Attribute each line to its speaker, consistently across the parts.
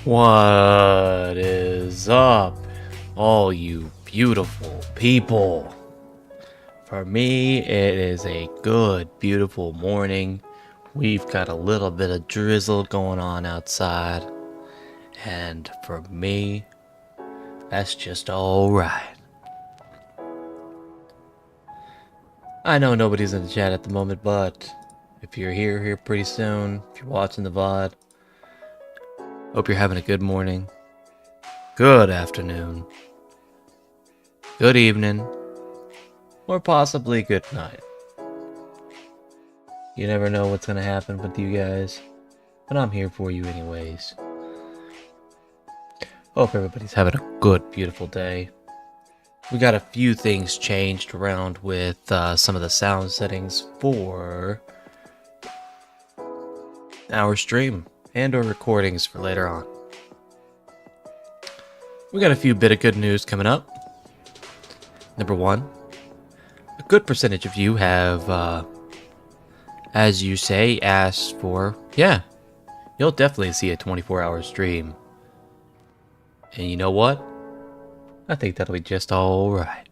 Speaker 1: What is up, all you beautiful people? For me, it is a good, beautiful morning. We've got a little bit of drizzle going on outside, and for me, that's just alright. I know nobody's in the chat at the moment, but if you're here pretty soon, if you're watching the VOD, hope you're having a good morning, good afternoon, good evening, or possibly good night. You never know what's gonna happen with you guys, but I'm here for you anyways. Hope everybody's having a good, beautiful day. We got a few things changed around with some of the sound settings for our stream and or recordings for later on. We got a few bit of good news coming up. Number one, a good percentage of you have, as you say, asked for, yeah, you'll definitely see a 24-hour stream. And you know what? I think that'll be just alright.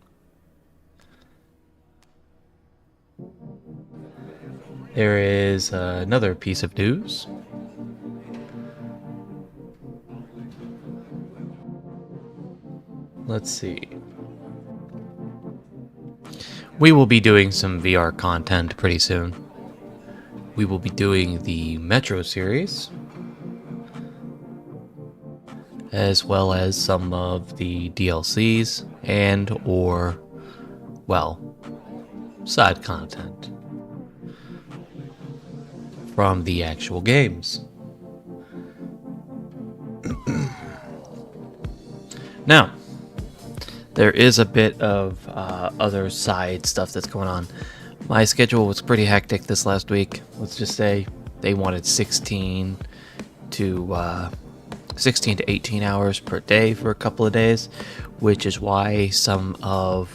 Speaker 1: There is another piece of news. Let's see. We will be doing some VR content pretty soon. We will be doing the Metro series, as well as some of the DLCs and or, well, side content from the actual games. Now, there is a bit of other side stuff that's going on. My schedule was pretty hectic this last week. Let's just say they wanted 16 to 18 hours per day for a couple of days, which is why some of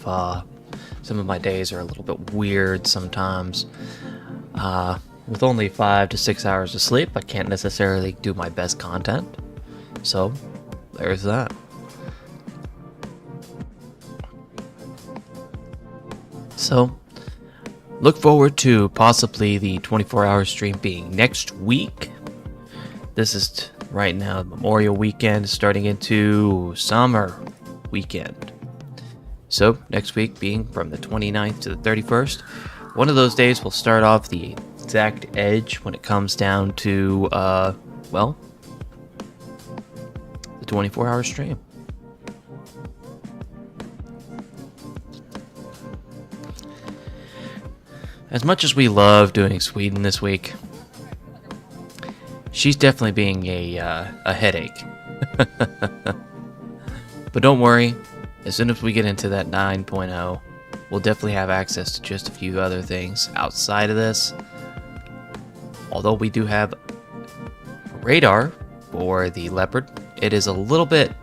Speaker 1: my days are a little bit weird sometimes. With only 5 to 6 hours of sleep, I can't necessarily do my best content. So, there's that. So, look forward to possibly the 24-hour stream being next week. This is right now Memorial Weekend, starting into summer weekend. So, next week being from the 29th to the 31st. One of those days will start off the exact edge when it comes down to, well, the 24-hour stream. As much as we love doing Sweden this week, she's definitely being a headache. But don't worry, as soon as we get into that 9.0, we'll definitely have access to just a few other things outside of this. Although we do have radar for the Leopard, it is a little bit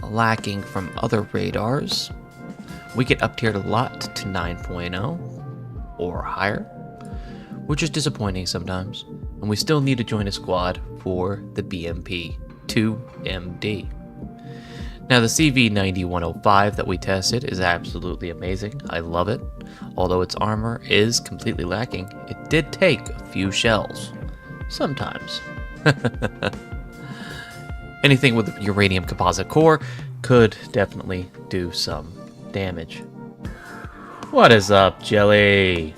Speaker 1: lacking from other radars. We get up-tiered a lot to 9.0 or higher, which is disappointing sometimes, and we still need to join a squad for the BMP 2MD. Now, the CV9105 that we tested is absolutely amazing. I love it. Although its armor is completely lacking, it did take a few shells. Sometimes. Anything with a uranium composite core could definitely do some damage. What is up, Jelly?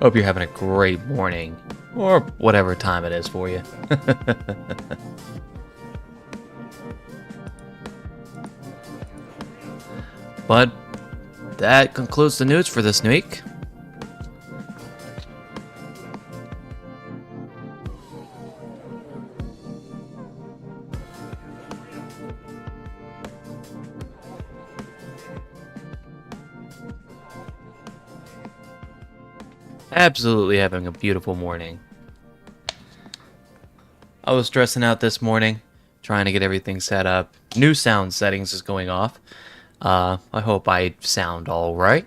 Speaker 1: Hope you're having a great morning, or whatever time it is for you. But that concludes the news for this week. Absolutely having a beautiful morning. I was stressing out this morning, trying to get everything set up. New sound settings is going off. I hope I sound all right.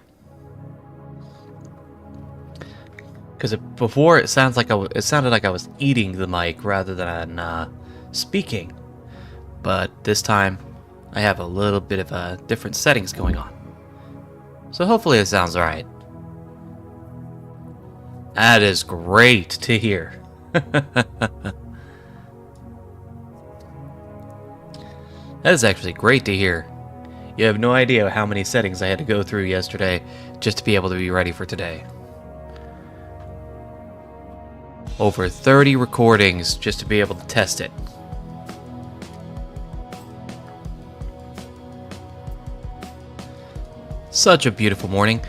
Speaker 1: Because before it sounded like I was eating the mic rather than speaking. But this time, I have a little bit of different settings going on. So hopefully it sounds alright. That is great to hear. That is actually great to hear. You have no idea how many settings I had to go through yesterday just to be able to be ready for today. Over 30 recordings just to be able to test it. Such a beautiful morning.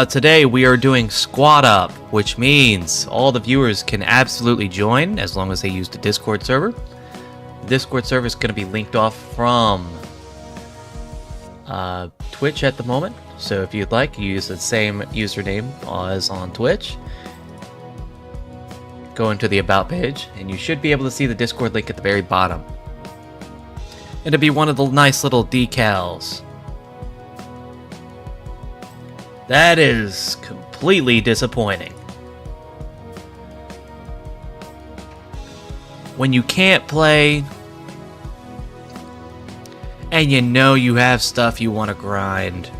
Speaker 1: Today we are doing Squad Up, which means all the viewers can absolutely join as long as they use the Discord server. The Discord server is going to be linked off from Twitch at the moment, so if you'd like, use the same username as on Twitch. Go into the About page, and you should be able to see the Discord link at the very bottom. It'll be one of the nice little decals. That is completely disappointing. When you can't play, and you know you have stuff you want to grind,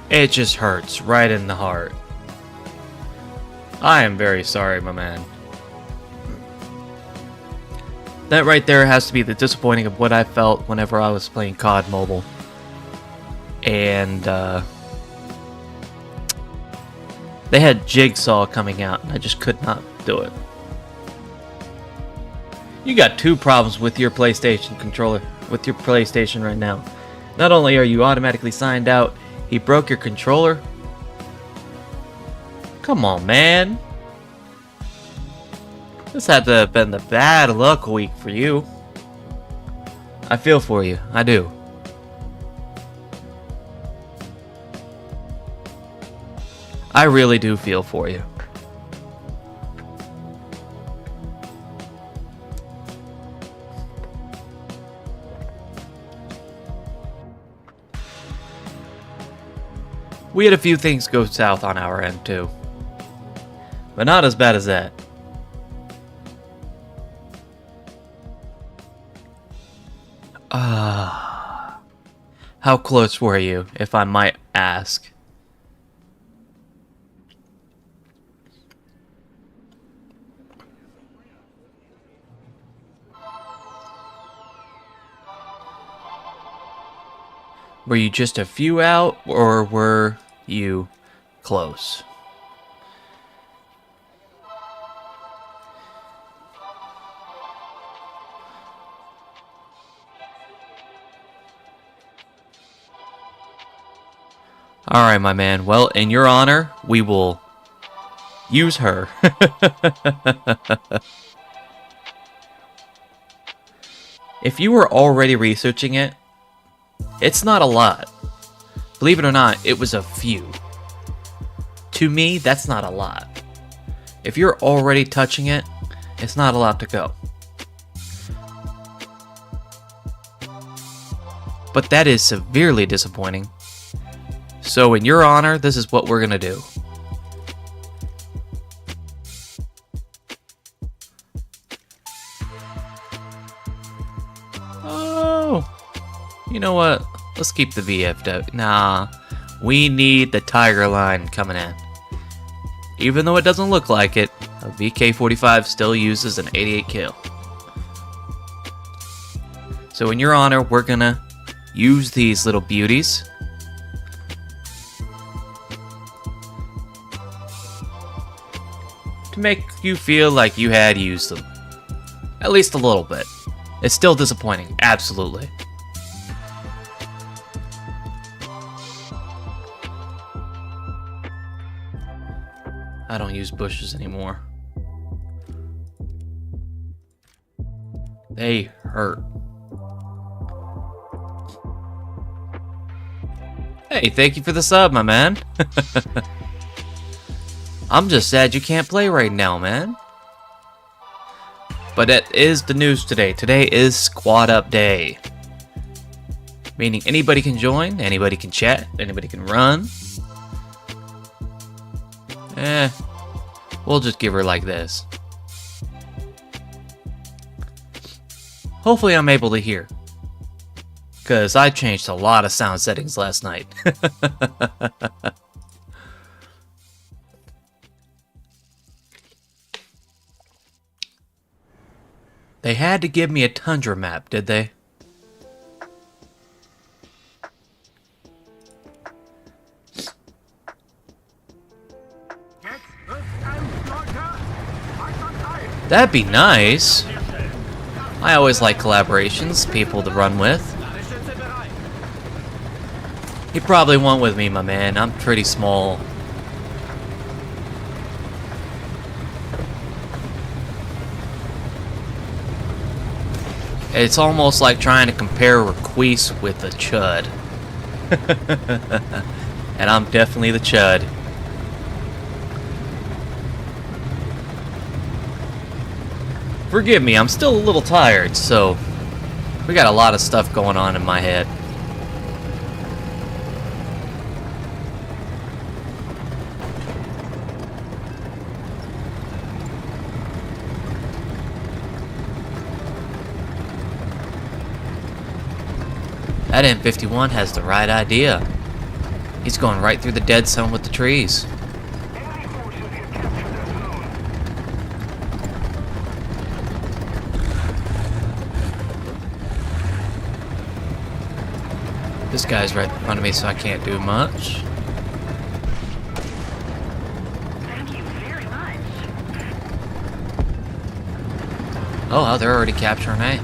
Speaker 1: it just hurts right in the heart. I am very sorry, my man. That right there has to be the disappointing of what I felt whenever I was playing COD Mobile. And they had Jigsaw coming out, and I just could not do it. You got two problems with your PlayStation controller, with your PlayStation right now. Not only are you automatically signed out, he broke your controller. Come on, man. This had to have been the bad luck week for you. I feel for you, I do. I really do feel for you. We had a few things go south on our end too, but not as bad as that. How close were you, if I might ask? Were you just a few out, or were you close? Alright, my man. Well, in your honor, we will use her. If you were already researching it, it's not a lot. Believe it or not, it was a few. To me, that's not a lot. If you're already touching it, it's not a lot to go. But that is severely disappointing. So in your honor, this is what we're gonna do. Oh, you know what? Let's keep the VFW. Nah, we need the Tiger line coming in. Even though it doesn't look like it, a VK-45 still uses an 88 kill. So in your honor, we're gonna use these little beauties. To make you feel like you had used them. At least a little bit. It's still disappointing, absolutely. I don't use bushes anymore. They hurt. Hey, thank you for the sub, my man. I'm just sad you can't play right now, man. But that is the news today. Today is Squad Up Day. Meaning anybody can join, anybody can chat, anybody can run. We'll just give her like this. Hopefully I'm able to hear. Because I changed a lot of sound settings last night. They had to give me a tundra map, did they? That'd be nice. I always like collaborations, people to run with. You probably won't with me, my man. I'm pretty small. It's almost like trying to compare Requise with a Chud. And I'm definitely the Chud. Forgive me, I'm still a little tired, so we got a lot of stuff going on in my head. That M51 has the right idea. He's going right through the dead zone with the trees. This guy's right in front of me, so I can't do much.
Speaker 2: Thank you very much.
Speaker 1: Oh, they're already capturing A.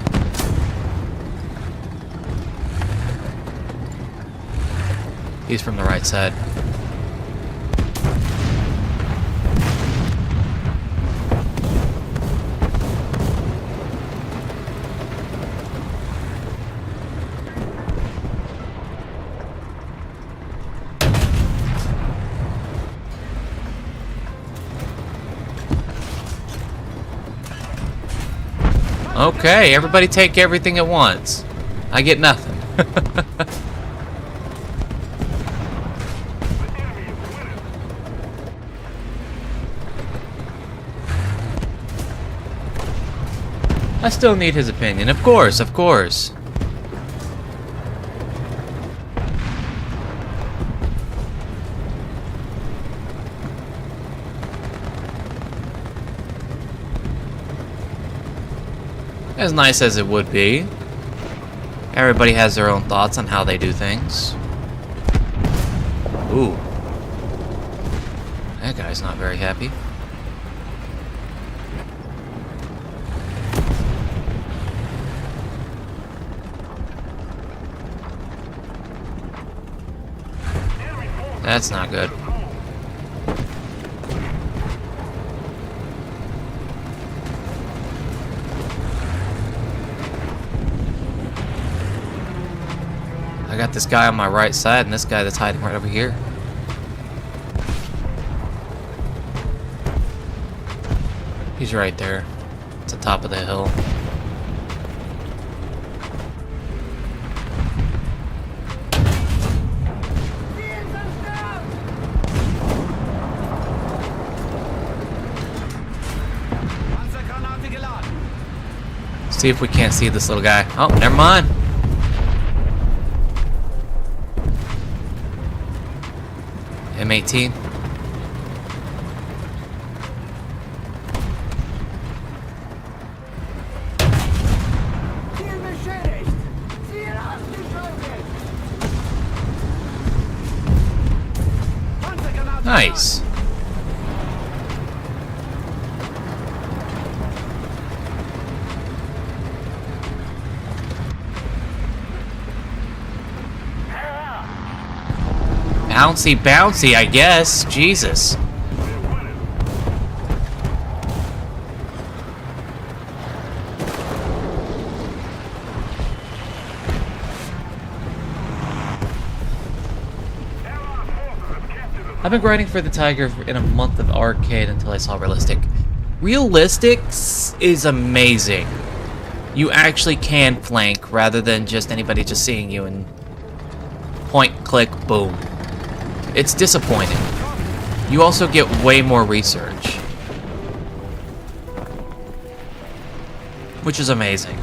Speaker 1: He's from the right side. Okay, everybody take everything at once. I get nothing. I still need his opinion, of course, of course. As nice as it would be. Everybody has their own thoughts on how they do things. Ooh. That guy's not very happy. That's not good. I got this guy on my right side and this guy that's hiding right over here. He's right there. It's the top of the hill. See if we can't see this little guy. Oh, never mind. M18. Nice. Bouncy, bouncy, I guess. Jesus. I've been grinding for the Tiger in a month of arcade until I saw Realistic. Realistic is amazing. You actually can flank rather than just anybody just seeing you and point, click, boom. It's disappointing. You also get way more research, which is amazing.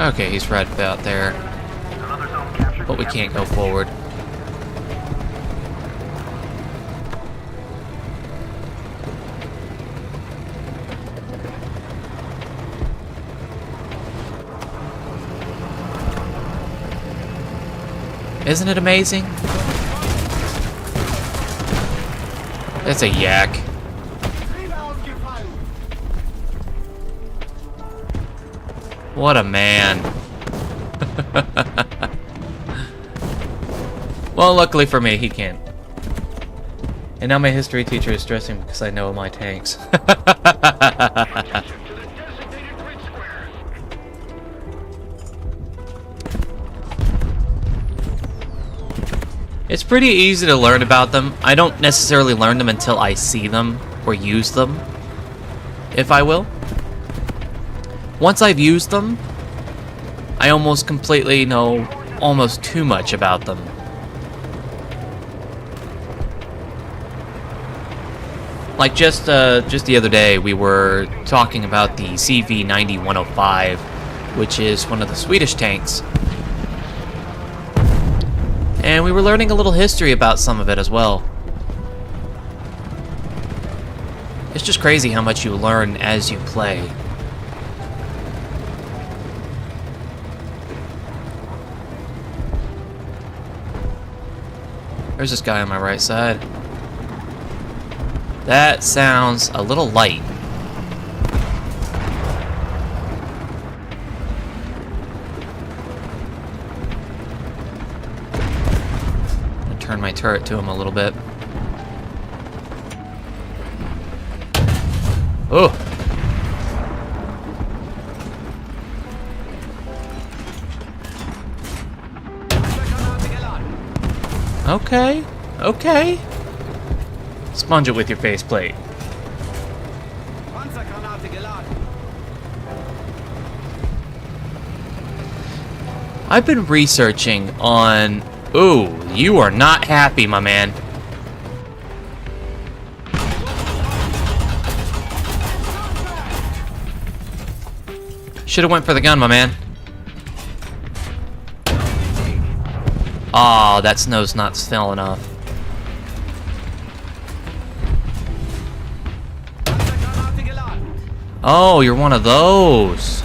Speaker 1: Okay, he's right about there.
Speaker 2: Another zone captured.
Speaker 1: But we can't go forward. Isn't it amazing? That's a yak. What a man. Well, luckily for me, he can't. And now my history teacher is stressing because I know my tanks. It's pretty easy to learn about them. I don't necessarily learn them until I see them or use them, if I will. Once I've used them, I almost completely know almost too much about them. Like just the other day, we were talking about the CV90-105, which is one of the Swedish tanks. And we were learning a little history about some of it as well. It's just crazy how much you learn as you play. There's this guy on my right side. That sounds a little light. Turn my turret to him a little bit. Oh! Okay, okay. Sponge it with your faceplate. I've been researching on... Ooh, you are not happy, my man. Should've went for the gun, my man. Aw, that snow's not still enough. Oh, you're one of those.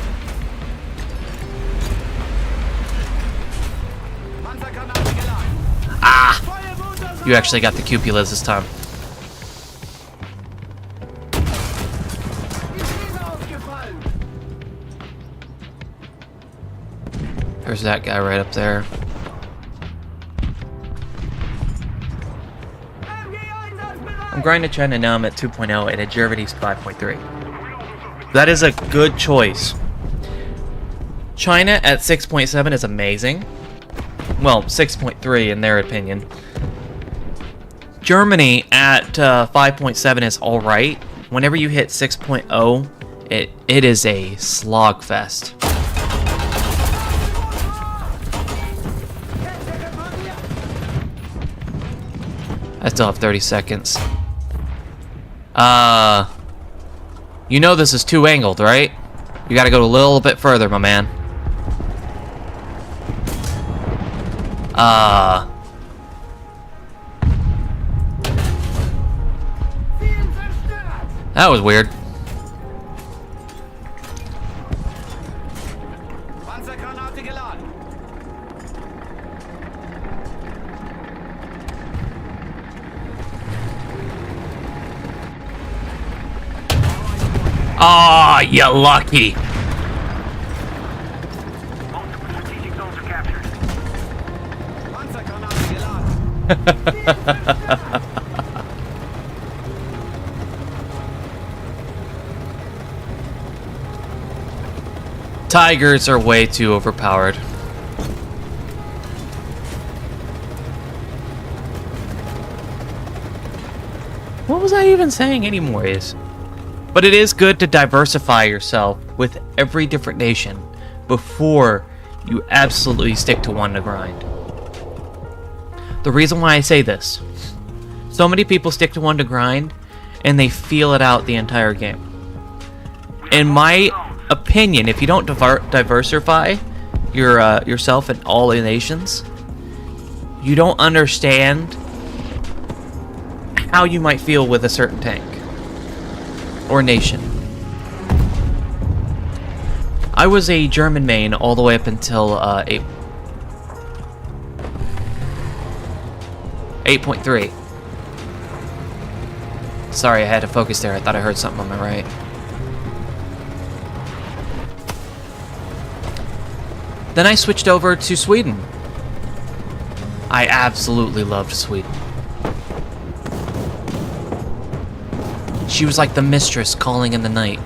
Speaker 1: You actually got the cupulas this time. There's that guy right up there. I'm grinding to China now. I'm at 2.0 and agility's 5.3. That is a good choice. China at 6.7 is amazing. Well, 6.3 in their opinion. Germany at 5.7 is alright. Whenever you hit 6.0, it is a slogfest. I still have 30 seconds. You know this is two-angled, right? You gotta go a little bit further, my man. That was weird. Ah, you lucky.
Speaker 2: Multiple strategic zones are captured.
Speaker 1: Tigers are way too overpowered. What was I even saying anyways? But it is good to diversify yourself with every different nation before you absolutely stick to one to grind. The reason why I say this, so many people stick to one to grind and they feel it out the entire game. In my opinion, if you don't diversify, yourself in all the nations, you don't understand how you might feel with a certain tank or nation. I was a German main all the way up until 8.3. Sorry, I had to focus there. I thought I heard something on my right. Then I switched over to Sweden. I absolutely loved Sweden. She was like the mistress calling in the night.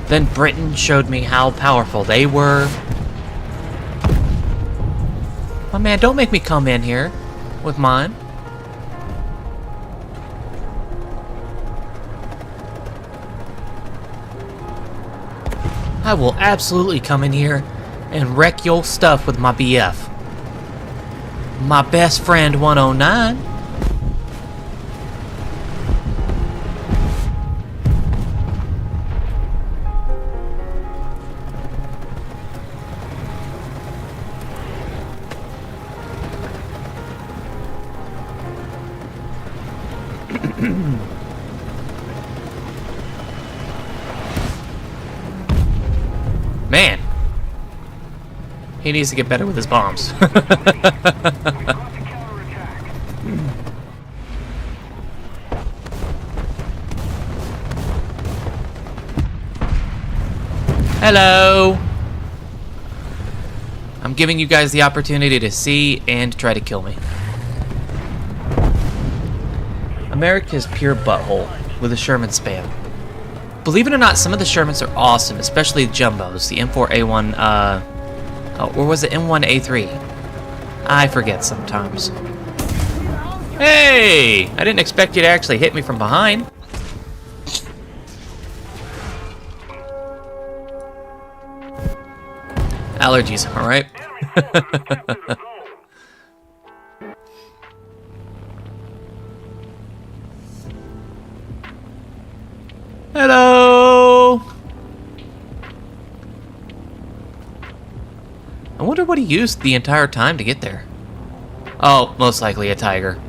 Speaker 1: Then Britain showed me how powerful they were. Oh man, don't make me come in here with mine. I will absolutely come in here and wreck your stuff with my BF. My best friend 109. Man, he needs to get better with his bombs. Hello. I'm giving you guys the opportunity to see and try to kill me. America's pure butthole with a Sherman spam. Believe it or not, some of the Shermans are awesome, especially the Jumbos, the M4A1, or was it M1A3? I forget sometimes. Hey! I didn't expect you to actually hit me from behind. Allergies, am I right? Hello! I wonder what he used the entire time to get there. Oh, most likely a Tiger.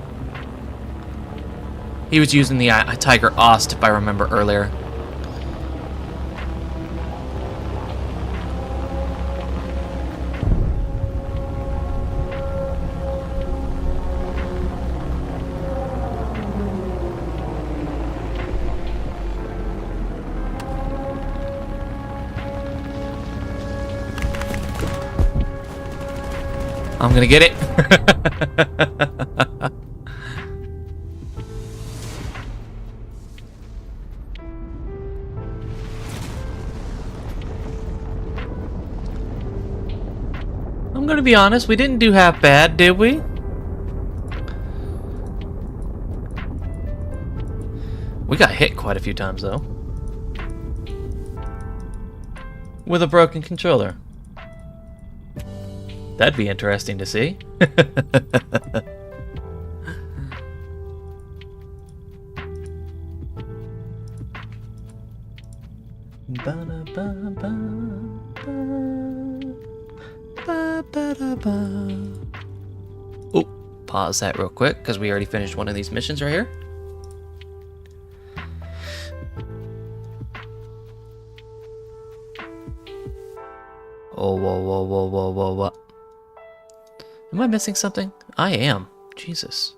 Speaker 1: He was using the Tiger Ost, if I remember earlier. I'm gonna get it. I'm gonna be honest, we didn't do half bad, did we? We got hit quite a few times, though. With a broken controller. That'd be interesting to see. Oh, pause that real quick because we already finished one of these missions right here. Oh, whoa, whoa, whoa, whoa, whoa, whoa. Am I missing something? I am. Jesus.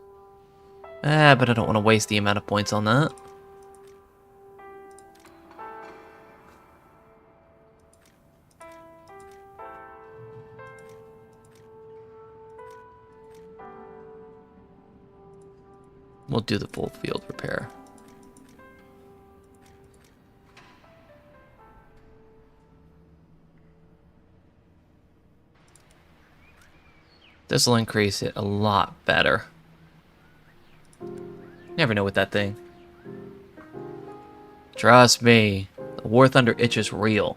Speaker 1: But I don't want to waste the amount of points on that. We'll do the full field repair. This will increase it a lot better. Never know with that thing. Trust me, the War Thunder itch is real.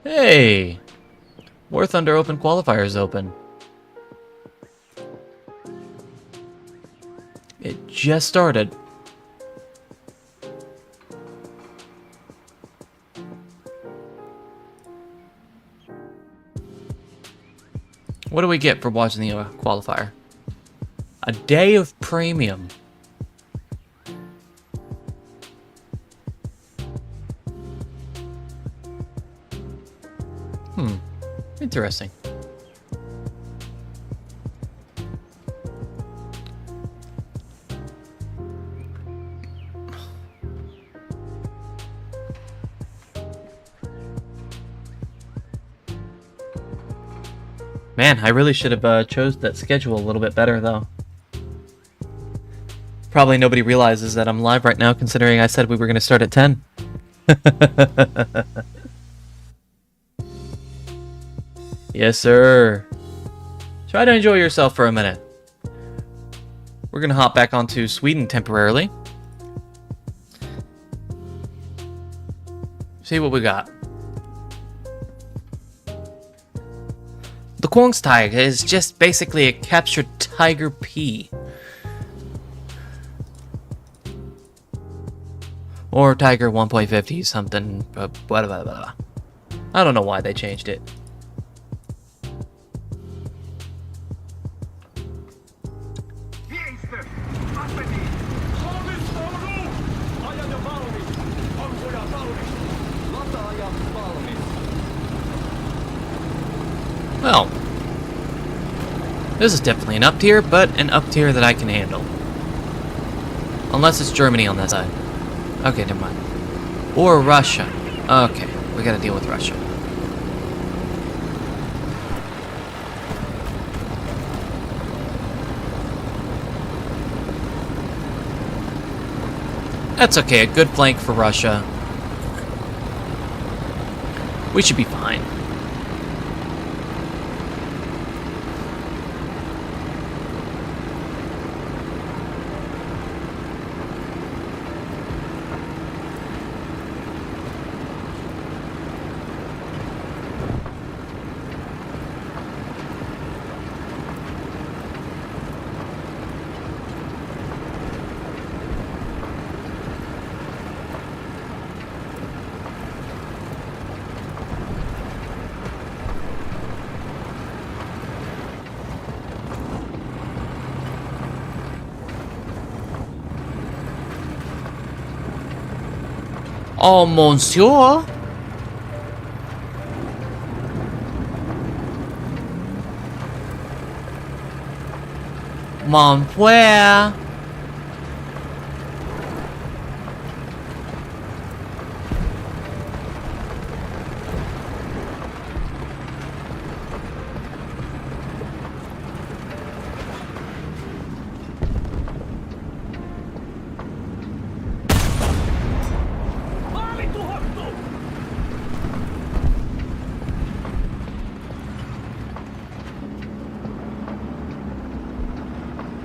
Speaker 1: Hey! War Thunder Open qualifiers open. just started. What do we get for watching the qualifier? A day of premium. Interesting. Man, I really should have chose that schedule a little bit better, though. Probably nobody realizes that I'm live right now, considering I said we were going to start at 10. Yes, sir. Try to enjoy yourself for a minute. We're going to hop back onto Sweden temporarily. See what we got. The Kongstiger is just basically a captured tiger P. Or Tiger 1.50 something, blah, blah, blah, blah. I don't know why they changed it. Well, this is definitely an up tier, but an up tier that I can handle. Unless it's Germany on that side. Okay, never mind. Or Russia. Okay, we gotta deal with Russia. That's okay, a good flank for Russia. We should be fine. Oh, monsieur. Mon frère.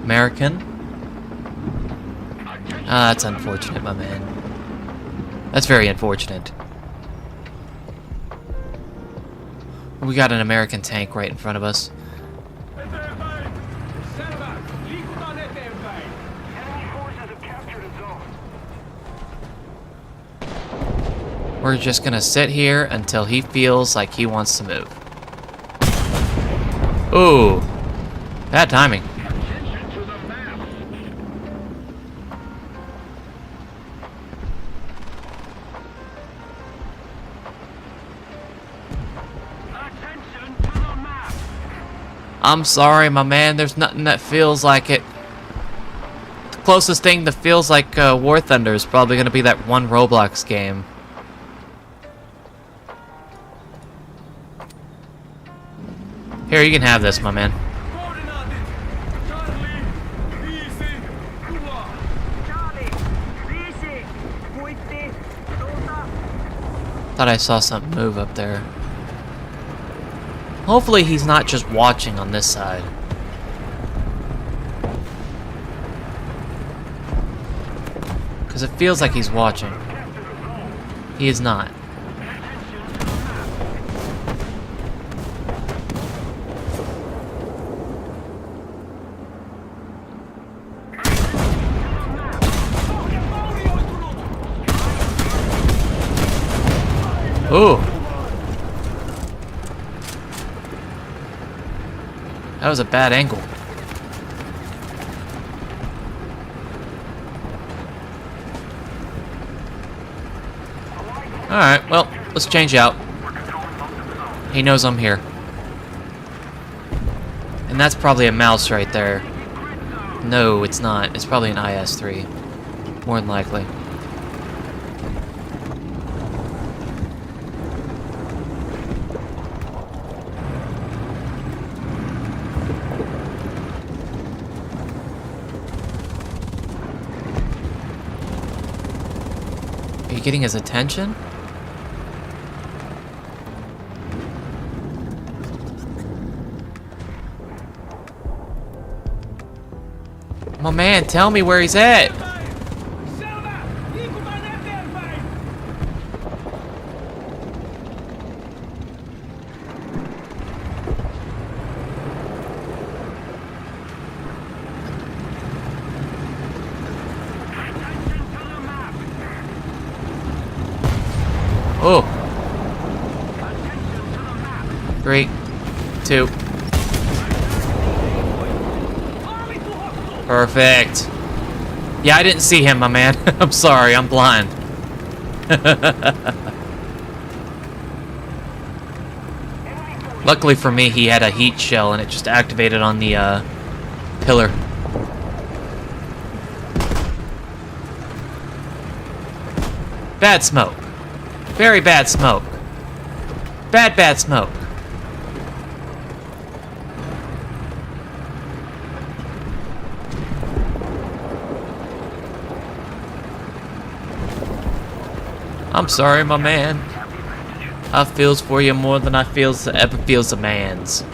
Speaker 1: American? Ah, that's unfortunate, my man. That's very unfortunate. We got an American tank right in front of us.
Speaker 2: Enemy forces have captured a zone.
Speaker 1: We're just gonna sit here until he feels like he wants to move. Ooh. Bad timing.
Speaker 2: Attention to the map. Attention to the map.
Speaker 1: I'm sorry, my man. There's nothing that feels like it. The closest thing that feels like War Thunder is probably gonna be that one Roblox game. Here, you can have this, my man. Thought I saw something move up there. Hopefully he's not just watching on this side. Because it feels like he's watching. He is not. That was a bad angle. Alright, well, let's change out. He knows I'm here. And that's probably a mouse right there. No, it's not. It's probably an IS-3. More than likely. Are you getting his attention? My man, tell me where he's at. Oh. 3, 2. Perfect. Yeah, I didn't see him, my man. I'm sorry, I'm blind. Luckily for me, he had a heat shell and it just activated on the pillar. Bad smoke. Very bad smoke. Bad smoke. I'm sorry, my man. I feels for you more than I ever feels a man's.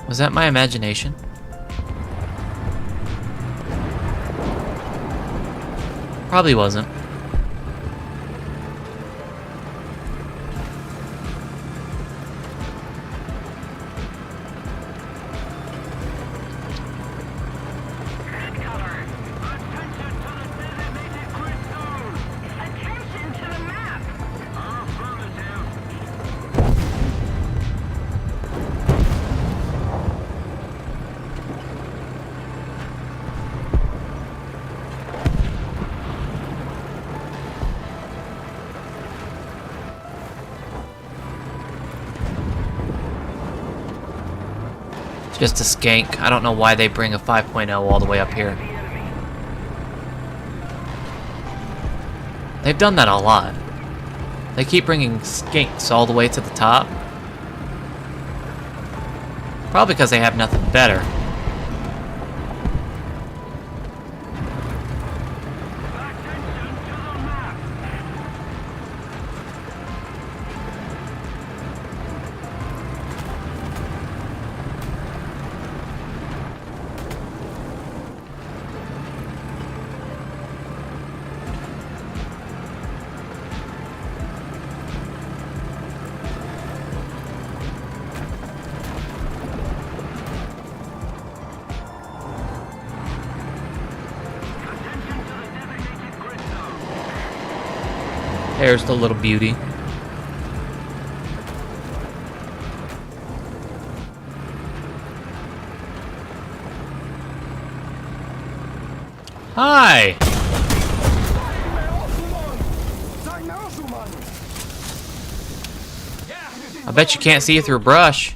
Speaker 1: Was that my imagination? Probably wasn't. Just a skank. I don't know why they bring a 5.0 all the way up here. They've done that a lot. They keep bringing skanks all the way to the top. Probably because they have nothing better. There's the little beauty. Hi! I bet you can't see it through brush.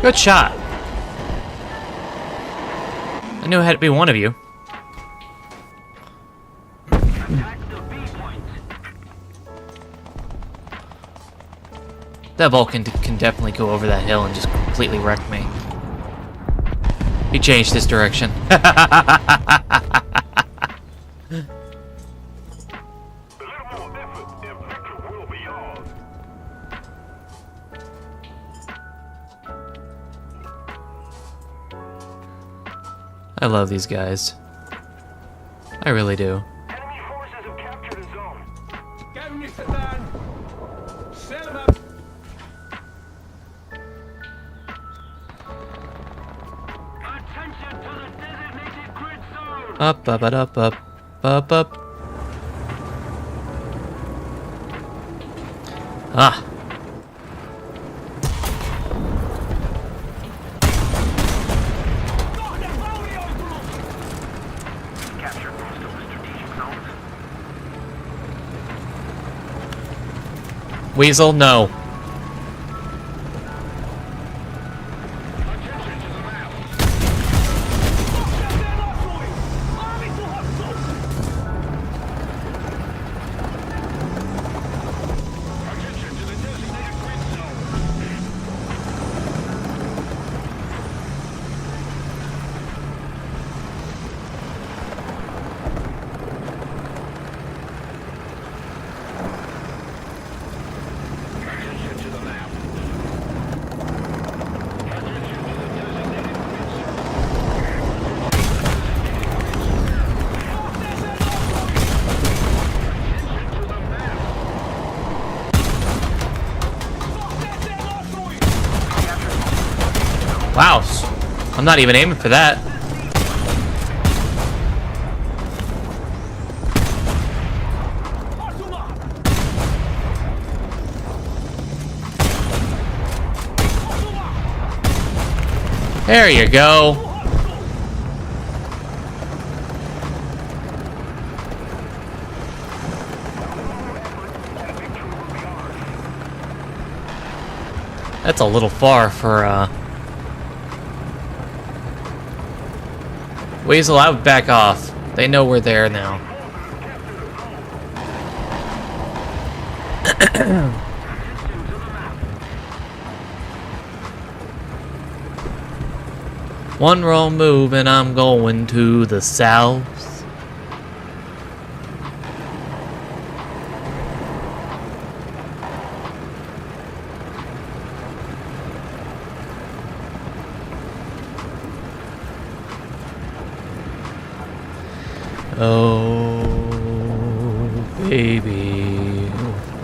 Speaker 1: Good shot. I knew it had to be one of you.
Speaker 2: Attack
Speaker 1: That Vulcan can definitely go over that hill and just completely wreck me. He changed his direction.
Speaker 2: A little more effort and victory will be ours.
Speaker 1: I love these guys. I really do.
Speaker 2: Enemy forces have captured a zone.
Speaker 3: Go, Mr. Dan. Set him up.
Speaker 2: Attention to the designated grid zone.
Speaker 1: Up, up, up, up, up, up. Ah.
Speaker 2: Captured most of the strategic zones.
Speaker 1: Weasel, no.
Speaker 2: Attention to the map. Attention to the designated grid zone. Attention to the map. Attention to the designated grid zone. Attention to the map.
Speaker 1: Wow. I'm not even aiming for that. There you go. That's a little far for, Weasel, I would back off. They know we're there now. One wrong move and I'm going to the south. Oh, baby,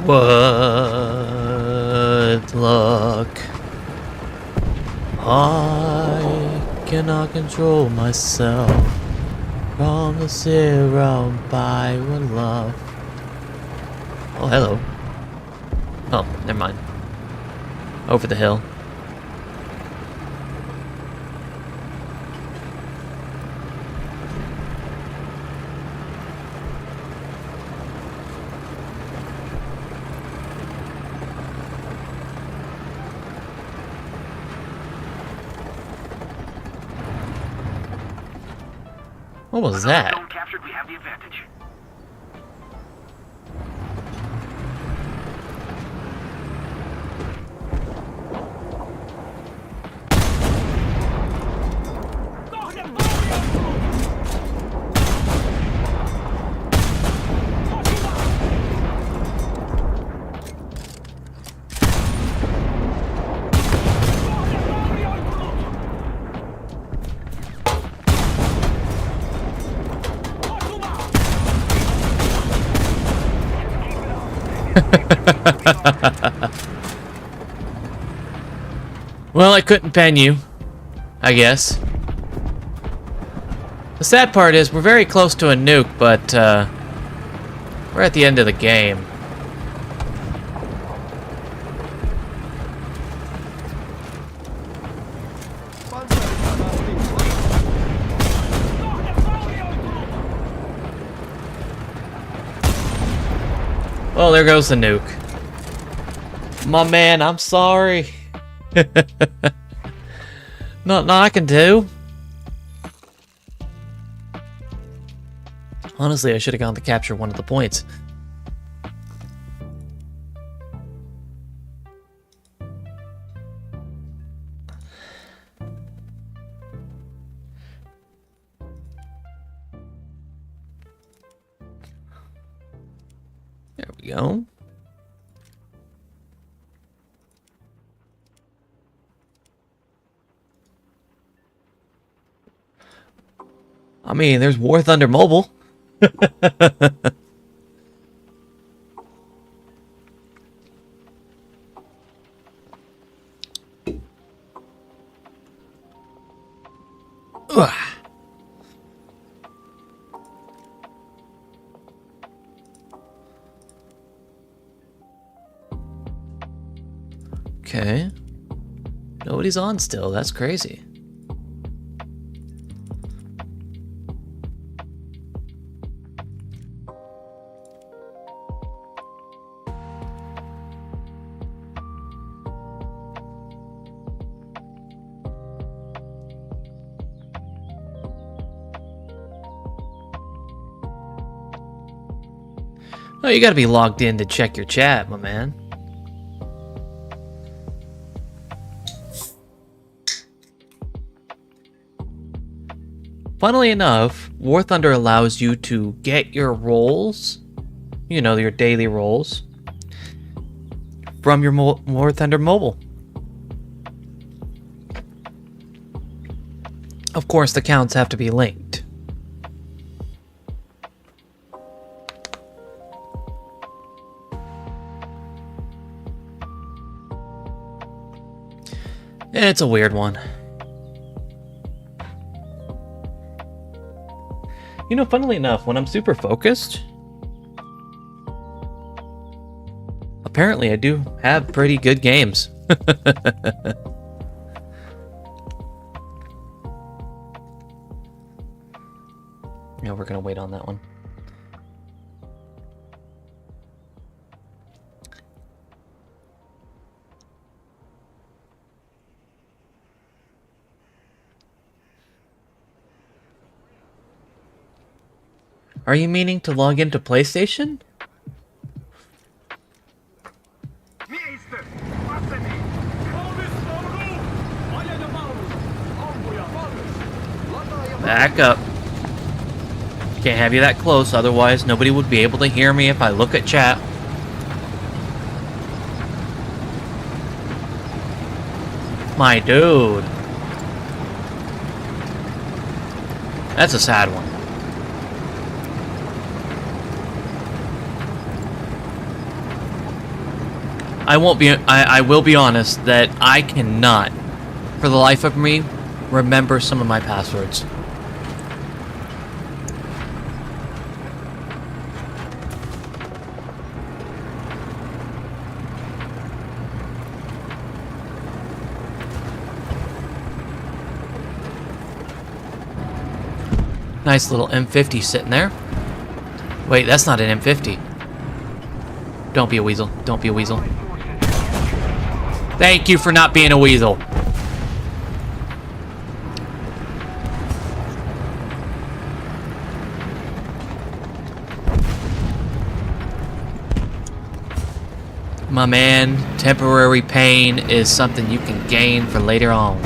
Speaker 1: what luck. I cannot control myself from the zero by one love. Oh, hello. Oh, never mind. Over the hill. What was that?
Speaker 2: Zone captured, we have the advantage.
Speaker 1: Well, I couldn't pen you, I guess. The sad part is we're very close to a nuke, but we're at the end of the game. Well, there goes the nuke. My man, I'm sorry. Nothing I can do. Honestly, I should have gone to capture one of the points. we go. I mean, there's War Thunder Mobile. Ugh. Okay. Nobody's on still. That's crazy. Oh, you gotta be logged in to check your chat, my man. Funnily enough, War Thunder allows you to get your rolls, you know, your daily rolls, from your War Thunder mobile. Of course, the counts have to be linked. It's a weird one. You know, funnily enough, when I'm super focused, apparently I do have pretty good games. Yeah, we're gonna wait on that one. Are you meaning to log into PlayStation?
Speaker 3: Miehistö, aseni! Valmis, Mauru! Ajaja valmis! Ampuja valmis! Lataaja
Speaker 1: Back up. Can't have you that close, otherwise nobody would be able to hear me if I look at chat. My dude. That's a sad one. I will be honest that I cannot, for the life of me, remember some of my passwords. Nice little M50 sitting there. Wait, that's not an M50. Don't be a weasel. Don't be a weasel. Thank you for not being a weasel. My man, temporary pain is something you can gain for later on.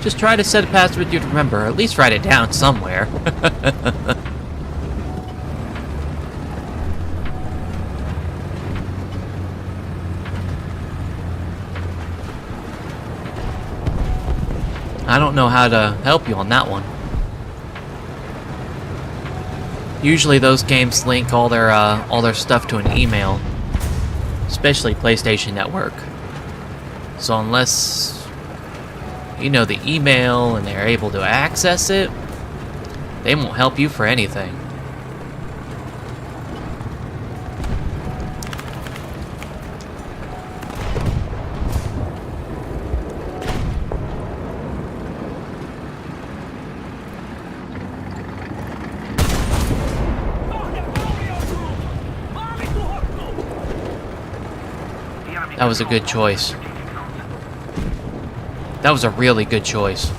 Speaker 1: Just try to set a password you'd remember, or at least write it down somewhere. I don't know how to help you on that one. Usually those games link all their stuff to an email, especially PlayStation Network. So unless you know the email and they're able to access it, they won't help you for anything. That was a good choice. That was a really good choice.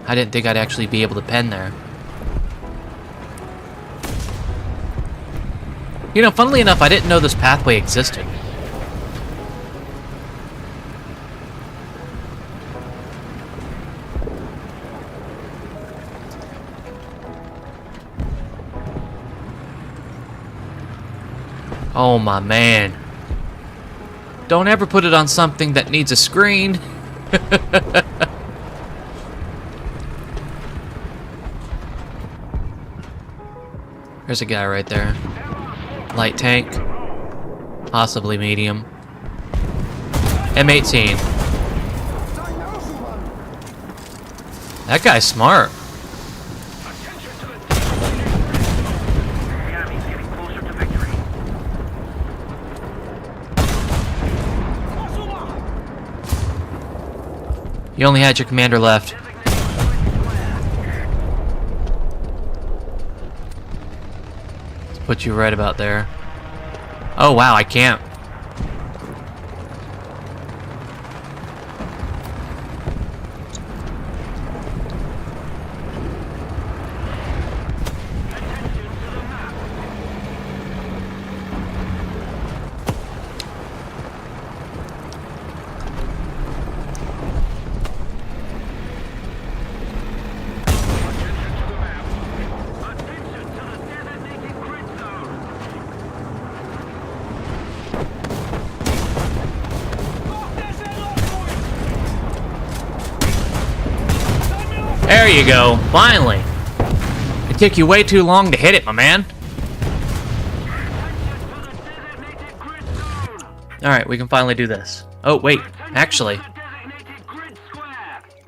Speaker 1: I didn't think I'd actually be able to pen there. You know, funnily enough, I didn't know this pathway existed. Oh my man. Don't ever put it on something that needs a screen. There's a guy right there. Light tank. Possibly medium. M18. That guy's smart.
Speaker 2: The enemy's getting closer to victory.
Speaker 1: You only had your commander left. Let's put you right about there. Oh wow, I can't. There you go, finally. It took you way too long to hit it, my man. Alright, we can finally do this. Oh, wait, actually,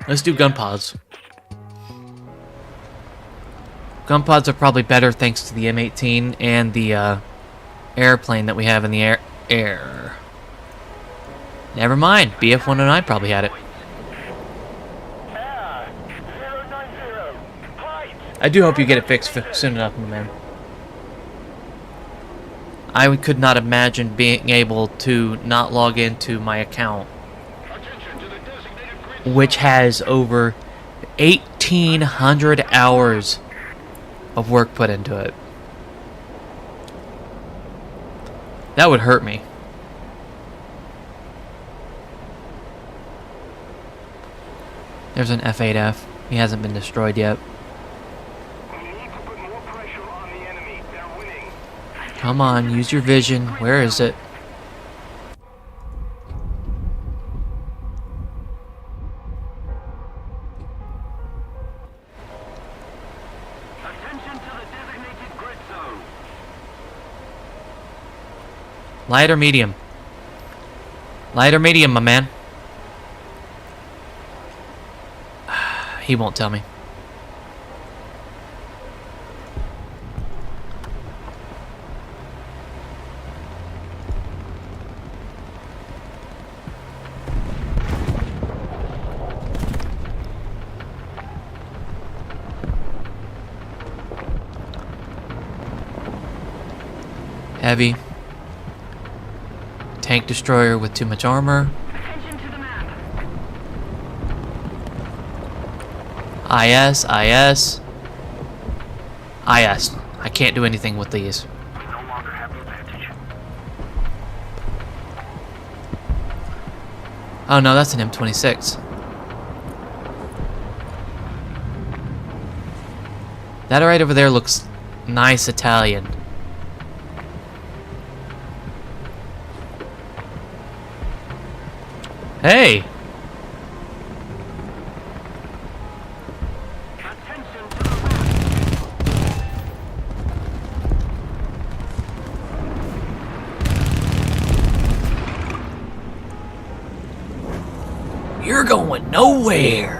Speaker 1: let's do gun pods. Gun pods are probably better thanks to the M18 and the airplane that we have in the air. Never mind, BF-109 probably had it. I do hope you get it fixed soon enough, my man. I could not imagine being able to not log into my account, which has over 1,800 hours of work put into it. That would hurt me. There's an F8F. He hasn't been destroyed yet. Come on, use your vision. Where is it?
Speaker 2: Attention to the designated grid zone.
Speaker 1: Light or medium? Light or medium, my man? He won't tell me. Heavy. Tank destroyer with too much armor.
Speaker 2: Attention to the map.
Speaker 1: IS, IS. IS. I can't do anything with these.
Speaker 2: We no longer have the advantage.
Speaker 1: Oh no, that's an M26. That right over there looks nice Italian. Hey!
Speaker 2: Attention to the map.
Speaker 1: You're going nowhere!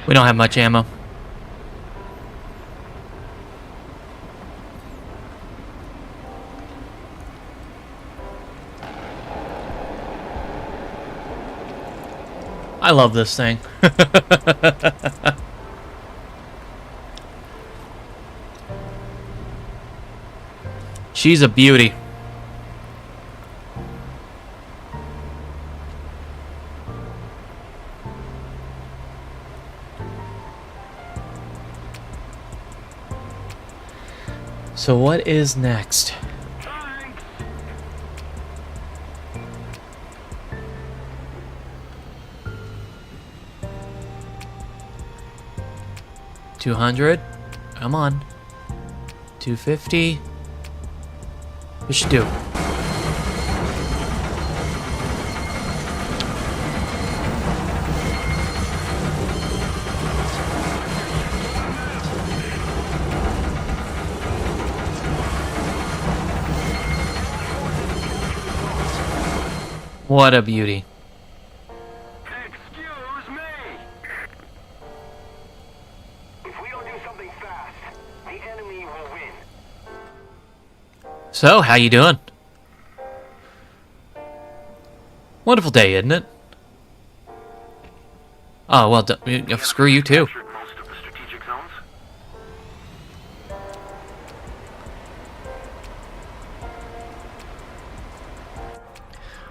Speaker 1: We don't have much ammo. I love this thing. She's a beauty. So what is next?
Speaker 2: Thanks.
Speaker 1: 200. Come on. 250. We should do. What a beauty.
Speaker 2: Excuse me.
Speaker 4: If we don't do something fast, the enemy will win.
Speaker 1: So, how you doing? Wonderful day, isn't it? Oh, well, screw you too.
Speaker 4: Captured most of the strategic zones.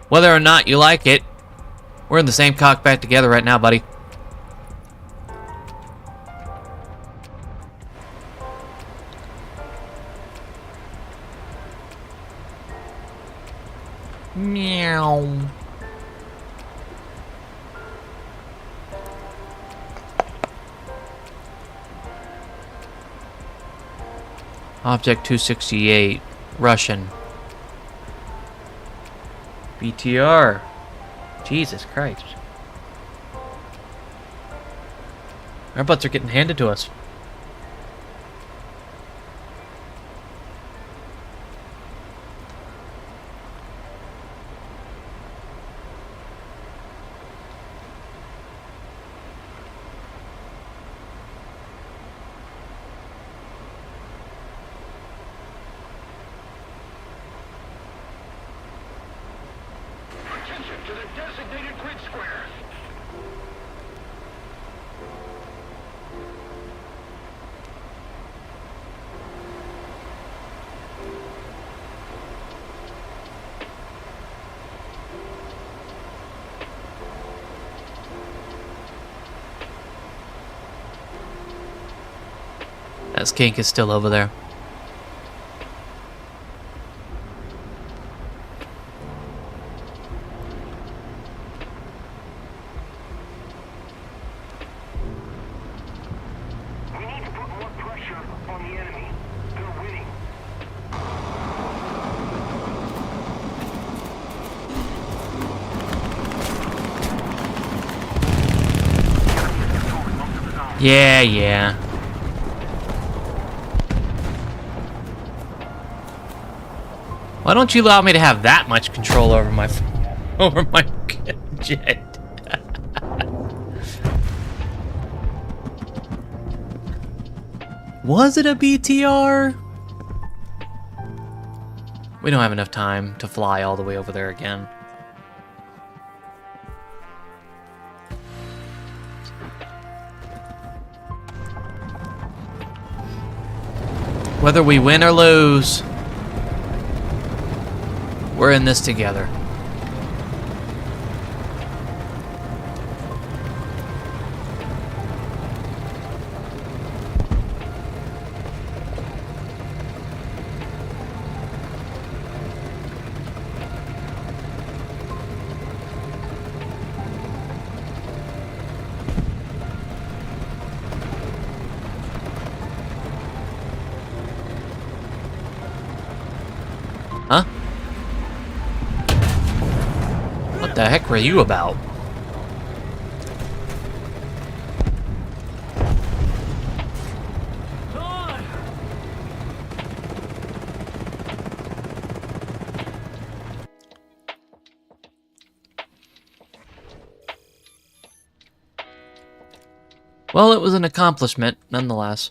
Speaker 1: Whether or not you like it, we're in the same cockpit together right now, buddy. Meow. Object 268, Russian. BTR. Jesus Christ. Our butts are getting handed to us.
Speaker 2: Attention to the designated grid square.
Speaker 1: That skink is still over there.
Speaker 4: We need to put more pressure on the enemy. They're winning.
Speaker 1: Yeah, yeah. Why don't you allow me to have that much control over my over my jet? Was it a BTR? We don't have enough time to fly all the way over there again. Whether we win or lose, we're in this together. Huh? What the heck were you about? Well, it was an accomplishment, nonetheless.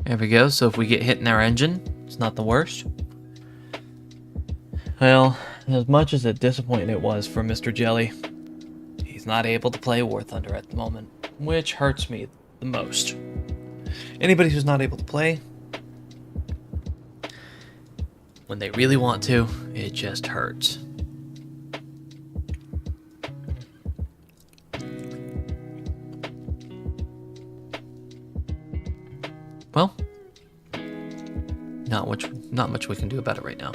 Speaker 1: There we go. So if we get hit in our engine, it's not the worst. Well, as much as a disappointment it was for Mr. Jelly, he's not able to play War Thunder at the moment, which hurts me the most. Anybody who's not able to play, when they really want to, it just hurts. Well, not much we can do about it right now.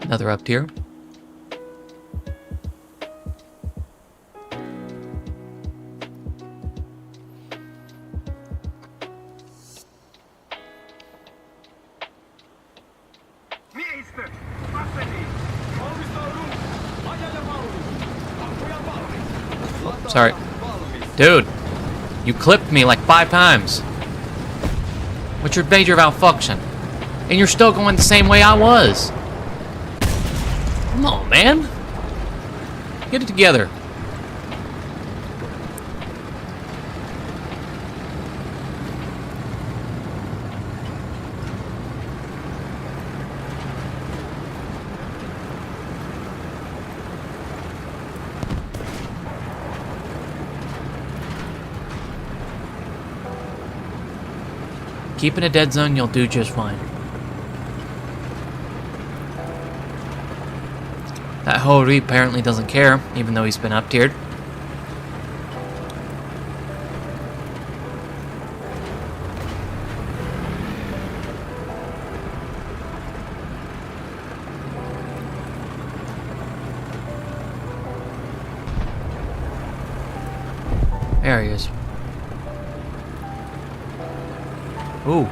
Speaker 1: Another up tier.
Speaker 3: Miehistö, aseni, valmistaudu, ajaja valmis, ampuja valmis.
Speaker 1: Sorry. Dude, you clipped me like 5 times. What's your major malfunction? And you're still going the same way I was. Come on, man. Get it together. Keep in a dead zone, you'll do just fine. That Hori apparently doesn't care, even though he's been up-tiered. There he is. Ooh.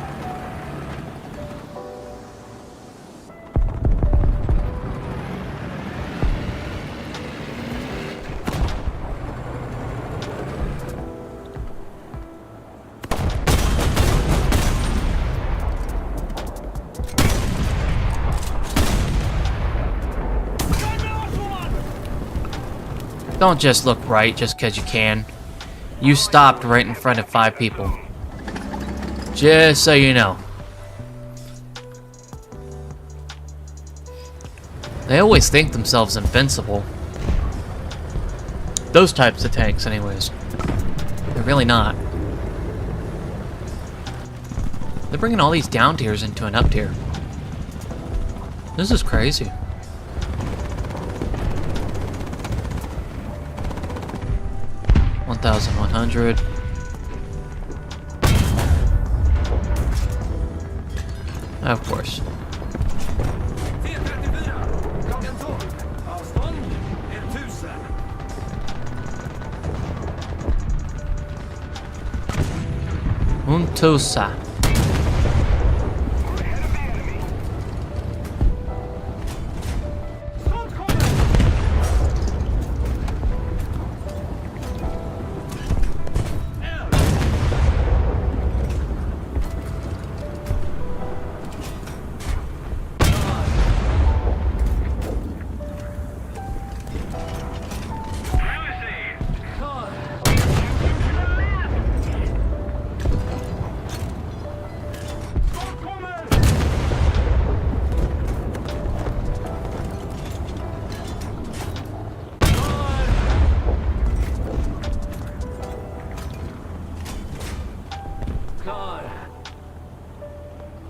Speaker 1: Don't just look right just because you can. You stopped right in front of 5 people. Just so you know. They always think themselves invincible. Those types of tanks, anyways. They're really not. They're bringing all these down tiers into an up tier. This is crazy. $1,100. Of course. Untusa.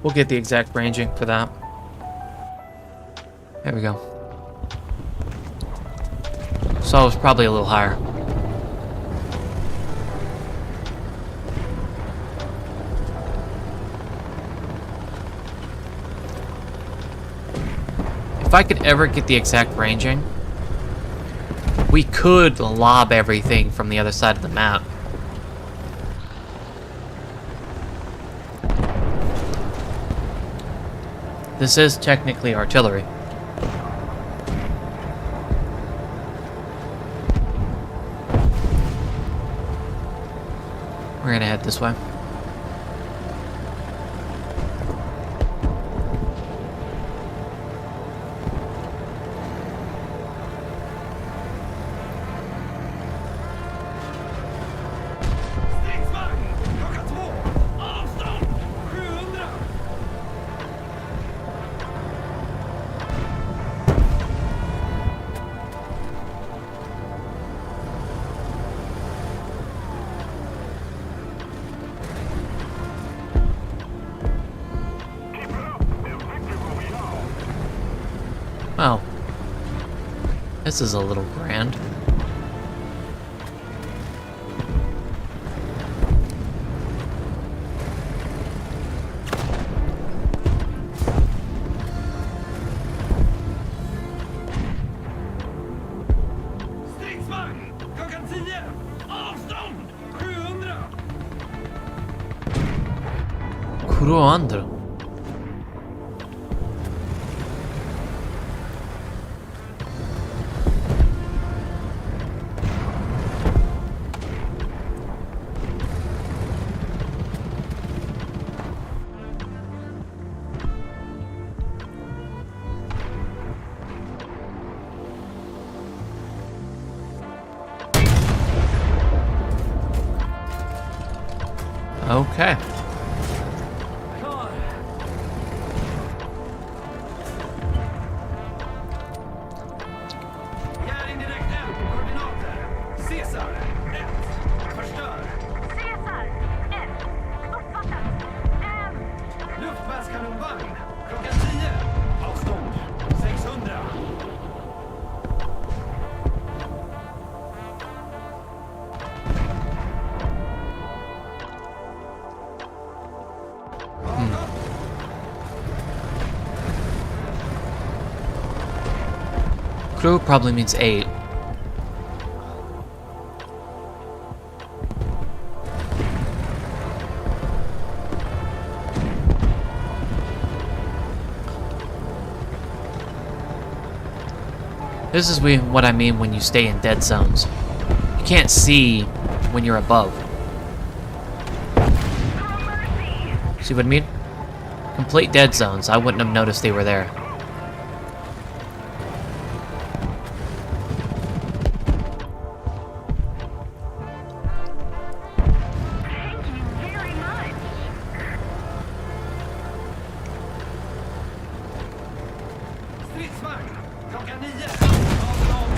Speaker 1: We'll get the exact ranging for that. There we go. So it's probably a little higher. If I could ever get the exact ranging, we could lob everything from the other side of the map. This is technically artillery. We're gonna head this way.
Speaker 3: Stridsvagn! Klockan 2! Avstånd! 700!
Speaker 4: Keep it up. The victory will be ours.
Speaker 1: Well, this is a little grand.
Speaker 3: Stridsvagn! Klockan 10! Avstånd! 700!
Speaker 1: Kuroandro. Okay.
Speaker 3: Klar! Gär indirekt eld. Koordinater. Caesar. 1. Förstör.
Speaker 5: Caesar 1. Uppfattat.
Speaker 3: Luftvärnskanonvagn. Klockan 10. Avstånd. 600.
Speaker 1: Crew probably means 8. This is what I mean when you stay in dead zones. You can't see when you're above. See what I mean? Complete dead zones. I wouldn't have noticed they were there.
Speaker 5: Thank you very much.
Speaker 3: Stridsvagn. Klockan 9. Avstånd.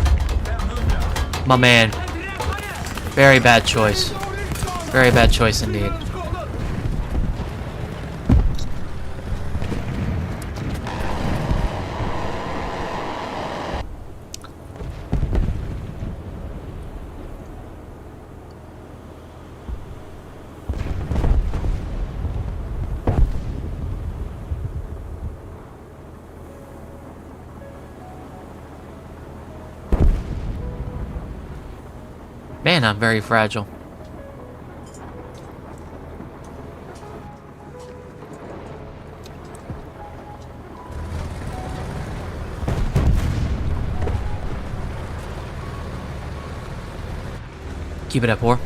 Speaker 3: 500.
Speaker 1: My man. Very bad choice. Very bad choice indeed. Man, I'm very fragile. Keep it up, whore.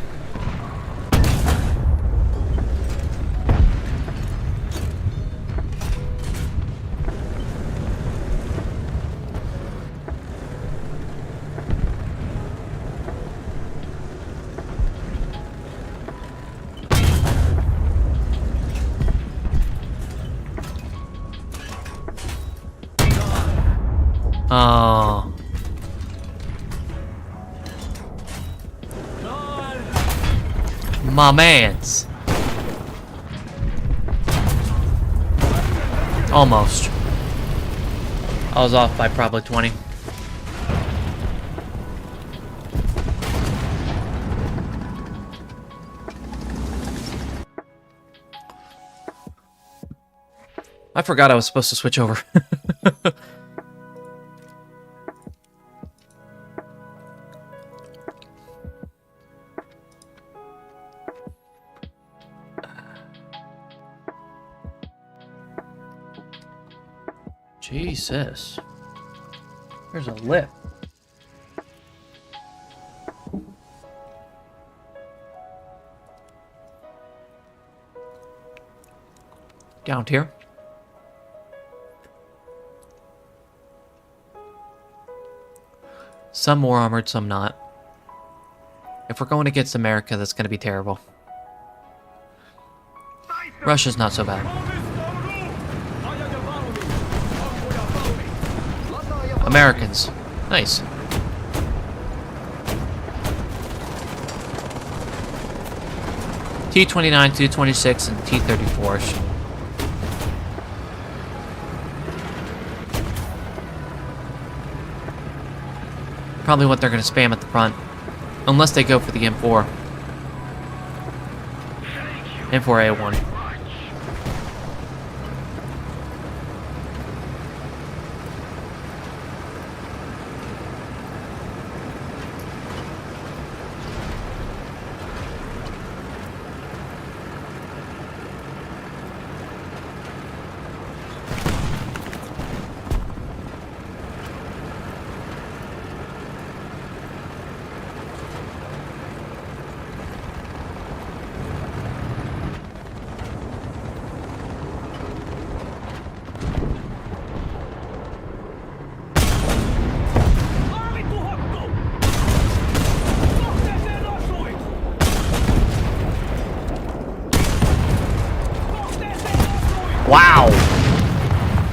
Speaker 1: Oh. My mans. Almost. I was off by probably 20. I forgot I was supposed to switch over. Jesus. There's a lip. Down here. Some more armored, some not. If we're going against America, that's going to be terrible. Russia's not so bad. Americans. Nice. T-29, T-26, and T-34s. Probably what they're going to spam at the front. Unless they go for the M4. M4A1.
Speaker 2: Armi tuhottu! Kohteeseen osuit! Kohteeseen osuit!
Speaker 1: Wow!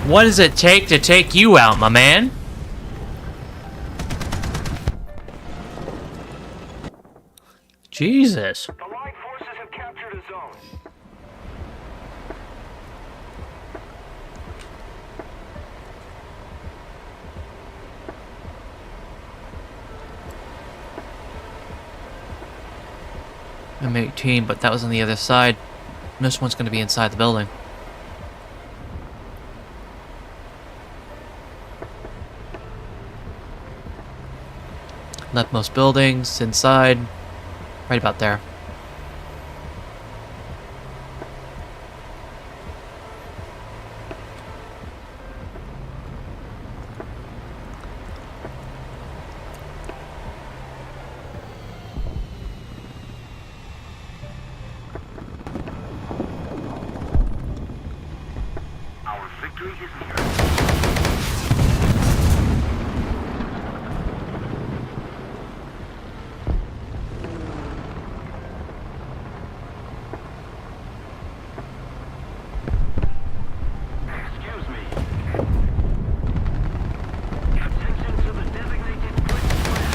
Speaker 1: What does it take to take you out, my man? Jesus.
Speaker 4: The Allied forces have captured a zone.
Speaker 1: M18, but that was on the other side. And this one's going to be inside the building. Leftmost buildings, inside. Right about there.
Speaker 4: Our victory is near. Excuse me.
Speaker 2: Attention to the designated point square.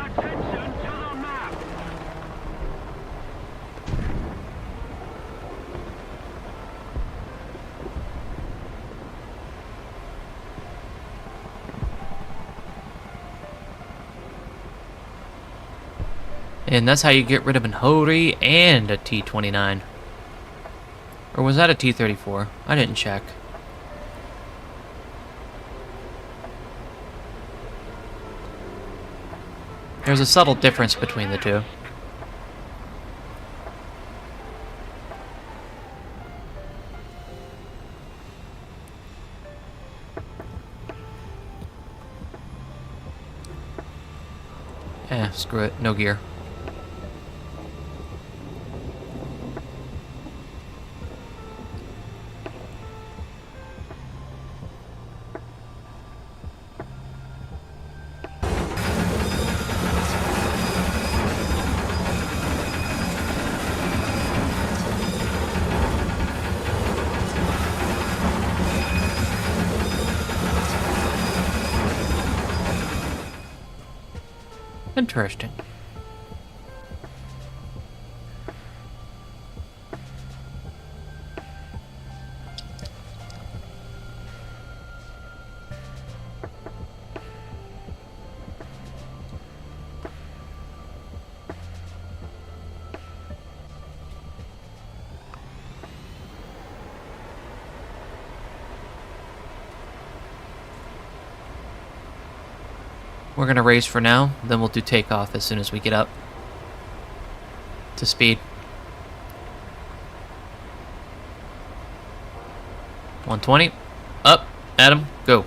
Speaker 2: Attention to the map.
Speaker 1: And that's how you get rid of an Hori and a T-29. Or was that a T-34? I didn't check. There's a subtle difference between the two. Screw it. No gear. Interesting. We're gonna race for now, then we'll do takeoff as soon as we get up to speed. 120. Up. Adam, go.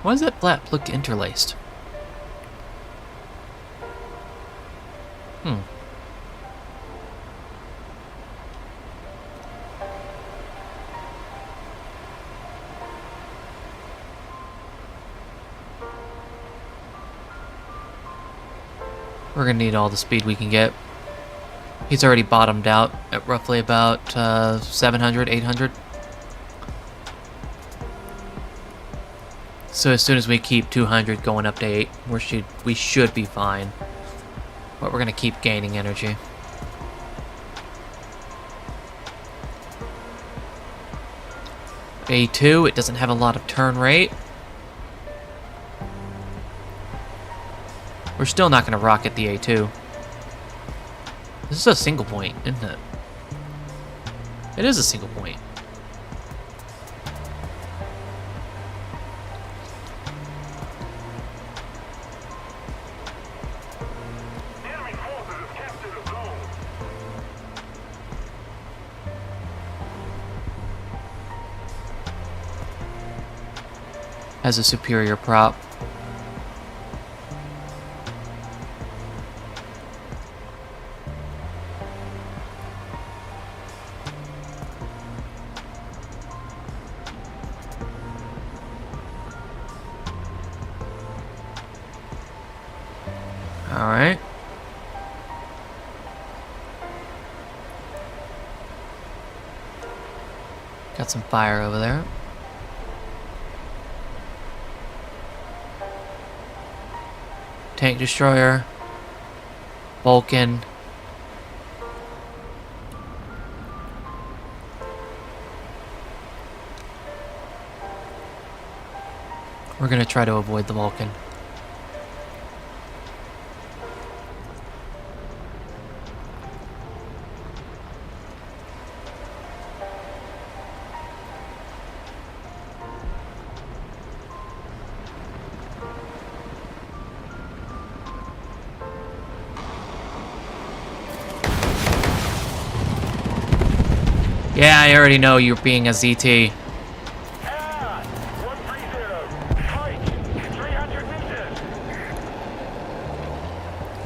Speaker 1: Why does that flap look interlaced? Hmm. We're gonna need all the speed we can get. He's already bottomed out at roughly about 700, 800. So as soon as we keep 200 going up to 8, we should be fine. But we're gonna keep gaining energy. A2, it doesn't have a lot of turn rate. We're still not gonna rocket the A2. This is a single point, isn't it? It is a single point.
Speaker 4: Enemy forces have captured a zone.
Speaker 1: Has a superior prop. All right. Got some fire over there. Tank destroyer. Vulcan. We're gonna try to avoid the Vulcan. Yeah, I already know you're being a ZT.
Speaker 4: 130. Height 300 meters.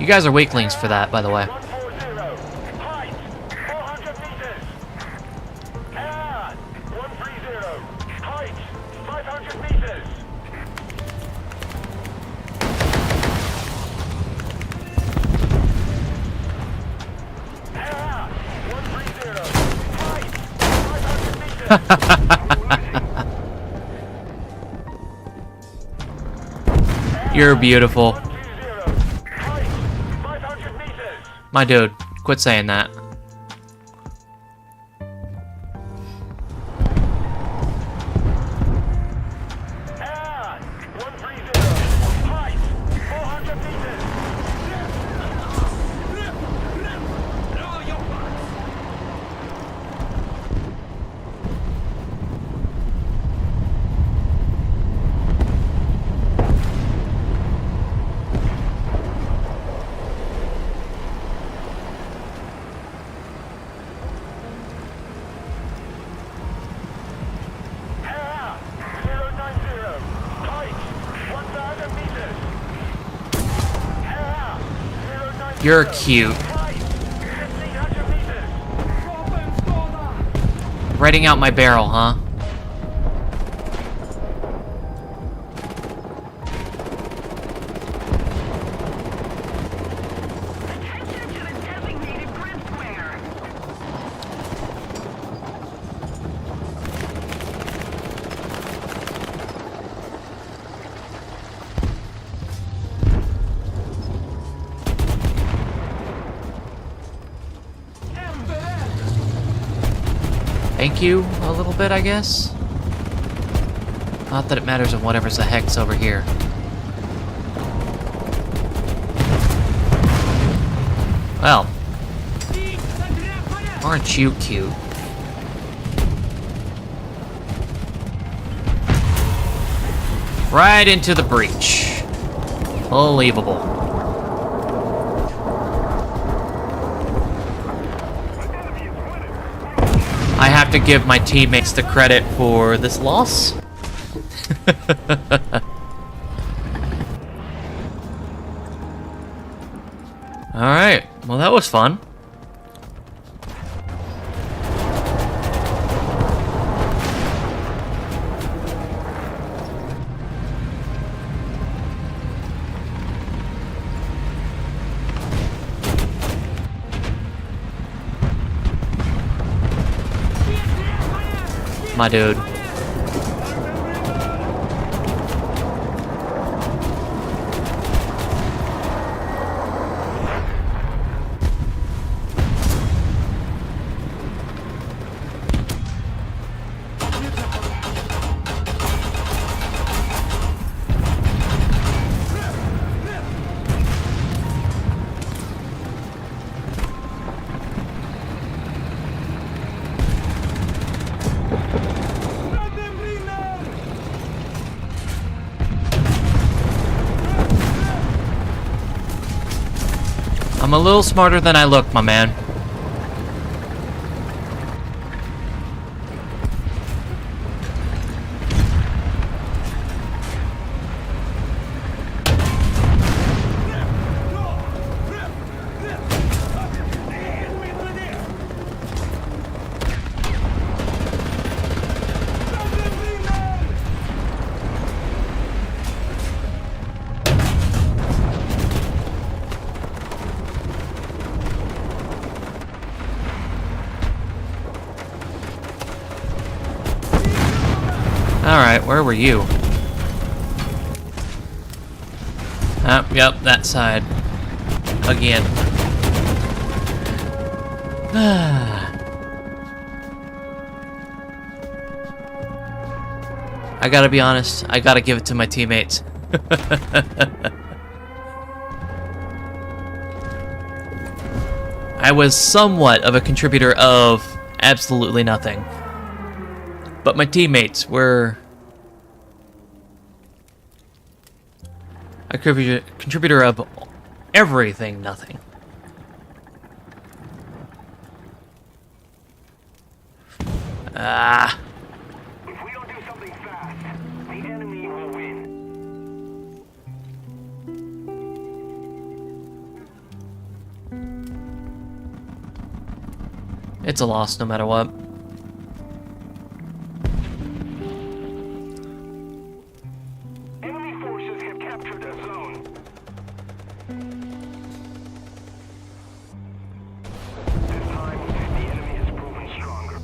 Speaker 1: You guys are weaklings for that, by the way.
Speaker 4: 140. Height 400 meters. 130. Height 500 meters.
Speaker 1: You're beautiful.
Speaker 4: 120. Height 500 meters.
Speaker 1: My dude, quit saying that.
Speaker 4: Height 400 meters.
Speaker 3: Roll your butts.
Speaker 4: Height 090. Height 1,000 meters. Height 090.
Speaker 1: You're cute.
Speaker 4: Height 1,500 meters.
Speaker 3: Problem solver.
Speaker 1: Writing out my barrel, huh?
Speaker 5: Attention to the designated grid square.
Speaker 1: Thank you a little bit, I guess. Not that it matters on whatever's the hex over here. Well, aren't you cute? Right into the breach. Unbelievable. I have to give my teammates the credit for this loss. Alright, well that was fun. My dude. I'm a little smarter than I look, my man. Alright, where were you? Yep, that side. Again. I gotta be honest, I gotta give it to my teammates. I was somewhat of a contributor of absolutely nothing. But my teammates were a contributor of everything, nothing. Ah.
Speaker 4: If we don't do something fast, the enemy will win.
Speaker 1: It's a loss no matter what.
Speaker 4: Enemy forces have captured a zone. This time, the enemy has proven stronger.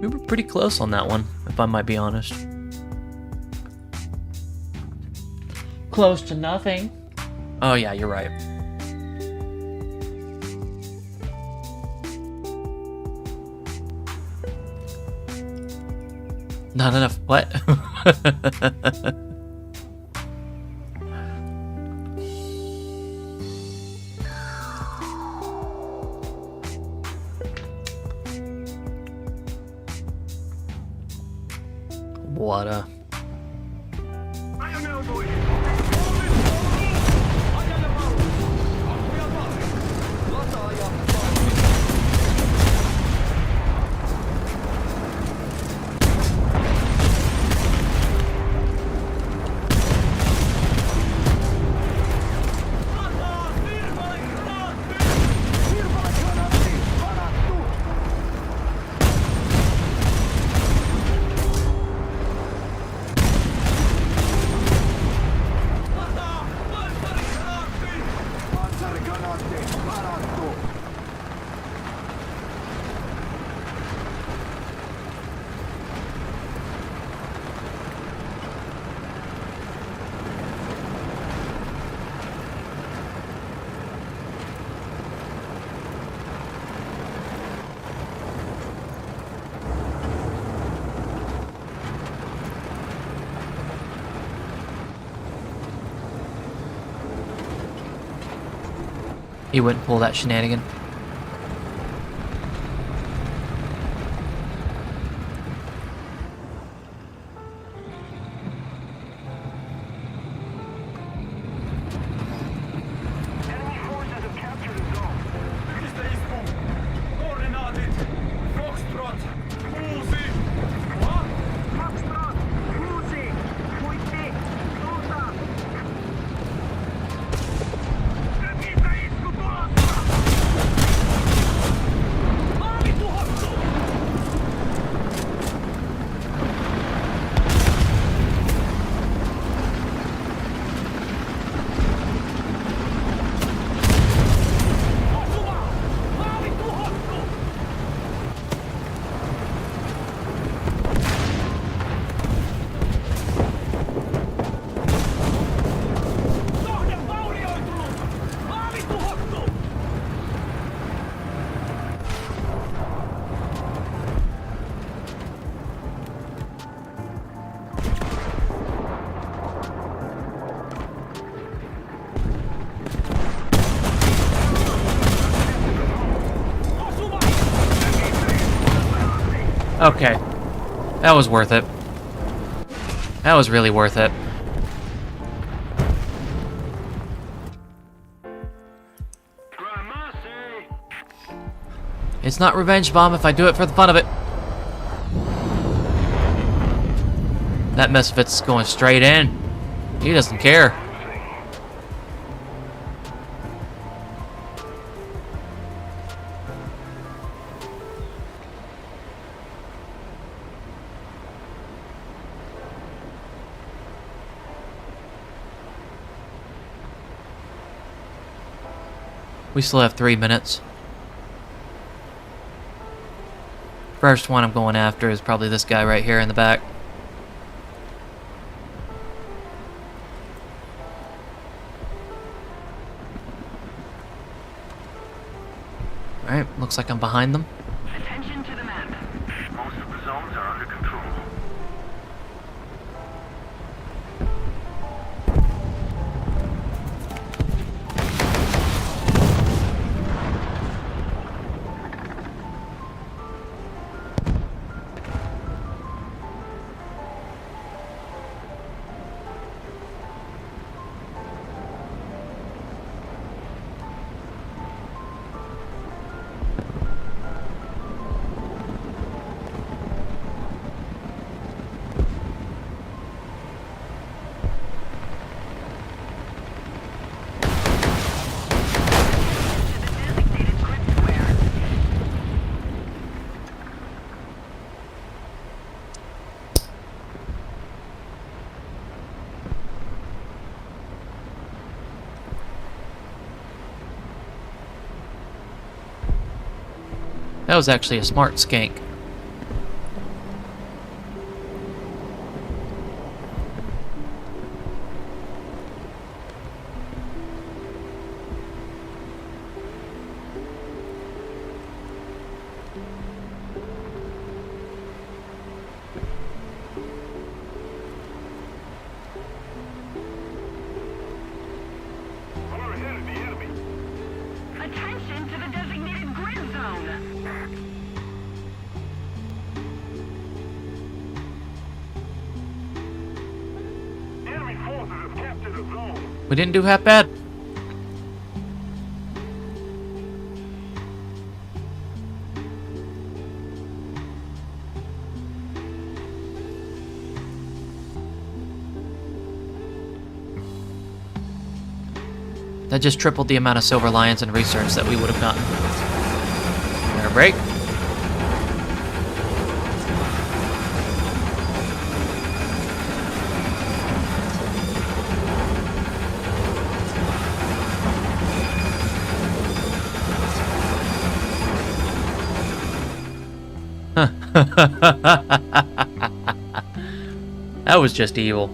Speaker 1: We were pretty close on that one, if I might be honest. Close to nothing. Oh yeah, you're right. Not enough. What? What a...
Speaker 4: I am now going.
Speaker 1: He wouldn't pull that shenanigan.
Speaker 4: Enemy forces have captured a zone.
Speaker 3: Mistä iskuu? Koordinaatit. Foxtrot. Uusi. What?
Speaker 5: Foxtrot, uusi, pointti, suunta.
Speaker 3: Mitä isku tulossa? Maali tuhottu! Osuma! Maali tuhottu! Kohde vaurioitunut! Maali tuhottu! Osuma!
Speaker 1: Okay. That was worth it. That was really worth it.
Speaker 2: Gramercy.
Speaker 1: It's not revenge bomb if I do it for the fun of it. That misfit's going straight in. He doesn't care. We still have 3 minutes. First one I'm going after is probably this guy right here in the back. Alright, looks like I'm behind them.
Speaker 5: Attention to the map.
Speaker 4: Most of the zones are under control.
Speaker 5: Designated grid square.
Speaker 1: That was actually a smart skank.
Speaker 4: We're ahead of the enemy.
Speaker 5: Attention to the designated grid zone.
Speaker 4: Enemy forces have captured a zone.
Speaker 1: We didn't do half bad. That just tripled the amount of silver lions and research that we would have gotten. Air break. That was just evil.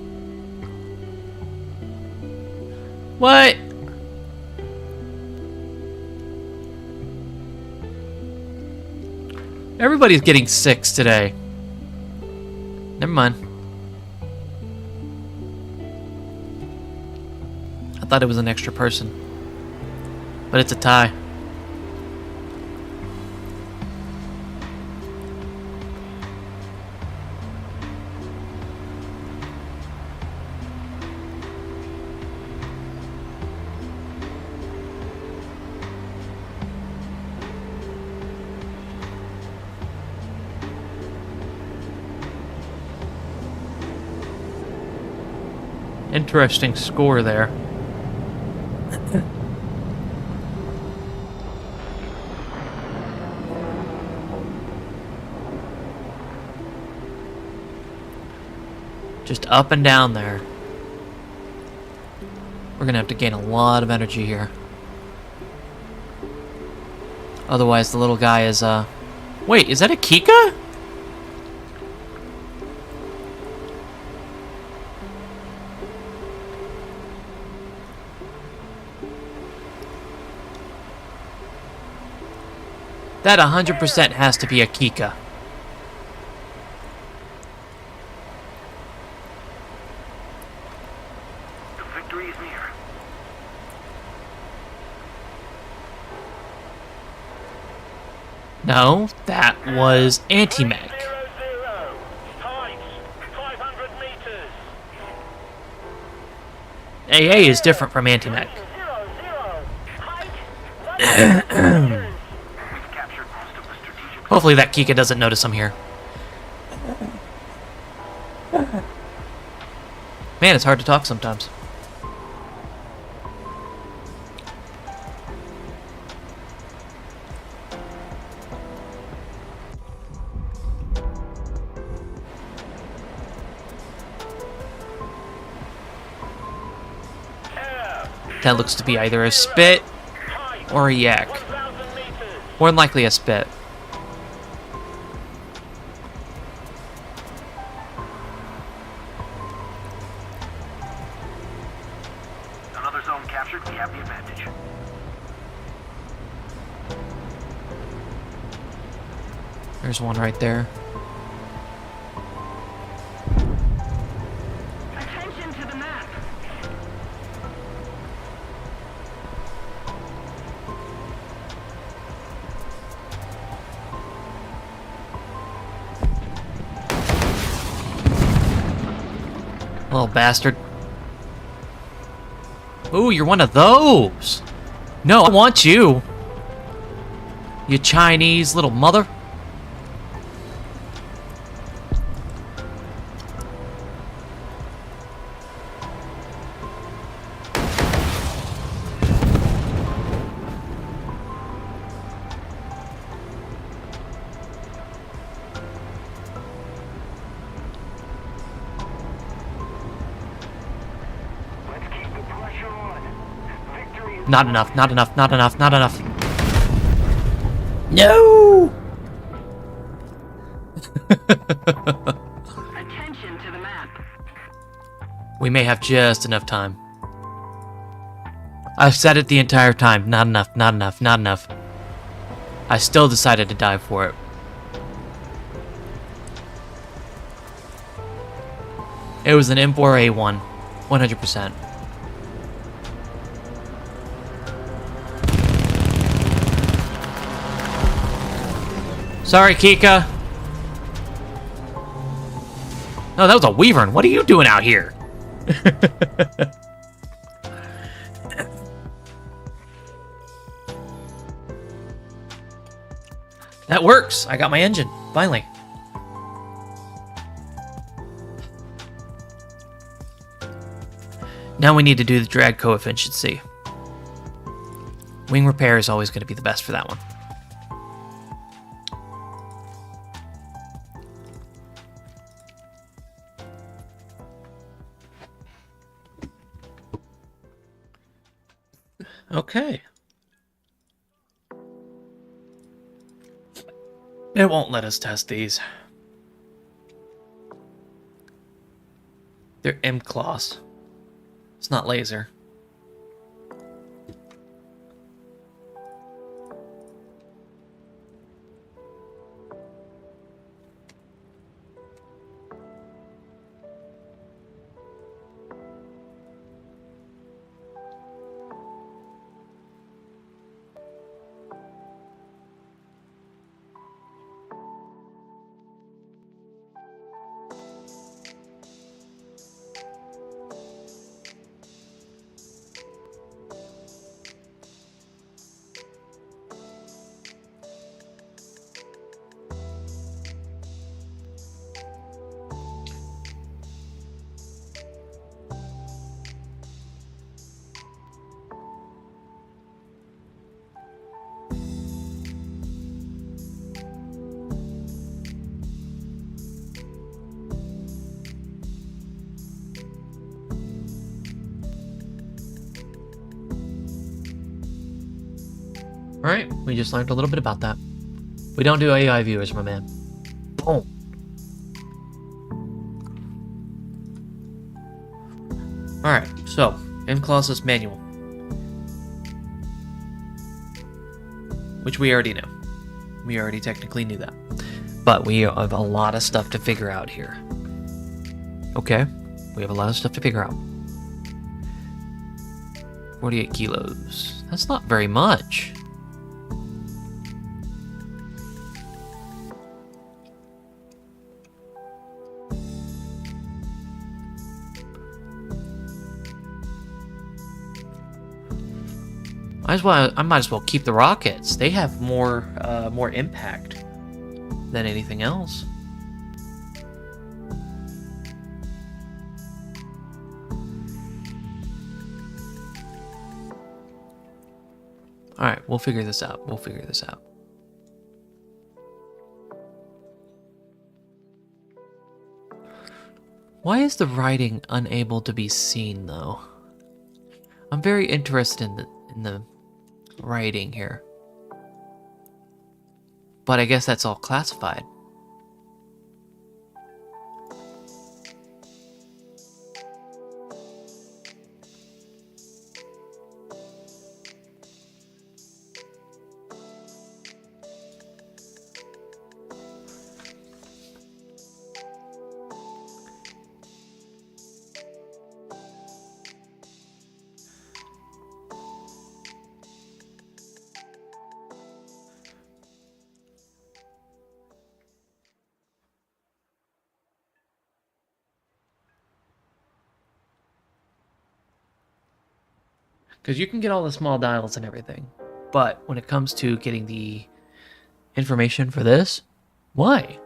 Speaker 1: What? Everybody's getting 6 today. Never mind. I thought it was an extra person. but it's a tie. Interesting score there. Just up and down there. We're gonna have to gain a lot of energy here. Otherwise, the little guy is, Wait, is that a Kika? That 100% has to be a Kika.
Speaker 4: The victory is near.
Speaker 1: No, that was anti-mech.
Speaker 2: 0-0. Height 500 meters.
Speaker 1: AA is different from anti-mech.
Speaker 2: 0-0. Height 100 meters.
Speaker 4: We've captured most of the strategic.
Speaker 1: Hopefully that Kika doesn't notice I'm here. Man, it's hard to talk sometimes. That looks to be either a spit or a yak.
Speaker 2: 1,000 meters.
Speaker 1: More than likely a spit.
Speaker 4: Another zone captured. We have the advantage.
Speaker 1: There's one right there.
Speaker 5: Attention to the map.
Speaker 1: Little bastard. Ooh, you're one of those. No, I want you. You Chinese little mother.
Speaker 4: Let's keep the pressure on. Victory is
Speaker 1: Not enough, not enough, not enough, not enough. No!
Speaker 5: Attention to the map.
Speaker 1: We may have just enough time. I've said it the entire time. Not enough, not enough, not enough. I still decided to dive for it. It was an M4A1. 100%. Sorry, Kika. No, that was a Weavern. What are you doing out here? That works. I got my engine. Finally. Now we need to do the drag coefficient C. Wing repair is always going to be the best for that one. Okay. It won't let us test these. They're M-Class. It's not laser. Alright, we just learned a little bit about that. We don't do AI viewers, my man. Boom. Alright, so, in-clauses manual. Which we already know. We already technically knew that. But we have a lot of stuff to figure out here. Okay, we have a lot of stuff to figure out. 48 kilos. That's not very much. I might as well keep the rockets. They have more impact than anything else. All right, we'll figure this out. We'll figure this out. Why is the writing unable to be seen, though? I'm very interested in the writing here. But I guess that's all classified. Because you can get all the small dials and everything. But when it comes to getting the information for this, why?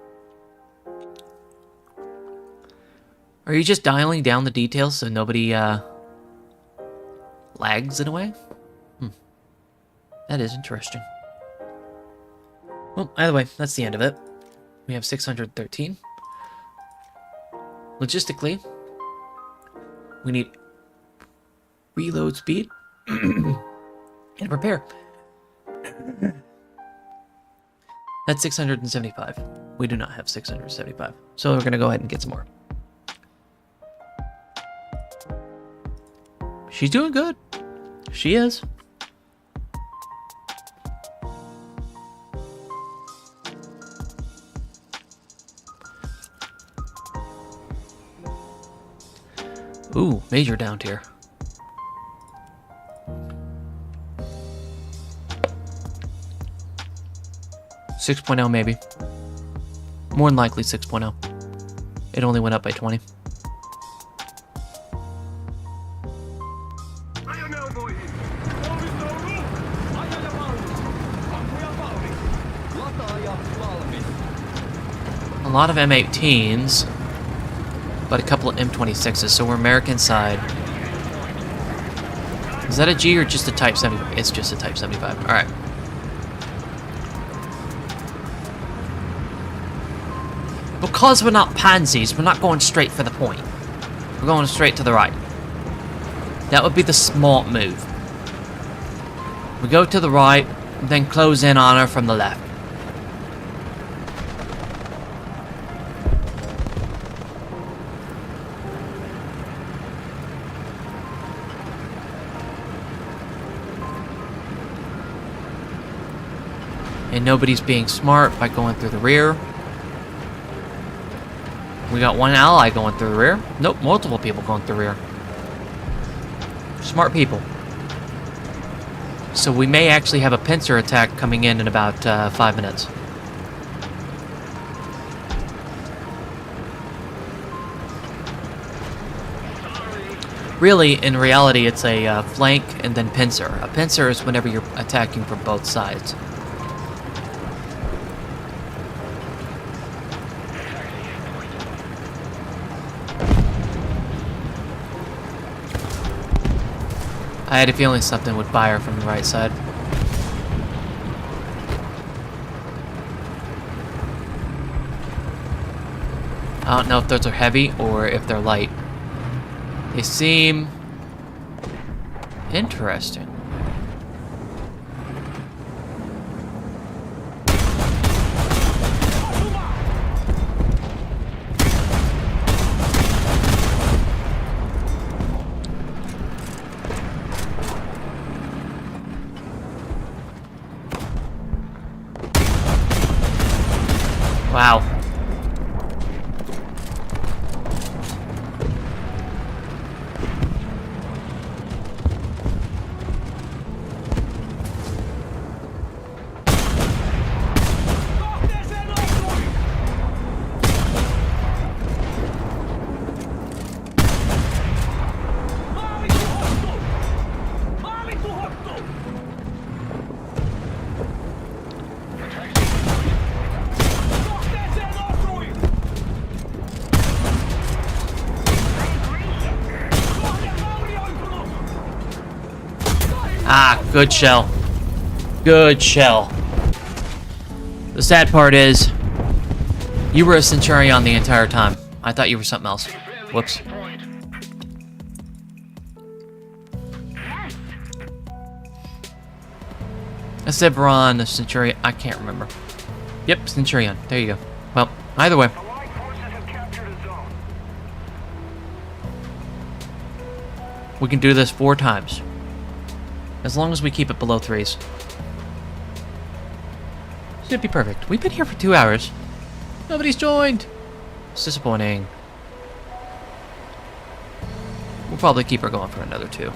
Speaker 1: Are you just dialing down the details so nobody lags in a way? That is interesting. Well, either way, that's the end of it. We have 613. Logistically, we need reload speed and repair. That's 675. We do not have 675. So we're going to go ahead and get some more. She's doing good. She is. Ooh, major down tier. Six 6.0 maybe. More than likely 6.0. It only went up by 20. A lot of M18s, but a couple of M26s, so we're American side. Is that a G or just a Type 75? It's just a Type 75. Alright. Because we're not pansies, we're not going straight for the point. We're going straight to the right. That would be the smart move. We go to the right, then close in on her from the left. And nobody's being smart by going through the rear. We got one ally going through the rear. Nope, multiple people going through the rear. Smart people. So we may actually have a pincer attack coming in about 5 minutes. Really, in reality, it's a flank and then pincer. A pincer is whenever you're attacking from both sides. I had a feeling something would fire from the right side. I don't know if those are heavy or if they're light. They seem interesting. Ah, good shell. Good shell. The sad part is, you were a Centurion the entire time. I thought you were something else. Whoops. I said Veron, the Centurion. I can't remember. Yep, Centurion. There you go. Well, either way.
Speaker 4: Allied forces have captured a zone.
Speaker 1: We can do this 4 times. As long as we keep it below 3s. Should be perfect. We've been here for 2 hours. Nobody's joined. It's disappointing. We'll probably keep her going for another 2.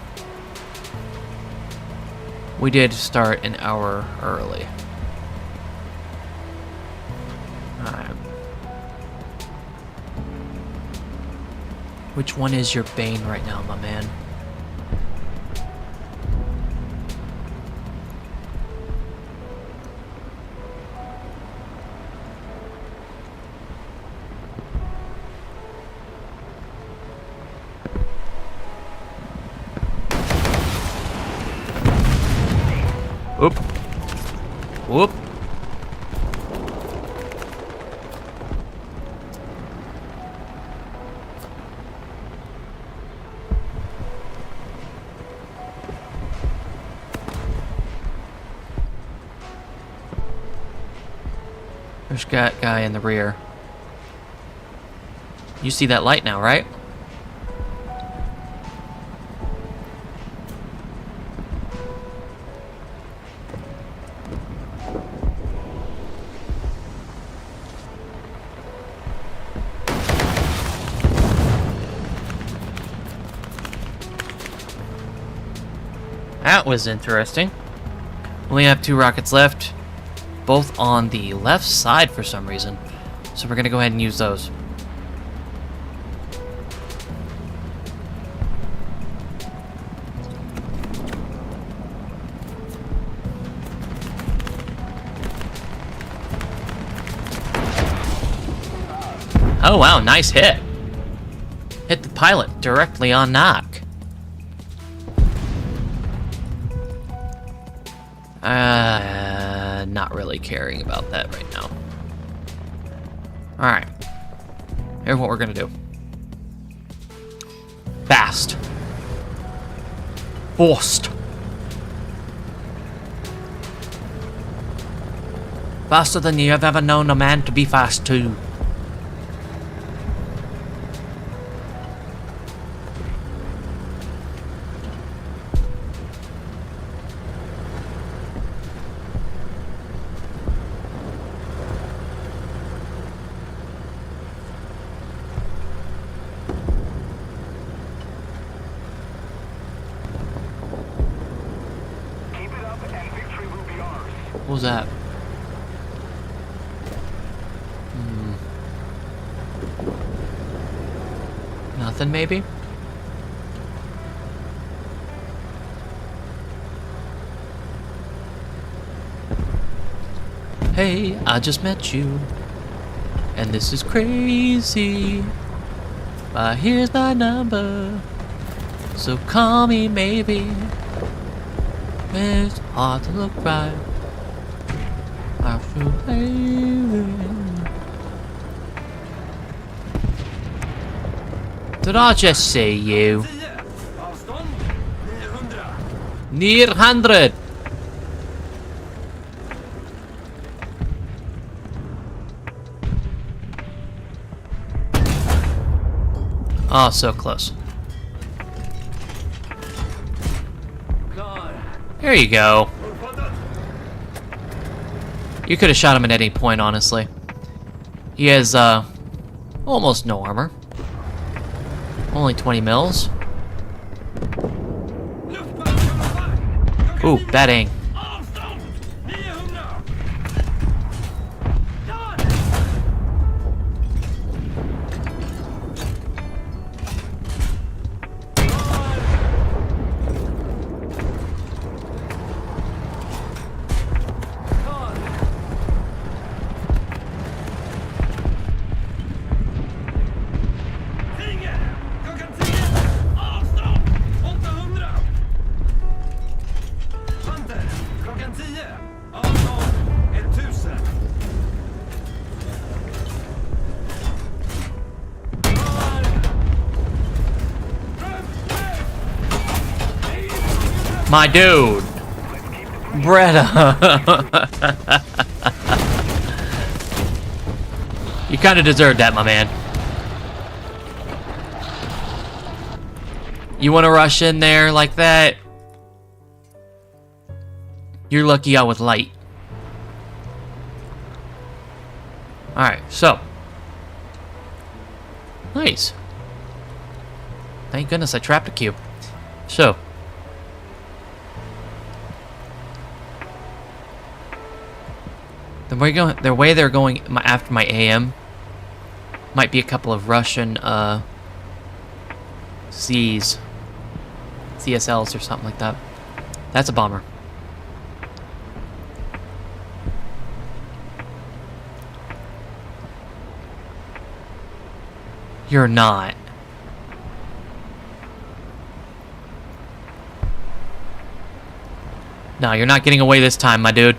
Speaker 1: We did start an hour early. Alright. Which one is your bane right now, my man? Oop. Whoop. There's that guy in the rear. You see that light now, right? That was interesting. Only have 2 rockets left, both on the left side for some reason. So we're gonna go ahead and use those. Oh wow, nice hit. Hit the pilot directly on knock. Not really caring about that right now. Alright. Here's what we're gonna do. Fast. Forced. Faster than you have ever known a man to be fast to.
Speaker 4: Keep it up and victory will be ours.
Speaker 1: What was that? Nothing, maybe? Hey, I just met you, and this is crazy. But here's my number, so call me maybe. It's hard to look right. I feel Did I just see you? Near 100. Oh, so close. There you go. You could have shot him at any point, honestly. He has, almost no armor. Only 20 mils. Ooh, bad aim. My dude. Bretta. You kind of deserved that, my man. You want to rush in there like that? You're lucky I was light. Alright, so. Nice. Thank goodness I trapped a cube. So. The way they're going after my AM might be a couple of Russian CSLs or something like that. That's a bomber. You're not. No, you're not getting away this time, my dude.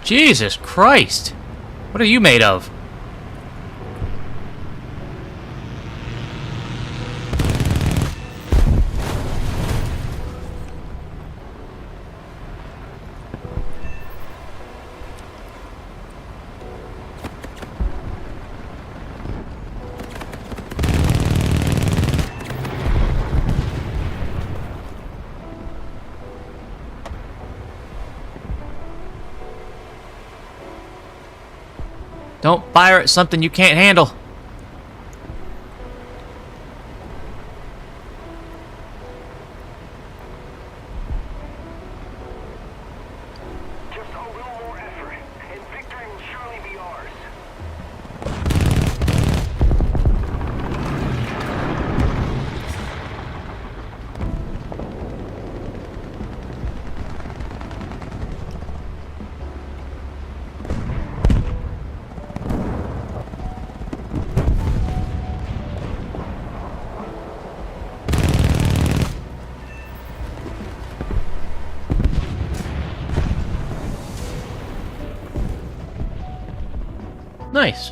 Speaker 1: Jesus Christ! What are you made of? Don't fire at something you can't handle.
Speaker 4: Just a little more effort, and victory will surely be ours.
Speaker 1: Nice.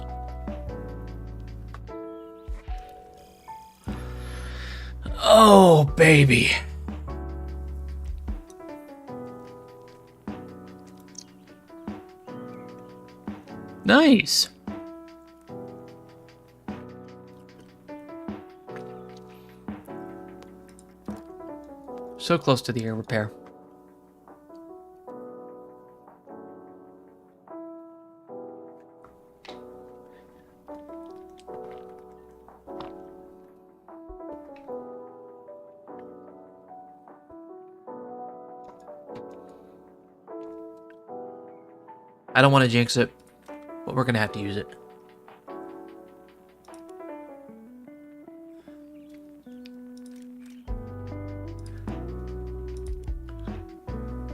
Speaker 1: Oh, baby. Nice. So close to the air repair. I don't want to jinx it, but we're going to have to use it.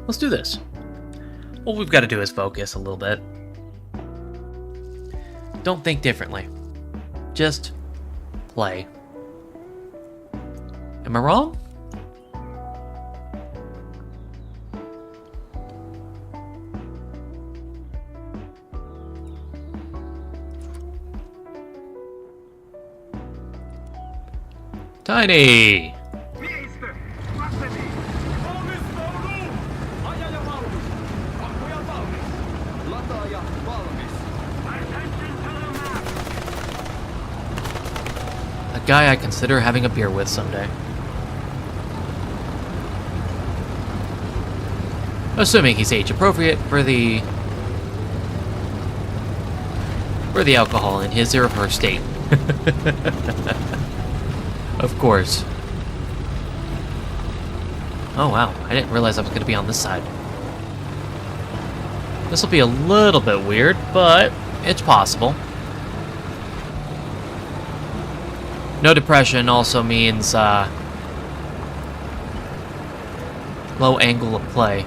Speaker 1: Let's do this. All we've got to do is focus a little bit. Don't think differently. Just play. Am I wrong? Tiny!
Speaker 3: Miestä! Vakseni! Valmistaudu! Ajaja valmis! Akkuja valmis! Lataaja valmis!
Speaker 2: Attention to the map!
Speaker 1: A guy I consider having a beer with someday. Assuming he's age appropriate for the alcohol in his or her state. Of course. Oh wow, I didn't realize I was going to be on this side. This will be a little bit weird, but it's possible. No depression also means low angle of play.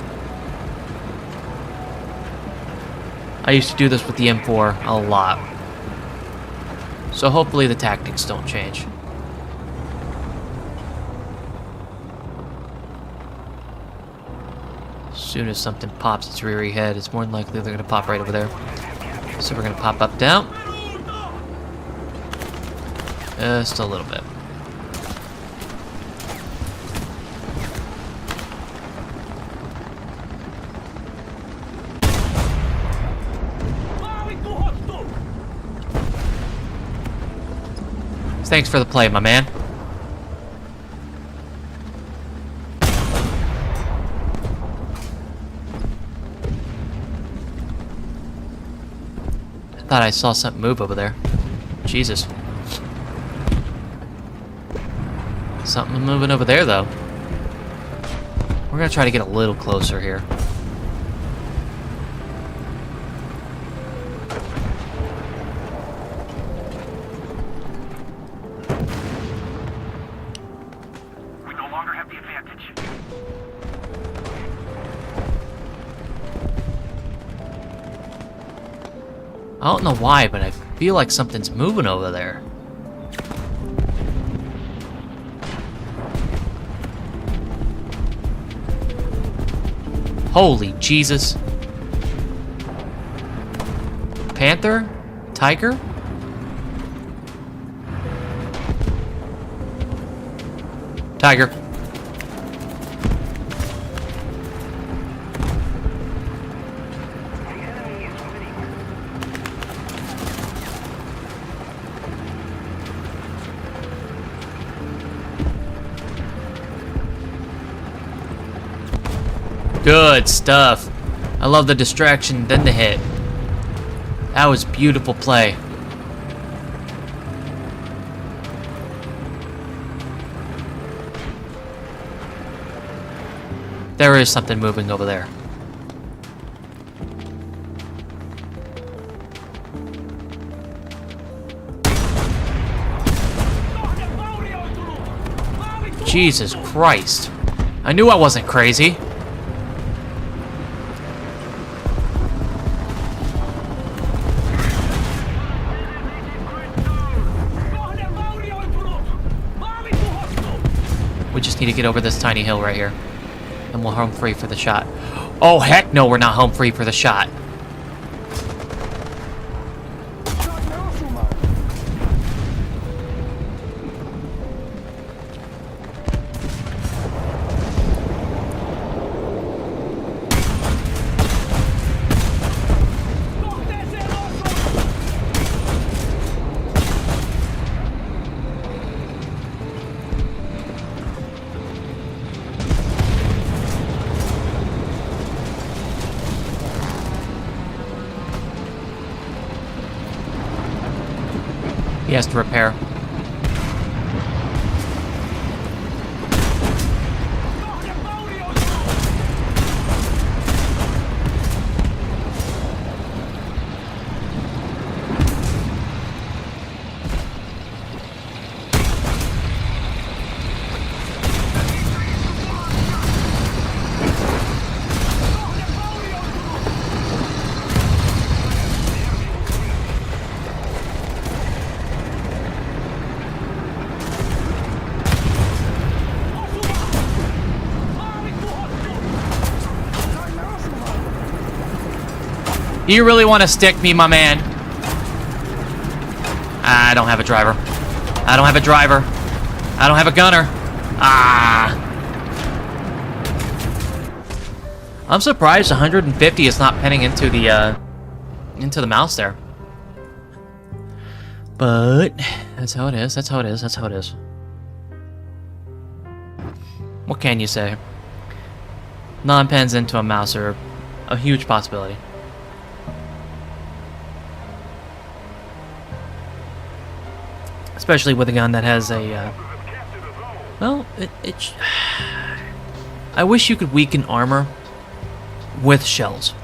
Speaker 1: I used to do this with the M4 a lot. So hopefully the tactics don't change. As soon as something pops its reary head, it's more than likely they're gonna pop right over there. So we're gonna pop up, down. Just a little bit. Thanks for the play, my man. I thought I saw something move over there. Jesus. Something moving over there, though. We're gonna try to get a little closer here.
Speaker 4: We no longer have the advantage.
Speaker 1: I don't know why, but I feel like something's moving over there. Holy Jesus. Panther? Tiger? Tiger. Good stuff. I love the distraction, then the hit. That was beautiful play. There is something moving over there. Jesus Christ. I knew I wasn't crazy. We just need to get over this tiny hill right here. And we're home free for the shot. Oh, heck no, we're not home free for the shot. He has to repair. You really want to stick me, my man? I don't have a driver. I don't have a driver. I don't have a gunner. Ah. I'm surprised 150 is not pinning into the mouse there. But that's how it is. That's how it is. That's how it is. What can you say? Non-pens into a mouse are a huge possibility. Especially with a gun that has a, well, I wish you could weaken armor with shells.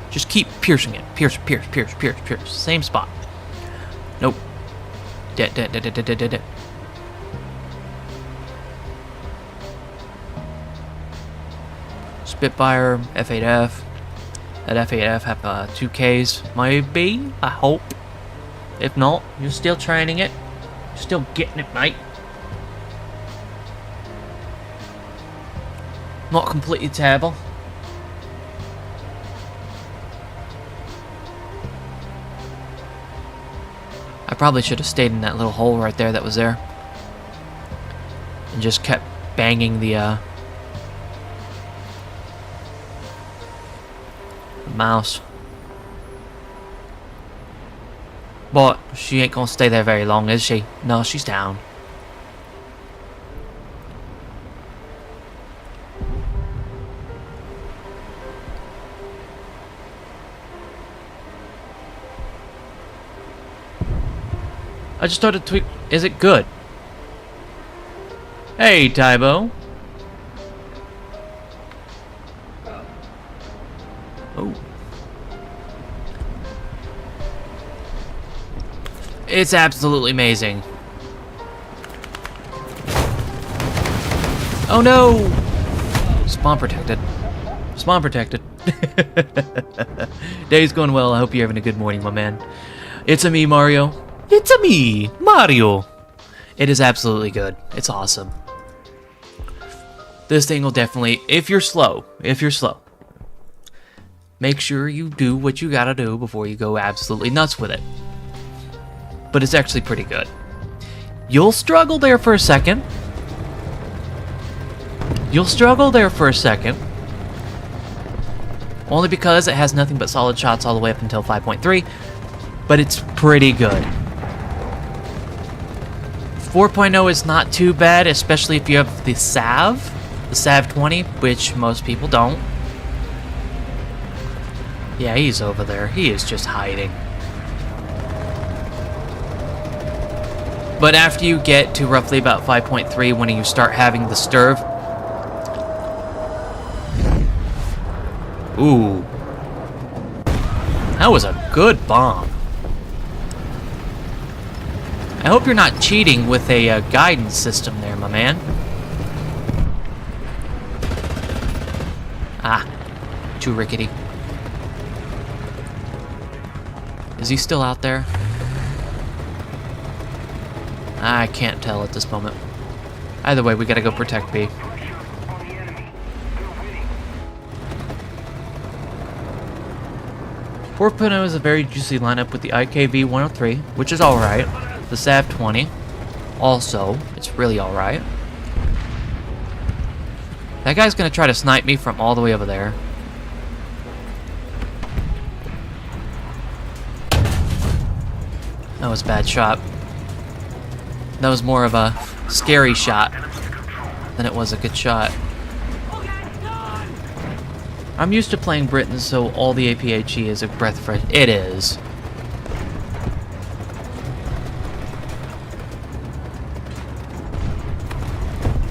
Speaker 1: Just keep piercing it. Pierce, pierce, pierce, pierce, pierce. Same spot. Nope. Dead, dead, dead, dead, dead, dead, dead. Spitfire, F8F. That F8F have 2Ks. Maybe, I hope. If not, you're still training it. Still getting it, mate. Not completely terrible. probably should have stayed in that little hole right there that was there. And just kept banging the mouse. But she ain't gonna stay there very long, is she? No, she's down. I just started tweak. Is it good? Hey, Tybo. Oh. It's absolutely amazing. Oh no! Spawn protected. Spawn protected. Day's going well. I hope you're having a good morning, my man. It's a me, Mario. It's a me, Mario. It is absolutely good. It's awesome. This thing will definitely, if you're slow, make sure you do what you gotta do before you go absolutely nuts with it. But it's actually pretty good. You'll struggle there for a second. Only because it has nothing but solid shots all the way up until 5.3. But it's pretty good. 4.0 is not too bad, especially if you have the Sav 20, which most people don't. Yeah, he's over there. He is just hiding. But after you get to roughly about 5.3, when you start having the Sturv. Ooh. That was a good bomb. I hope you're not cheating with a guidance system there, my man. Ah, too rickety. Is he still out there? I can't tell at this moment. Either way, we gotta go protect B. 4.0 is a very juicy lineup with the IKV 103, which is alright. The Sav 20, also, it's really alright. That guy's gonna try to snipe me from all the way over there. That was a bad shot. That was more of a scary shot than it was a good shot. I'm used to playing Britain, so all the APHE is a breath fresh. It is.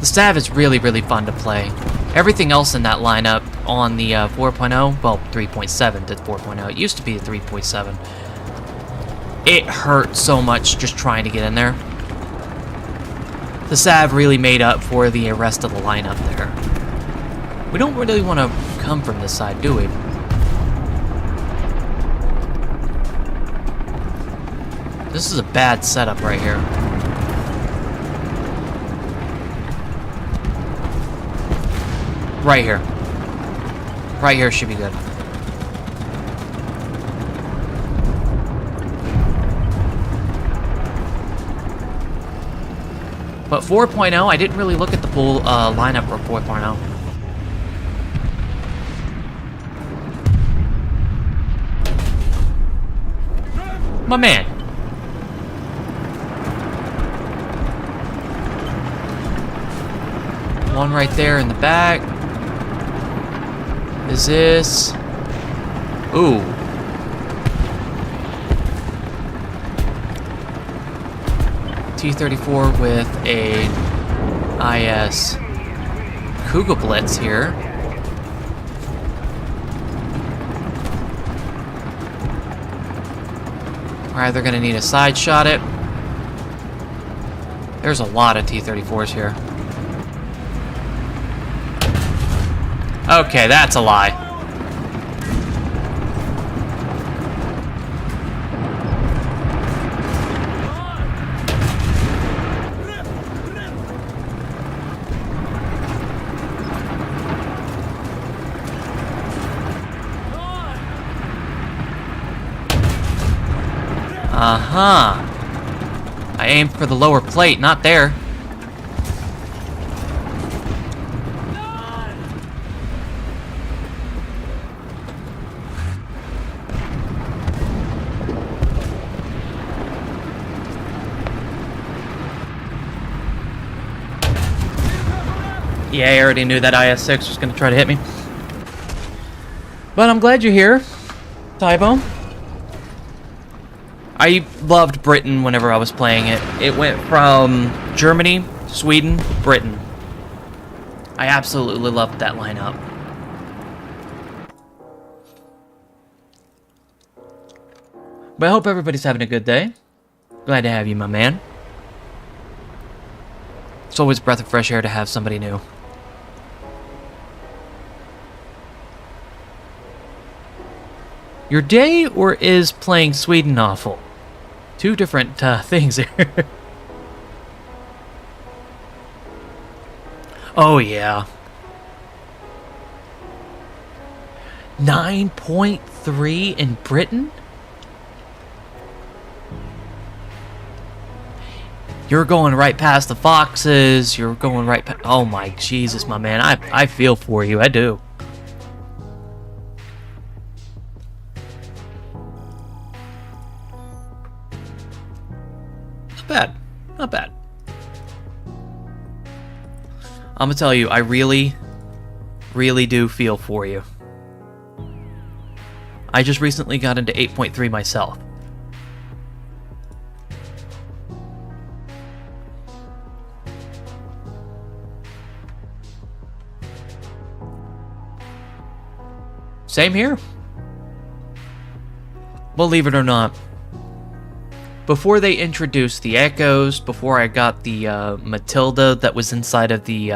Speaker 1: The Sav is really, really fun to play. Everything else in that lineup on the 4.0, well, 3.7 to 4.0. It used to be a 3.7. It hurt so much just trying to get in there. The Sav really made up for the rest of the lineup there. We don't really want to come from this side, do we? This is a bad setup right here. Right here. Right here should be good. But 4.0, I didn't really look at the full lineup for 4.0. My man. One right there in the back. Is this? Ooh. T-34 with a IS Cougar Blitz here. We're either gonna need a side shot it. There's a lot of T-34s here. Okay, that's a lie. Uh-huh. I aimed for the lower plate, not there. Yeah, I already knew that IS-6 was going to try to hit me. But I'm glad you're here, Tybo. I loved Britain whenever I was playing it. It went from Germany, Sweden, Britain. I absolutely loved that lineup. But I hope everybody's having a good day. Glad to have you, my man. It's always a breath of fresh air to have somebody new. Your day, or is playing Sweden awful? Two different things here. Oh, yeah. 9.3 in Britain? You're going right past the Foxes. You're going right past... Oh, my Jesus, my man. I feel for you. I do. Not bad. Not bad. I'm gonna tell you, I really, really do feel for you. I just recently got into 8.3 myself. Same here. Believe it or not. Before they introduced the Echoes, before I got the Matilda that was inside of the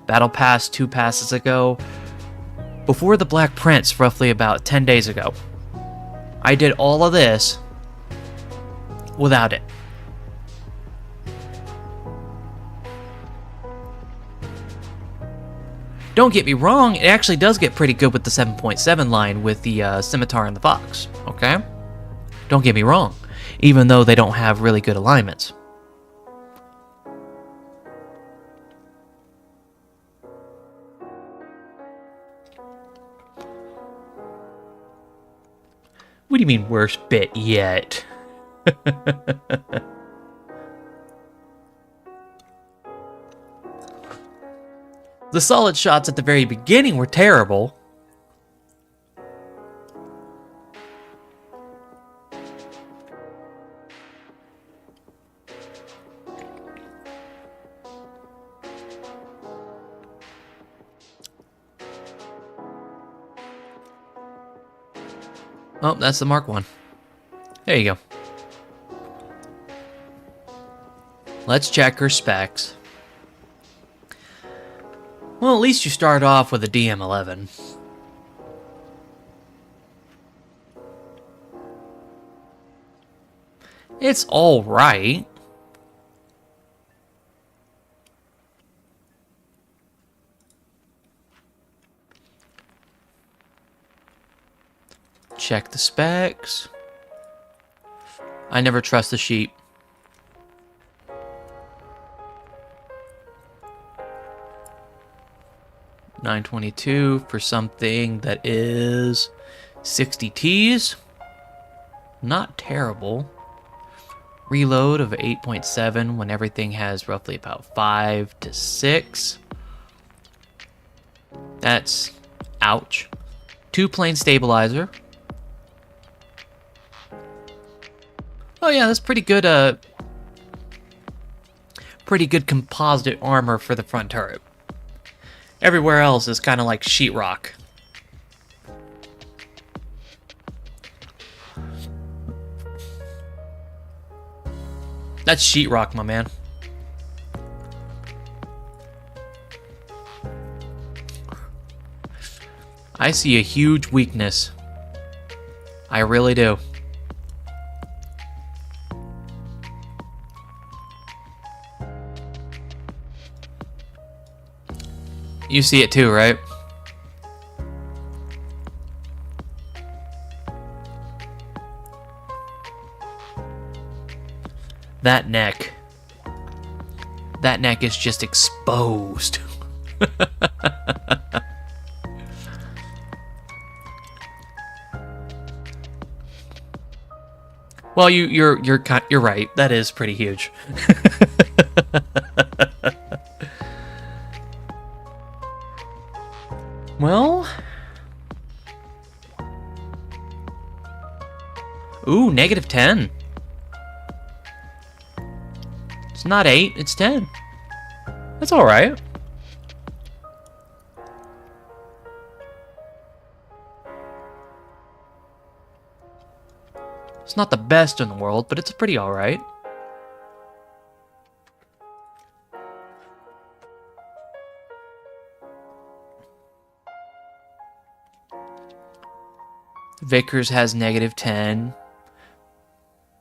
Speaker 1: Battle Pass 2 passes ago, before the Black Prince roughly about 10 days ago, I did all of this without it. Don't get me wrong, it actually does get pretty good with the 7.7 line with the Scimitar and the Fox, okay? Don't get me wrong. Even though they don't have really good alignments. What do you mean worst bit yet? The solid shots at the very beginning were terrible. Oh, that's the Mark 1. There you go. Let's check her specs. Well, at least you start off with a DM11. It's all right. Check the specs. I never trust the sheep. $922 for something that is 60 Ts. Not terrible. Reload of 8.7 when everything has roughly about 5 to 6. That's ouch. 2-plane stabilizer. Oh yeah, that's pretty good composite armor for the front turret. Everywhere else is kind of like sheetrock. That's sheetrock, my man. I see a huge weakness. I really do. You see it too, right? That neck. that neck is just exposed. Well, you're right. That is pretty huge. Well, ooh, -10. It's not 8, it's 10. That's all right. It's not the best in the world, but it's pretty all right. Vickers has -10.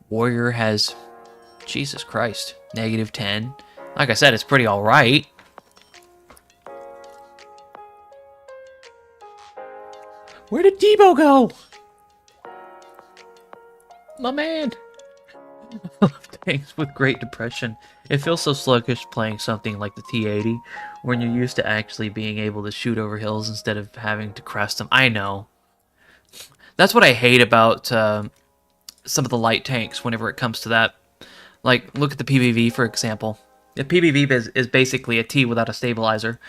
Speaker 1: Warrior has, Jesus Christ, -10. Like I said, it's pretty all right. Where did Debo go? My man. Thanks with Great Depression. It feels so sluggish playing something like the T-80 when you're used to actually being able to shoot over hills instead of having to crest them. I know. That's what I hate about some of the light tanks whenever it comes to that. Like, look at the PVV, for example. The PVV is basically a T without a stabilizer.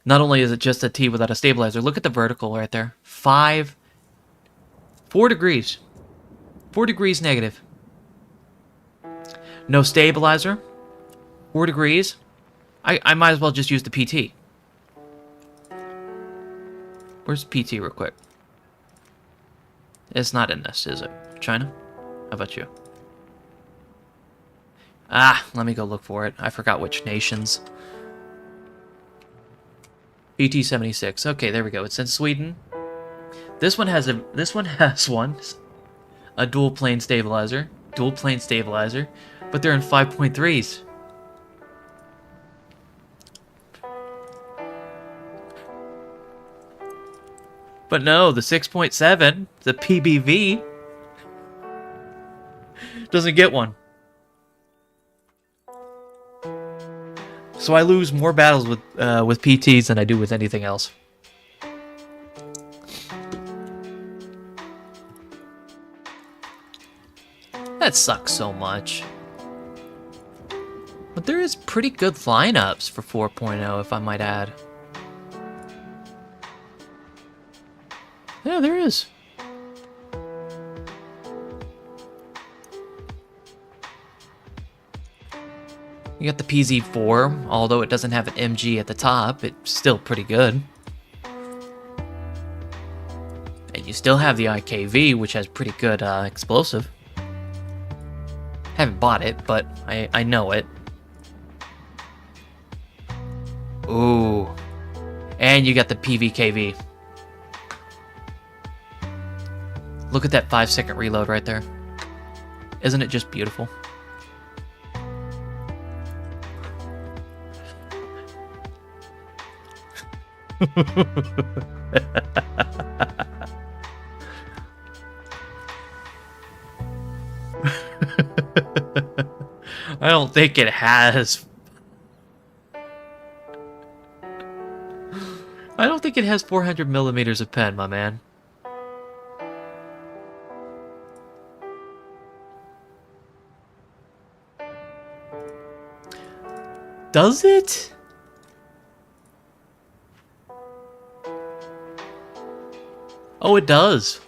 Speaker 1: Not only is it just a T without a stabilizer, look at the vertical right there. 4 degrees. 4 degrees negative. No stabilizer. 4 degrees. I might as well just use the PT. Where's PT real quick? It's not in this, is it? China? How about you? Ah, let me go look for it. I forgot which nations. PT-76. Okay, there we go. It's in Sweden. This one has a dual plane stabilizer. But they're in 5.3s. But no, the 6.7, the PBV, doesn't get one. So I lose more battles with PTs than I do with anything else. That sucks so much. But there is pretty good lineups for 4.0, if I might add. Yeah, there is. You got the PZ4, although it doesn't have an MG at the top, it's still pretty good. And you still have the IKV, which has pretty good explosive. Haven't bought it, but I know it. Ooh. And you got the PVKV. Look at that 5-second reload right there. Isn't it just beautiful? I don't think it has. I don't think it has 400 millimeters of pen, my man. Does it? Oh, it does.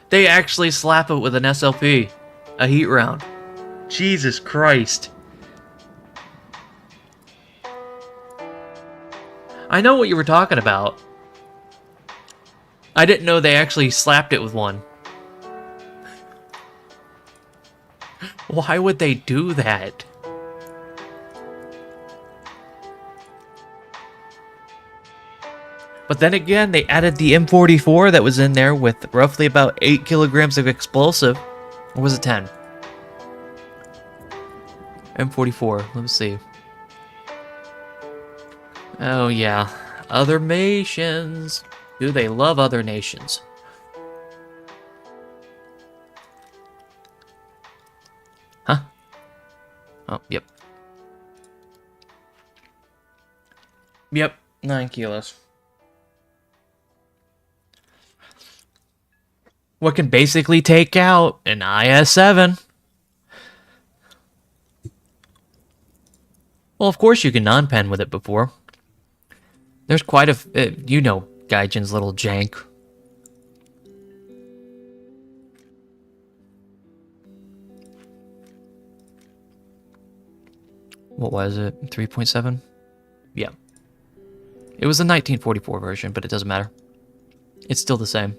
Speaker 1: They actually slap it with an SLP, a heat round. Jesus Christ. I know what you were talking about. I didn't know they actually slapped it with one. Why would they do that? But then again, they added the M44 that was in there with roughly about 8 kilograms of explosive. Or was it 10? M44, let me see. Oh yeah, other nations. Do they love other nations? Huh? Oh, yep. Yep, 9 kilos. What can basically take out an IS-7. Well, of course you can non-pen with it before. There's quite a... you know Gaijin's little jank. What was it? 3.7? Yeah. It was the 1944 version, but it doesn't matter. It's still the same.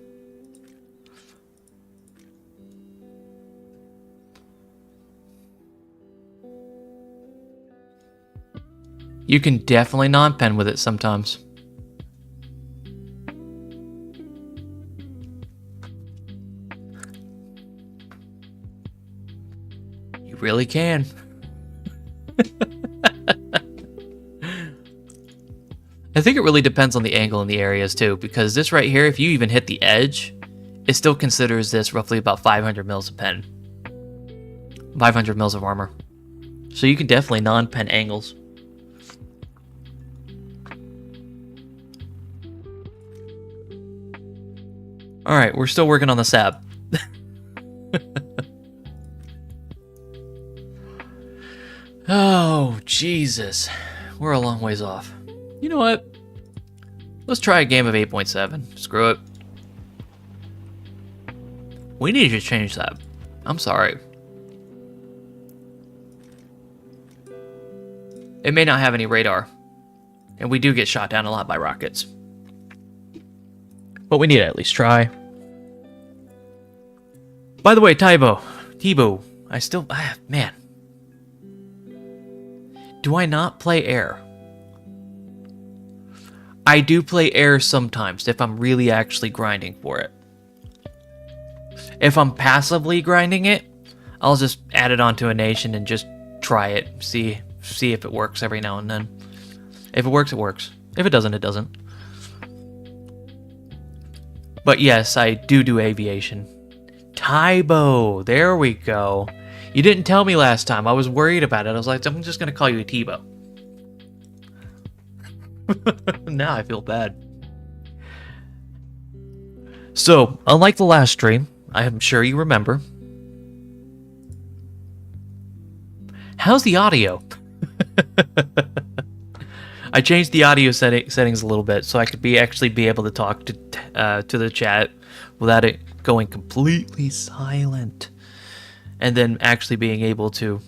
Speaker 1: You can definitely non-pen with it sometimes. You really can. I think it really depends on the angle and the areas too, because this right here, if you even hit the edge, it still considers this roughly about 500 mils of pen. 500 mils of armor. So you can definitely non-pen angles. Alright, we're still working on the SAB. Oh, Jesus. We're a long ways off. You know what? Let's try a game of 8.7. Screw it. We need to change that. I'm sorry. It may not have any radar. And we do get shot down a lot by rockets. But we need to at least try. By the way, Tebow, man. Do I not play air? I do play air sometimes if I'm really actually grinding for it. If I'm passively grinding it, I'll just add it onto a nation and just try it. See if it works every now and then. If it works, it works. If it doesn't, it doesn't. But yes, I do aviation. Tybo, there we go. You didn't tell me last time. I was worried about it. I was like, I'm just gonna call you a Tebow. Now I feel bad. So, unlike the last stream, I am sure you remember. How's the audio? I changed the audio settings a little bit so I could actually be able to talk to the chat without it going completely silent, and then actually being able to,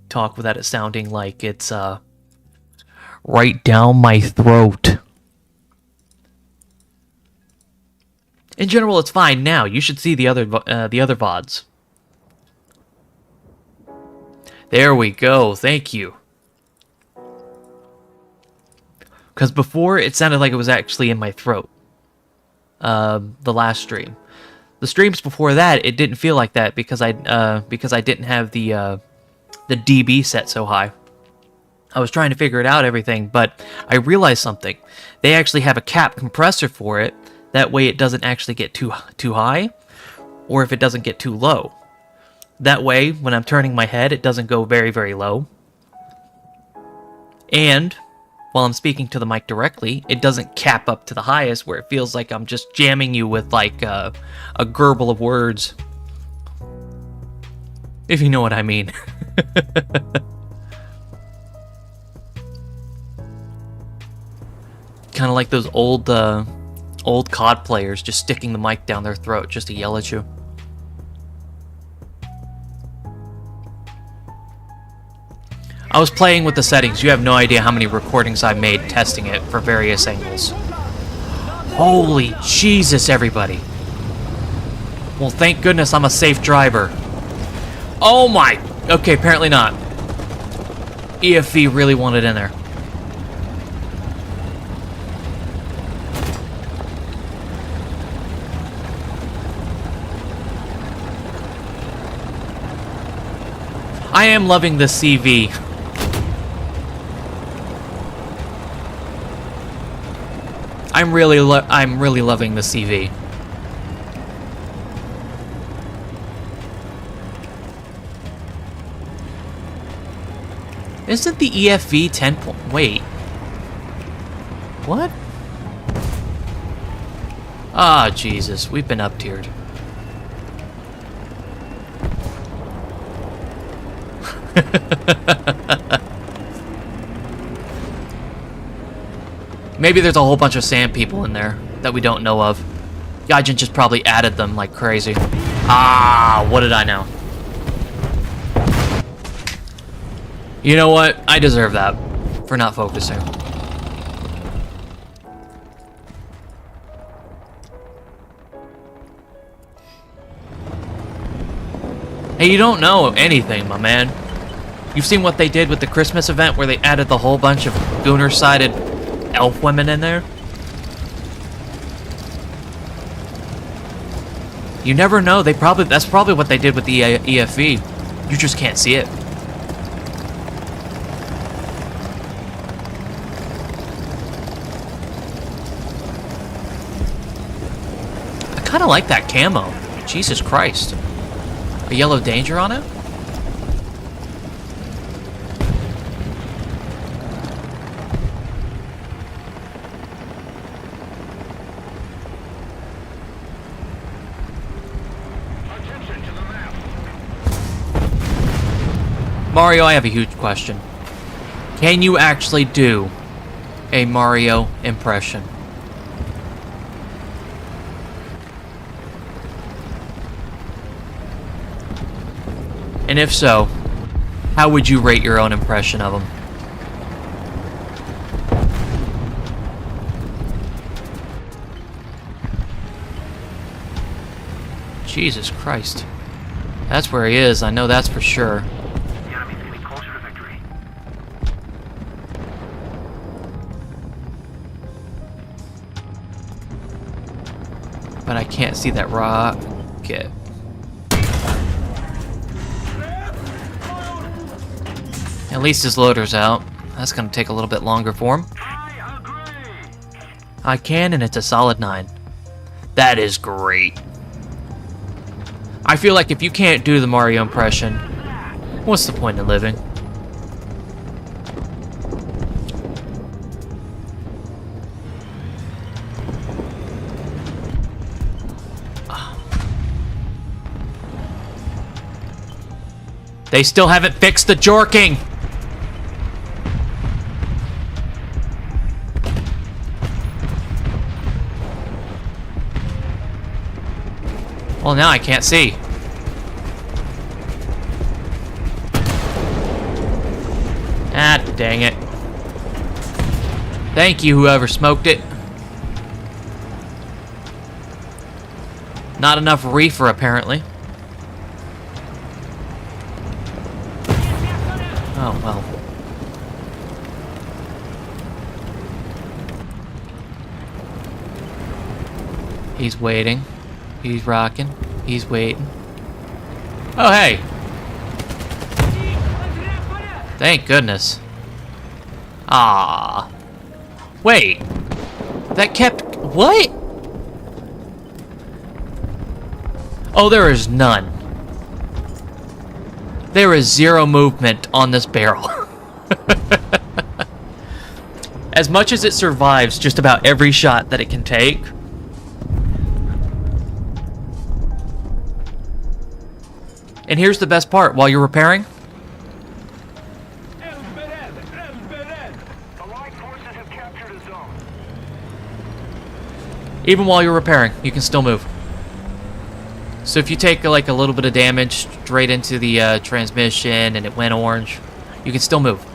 Speaker 1: talk without it sounding like it's right down my throat. In general, it's fine now. You should see the other VODs. There we go. Thank you. Because before, it sounded like it was actually in my throat. The last stream. The streams before that, it didn't feel like that because I didn't have the dB set so high. I was trying to figure it out, everything, but I realized something. They actually have a cap compressor for it. That way it doesn't actually get too high, or if it doesn't get too low. That way, when I'm turning my head, it doesn't go very, very low. And while I'm speaking to the mic directly, it doesn't cap up to the highest where it feels like I'm just jamming you with like a gurgle of words. If you know what I mean. Kind of like those old COD players just sticking the mic down their throat just to yell at you. I was playing with the settings. You have no idea how many recordings I made testing it for various angles. Holy Jesus, everybody. Well, thank goodness I'm a safe driver. Oh my... Okay, apparently not. EFV really wanted in there. I am loving the CV. I'm really loving the CV. Isn't the EFV 10 point... Wait. What? Ah, Jesus. We've been up-tiered. Maybe there's a whole bunch of sand people in there that we don't know of. Gaijin just probably added them like crazy. Ah, what did I know? You know what? I deserve that for not focusing. Hey, you don't know anything, my man. You've seen what they did with the Christmas event where they added the whole bunch of Gunnar-sided elf women in there? You never know. That's probably what they did with the EFE. You just can't see it. I kind of like that camo. Jesus Christ. A yellow danger on it?
Speaker 3: Attention to the map.
Speaker 1: Mario, I have a huge question. Can you actually do a Mario impression? And if so, how would you rate your own impression of him? Jesus Christ. That's where he is, I know that's for sure.
Speaker 4: The enemy's getting closer to victory.
Speaker 1: But I can't see that rocket. At least his loader's out. That's gonna take a little bit longer for him.
Speaker 2: I agree.
Speaker 1: I can, and it's a solid 9. That is great. I feel like if you can't do the Mario impression, what's the point in living? They still haven't fixed the jorking! Well, now I can't see. Ah, dang it. Thank you, whoever smoked it. Not enough reefer, apparently. Oh, well. He's waiting. He's rocking. He's waiting. Oh, hey! Thank goodness. Ah. Wait. That kept... What? Oh, there is none. There is 0 movement on this barrel. As much as it survives just about every shot that it can take... And here's the best part, while you're repairing,
Speaker 3: The Allied forces have captured a zone.
Speaker 1: even while you're repairing, you can still move. So if you take like a little bit of damage straight into the transmission and it went orange, you can still move.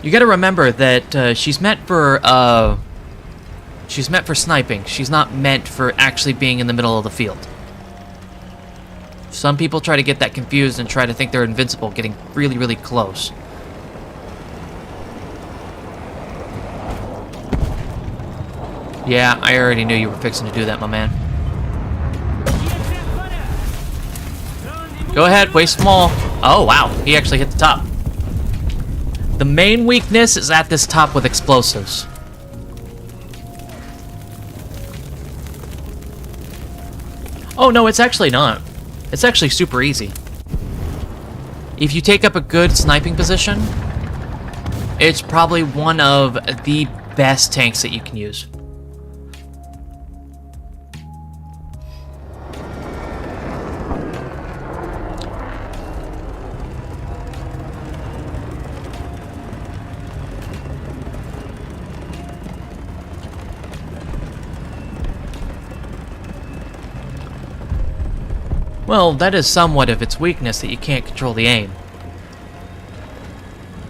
Speaker 1: You got to remember that she's meant for sniping. She's not meant for actually being in the middle of the field. Some people try to get that confused and try to think they're invincible, getting really, really close. Yeah, I already knew you were fixing to do that, my man. Go ahead, waste them all. Oh, wow, he actually hit the top. The main weakness is at this top with explosives. Oh, no, it's actually not. It's actually super easy. If you take up a good sniping position, it's probably one of the best tanks that you can use. Well, that is somewhat of its weakness, that you can't control the aim.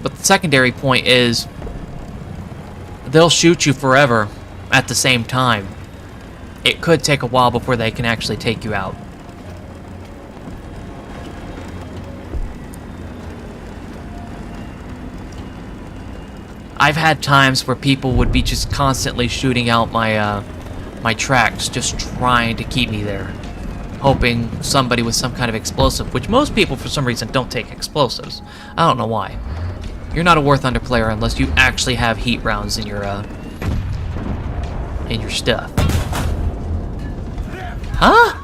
Speaker 1: But the secondary point is, they'll shoot you forever at the same time. It could take a while before they can actually take you out. I've had times where people would be just constantly shooting out my my tracks, just trying to keep me there, hoping somebody with some kind of explosive, which most people for some reason don't take explosives. I don't know why. You're not a War Thunder player unless you actually have heat rounds in your stuff. Huh?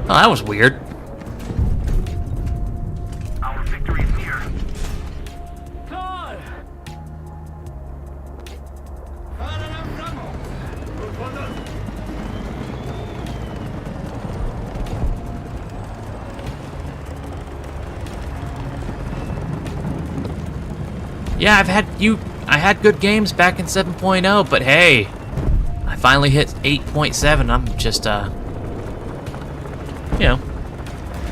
Speaker 1: Oh, that was weird.
Speaker 4: Our victory is near.
Speaker 1: Yeah, I had good games back in 7.0, but hey, I finally hit 8.7. I'm just, you know,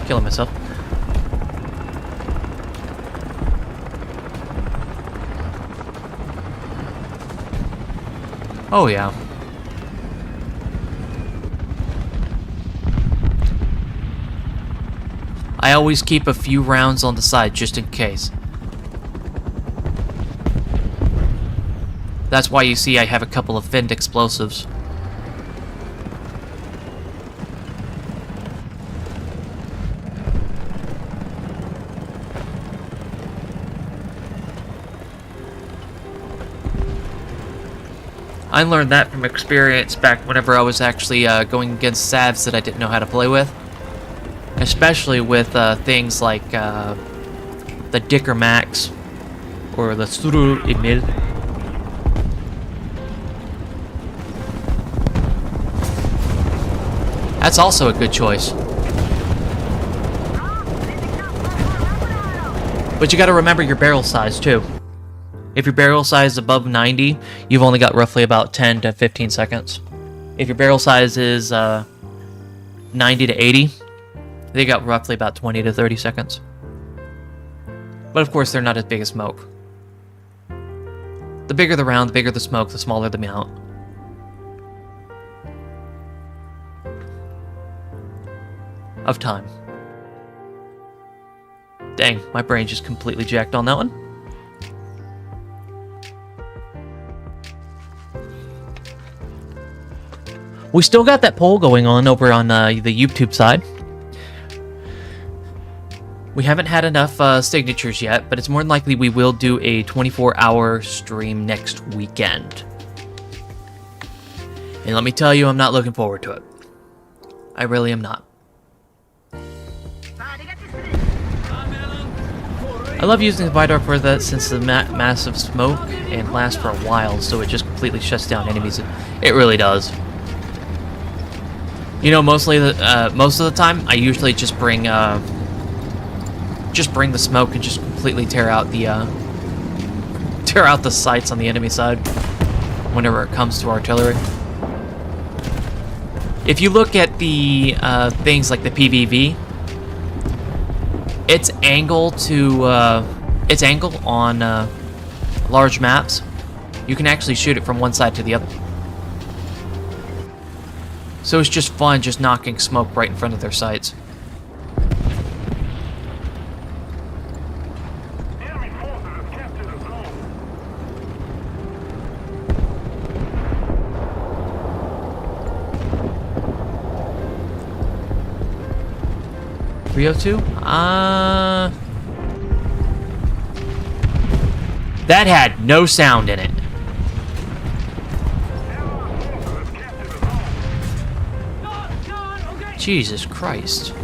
Speaker 1: killing myself. Oh, yeah. I always keep a few rounds on the side just in case. That's why you see I have a couple of Fend explosives. I learned that from experience back whenever I was actually going against Savs that I didn't know how to play with. Especially with things like the Dicker Max or the Suru Emil. That's also a good choice. But you gotta remember your barrel size too. If your barrel size is above 90, you've only got roughly about 10 to 15 seconds. If your barrel size is 90 to 80, they got roughly about 20 to 30 seconds. But of course, they're not as big as smoke. The bigger the round, the bigger the smoke, the smaller the amount. Of time. Dang, my brain just completely jacked on that one. We still got that poll going on over on the YouTube side. We haven't had enough signatures yet, but it's more than likely we will do a 24-hour stream next weekend. And let me tell you, I'm not looking forward to it. I really am not. I love using the Vidar for that since the massive smoke and lasts for a while, so it just completely shuts down enemies. It really does. You know, most of the time, I usually just bring the smoke and just completely tear out the sights on the enemy side whenever it comes to artillery. If you look at the things like the PVV, its angle on large maps, you can actually shoot it from one side to the other. So it's just fun just knocking smoke right in front of their sights.
Speaker 4: Enemy forces have captured a zone.
Speaker 1: 302? That had no sound in it. Jesus Christ.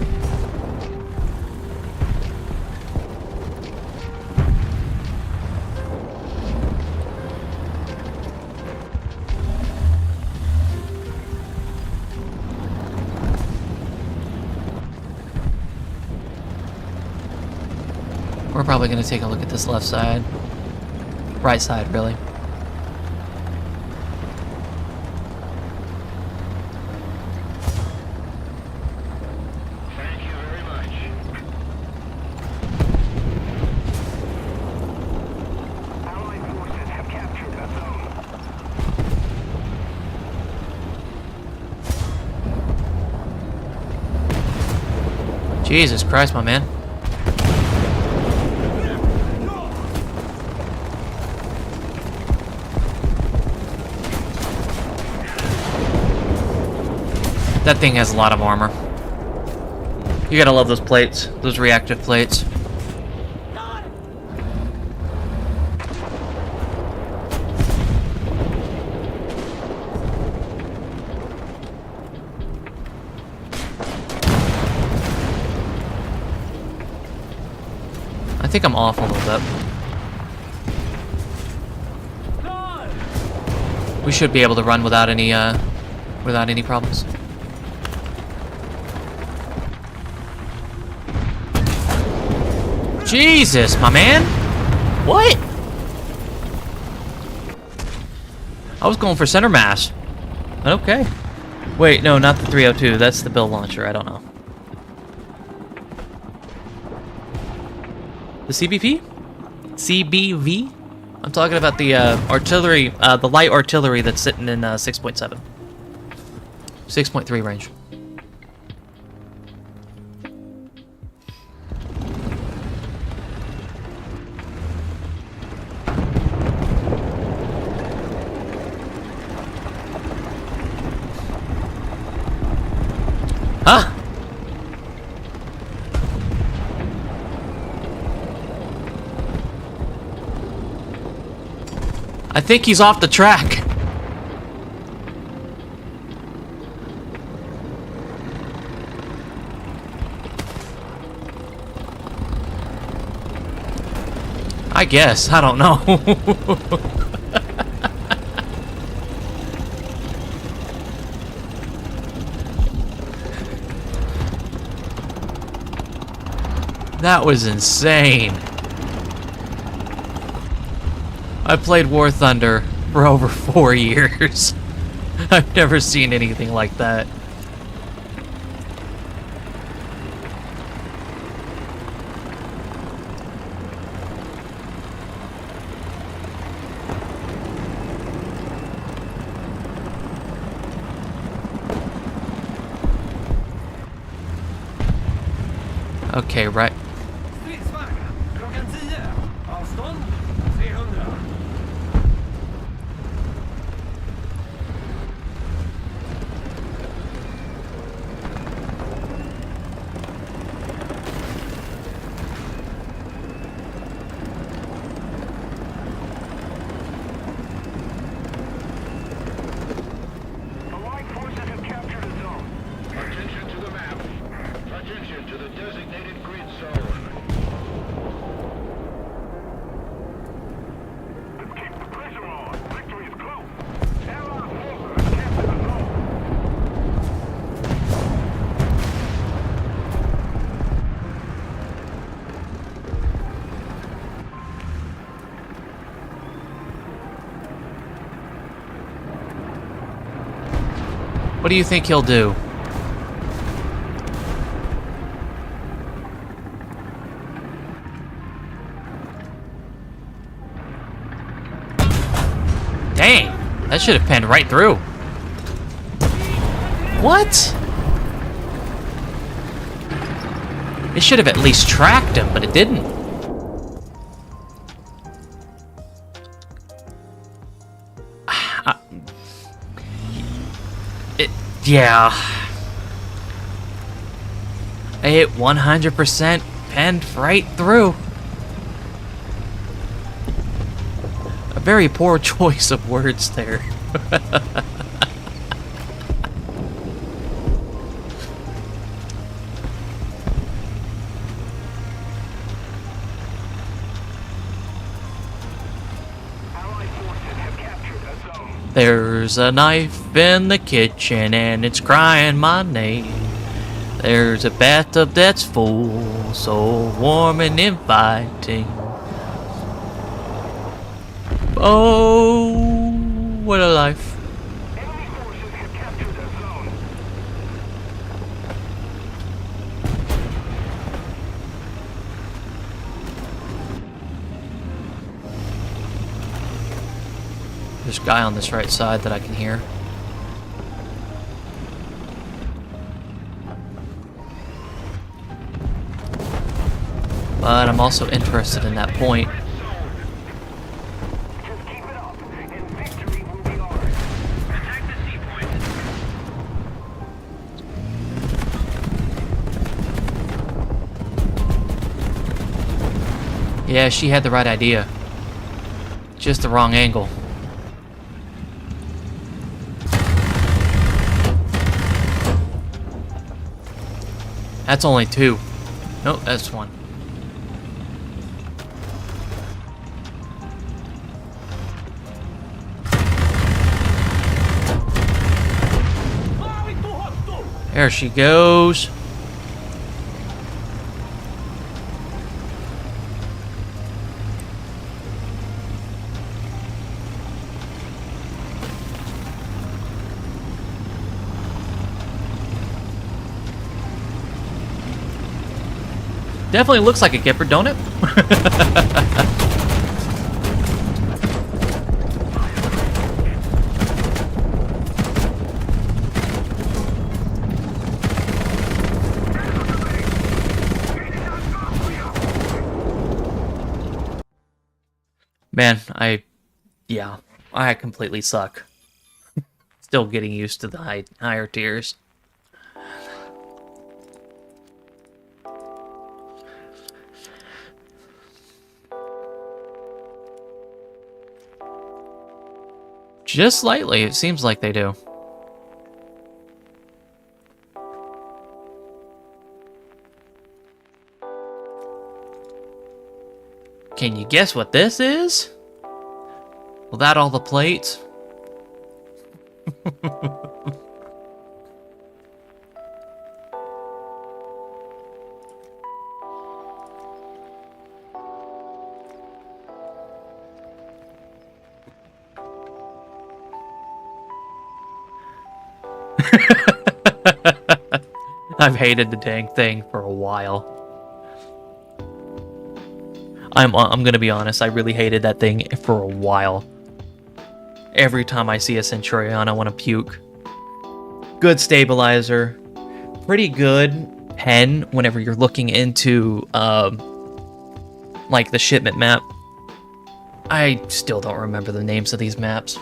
Speaker 1: We're probably going to take a look at this left side. Right side, really.
Speaker 4: Thank you very much. Allied forces have captured a zone.
Speaker 1: Jesus Christ, my man. That thing has a lot of armor. You gotta love those plates, those reactive plates. I think I'm off a little bit. We should be able to run without any problems. Jesus, my man! What? I was going for center mass. Okay. Wait, no, not the 302. That's the Bill launcher. I don't know. The CBP? CBV? I'm talking about the artillery, the light artillery that's sitting in 6.7. 6.3 range. Huh? I think he's off the track. I guess. I don't know. That was insane. I played War Thunder for over 4 years. I've never seen anything like that. Okay, right.
Speaker 3: Stridsvagn. Klockan 10. Avstånd 300.
Speaker 4: Allied forces have captured a zone.
Speaker 2: Attention to the map. Attention to the designated grid zone.
Speaker 4: Let's keep the pressure on. Victory is close. Allied forces have captured the zone.
Speaker 1: What do you think he'll do? Dang! That should have penned right through. What? It should have at least tracked him, but it didn't. Yeah. It 100% penned right through. A very poor choice of words there. There's a knife in the kitchen and it's crying my name. There's a bathtub that's full, so warm and inviting. Oh, what a life.
Speaker 4: Enemy forces have captured that zone.
Speaker 1: There's a guy on this right side that I can hear. But I'm also interested in that point.
Speaker 4: Just keep it up, and victory will be ours. Attack the sea point.
Speaker 1: Yeah, she had the right idea. Just the wrong angle. That's only two. Nope, that's one. There she goes. Definitely looks like a Gipper, don't it? Man, I completely suck. Still getting used to the higher tiers. Just slightly, it seems like they do. Can you guess what this is? Without all the plates? I've hated the dang thing for a while. I'm gonna be honest, I really hated that thing for a while. Every time I see a Centurion, I want to puke. Good stabilizer. Pretty good pen whenever you're looking into, like the shipment map. I still don't remember the names of these maps.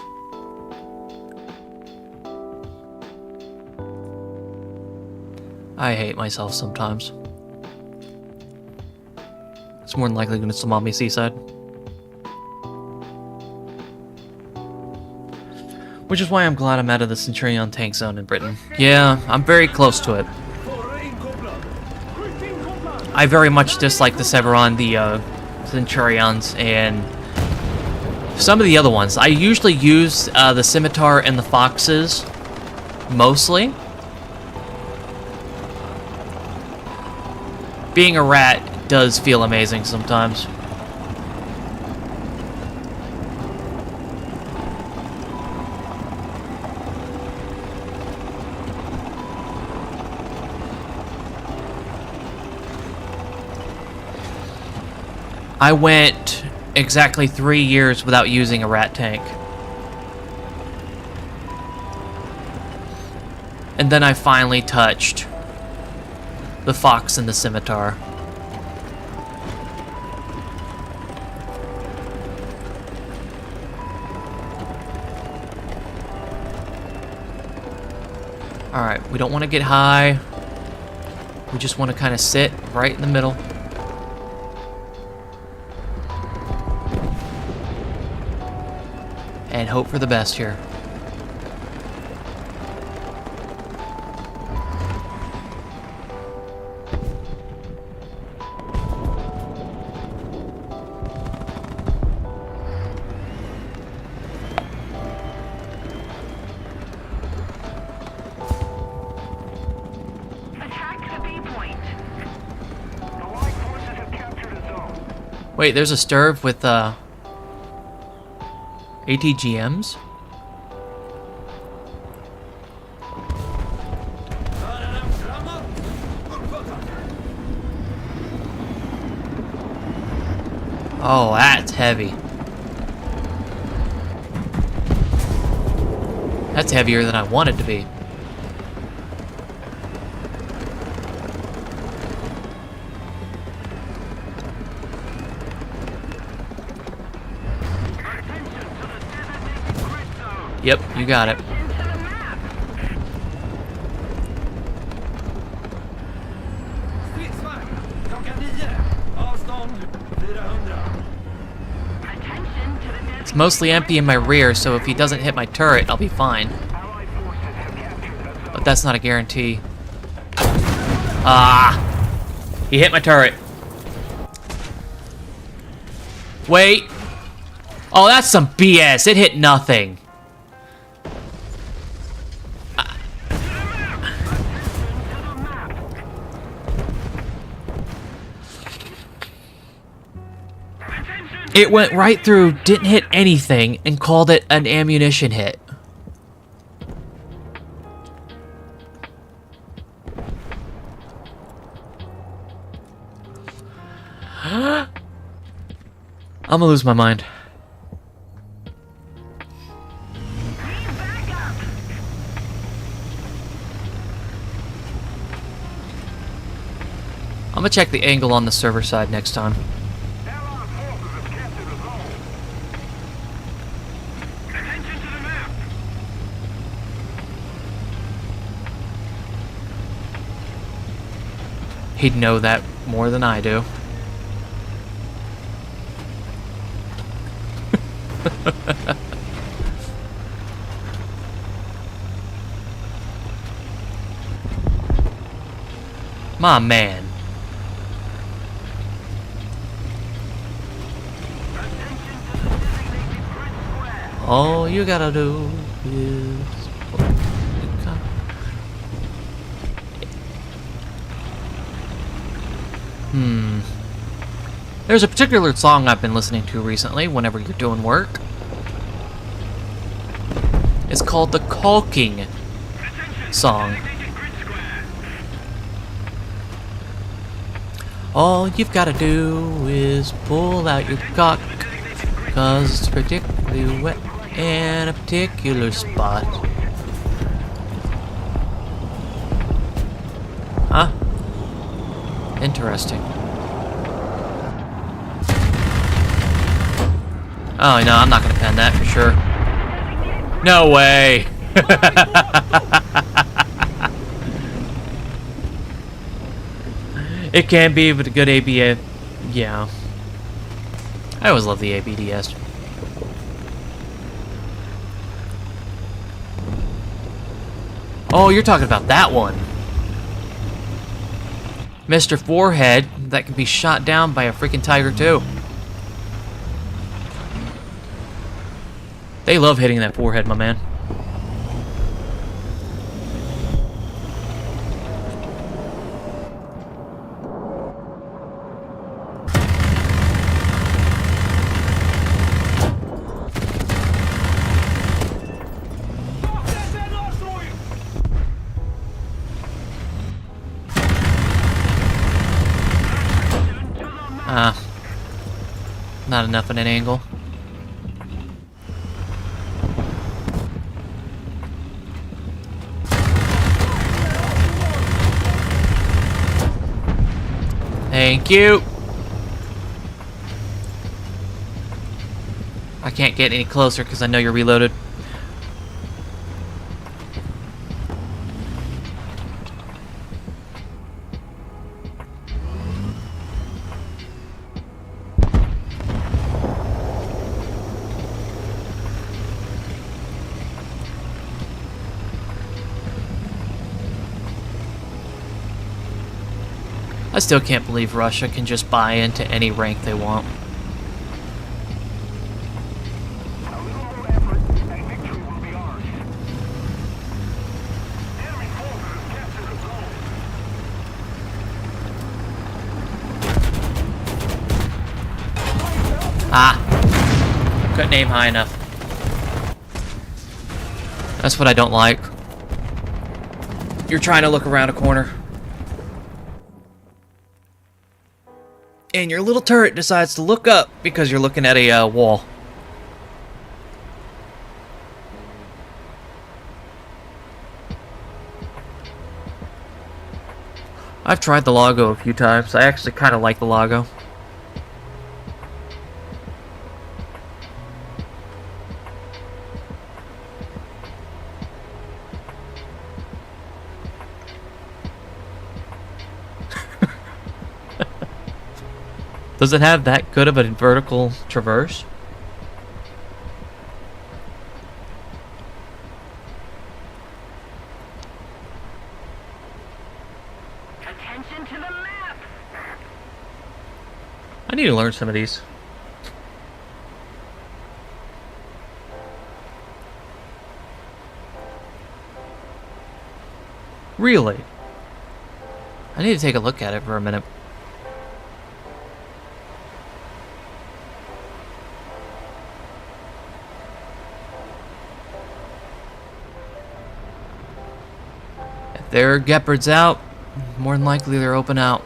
Speaker 1: I hate myself sometimes. It's more than likely going to Somali Seaside. Which is why I'm glad I'm out of the Centurion tank zone in Britain. Yeah, I'm very close to it. I very much dislike the Severon, the Centurions, and some of the other ones. I usually use the Scimitar and the Foxes, mostly. Being a rat does feel amazing sometimes. I went exactly 3 years without using a rat tank. And then I finally touched the Fox and the Scimitar. Alright, we don't want to get high. We just want to kind of sit right in the middle. And hope for the best here. Wait, there's a stirb with ATGMs? Oh, that's heavy. That's heavier than I want it to be. Yep, you got it.
Speaker 3: Stridsvagn. Klockan 9. Avstånd 400.
Speaker 5: Attention to the
Speaker 1: It's mostly empty in my rear, so if he doesn't hit my turret, I'll be fine. But that's not a guarantee. Ah! He hit my turret. Wait. Oh, that's some BS. It hit nothing. It went right through, didn't hit anything, and called it an ammunition hit. I'm gonna lose my mind. I'm gonna check the angle on the server side next time.
Speaker 4: Allied forces have captured the zone. Attention to the map.
Speaker 1: He'd know that more than I do. My man. All you gotta do is... There's a particular song I've been listening to recently whenever you're doing work. It's called the Caulking song. All you've gotta do is pull out your cock, 'cause it's particularly wet in a particular spot. Huh? Interesting. Oh, no, I'm not gonna pen that for sure. No way! It can be, but a good ABS. Yeah. I always love the ABDS. Oh, you're talking about that one. Mr. Forehead, that can be shot down by a freaking tiger, too. They love hitting that forehead, my man. Not enough at an angle. Thank you. I can't get any closer because I know you're reloaded. I still can't believe Russia can just buy into any rank they want.
Speaker 4: A little more effort, and victory will be ours. Enemy forces have captured the zone.
Speaker 1: Couldn't aim high enough. That's what I don't like. You're trying to look around a corner, and your little turret decides to look up because you're looking at a wall. I've tried the Lago a few times. I actually kind of like the Lago. Does it have that good of a vertical traverse?
Speaker 5: Attention to the map!
Speaker 1: I need to learn some of these. Really? I need to take a look at it for a minute. If there are gepards out, more than likely they're open out.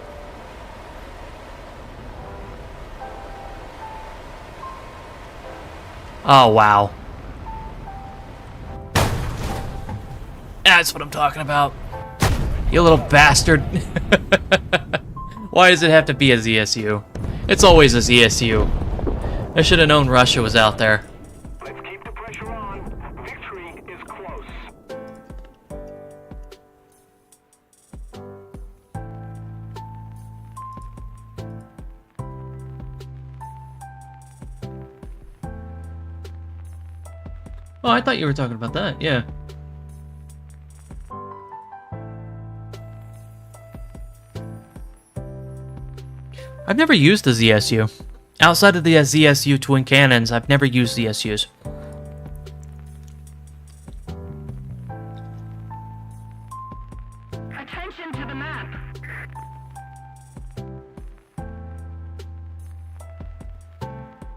Speaker 1: Oh, wow. That's what I'm talking about. You little bastard. Why does it have to be a ZSU? It's always a ZSU. I should have known Russia was out there.
Speaker 4: Let's keep the pressure on. Victory is close.
Speaker 1: Oh, I thought you were talking about that, yeah. I've never used the ZSU. Outside of the ZSU twin cannons, I've never used ZSUs.
Speaker 5: Attention to the map!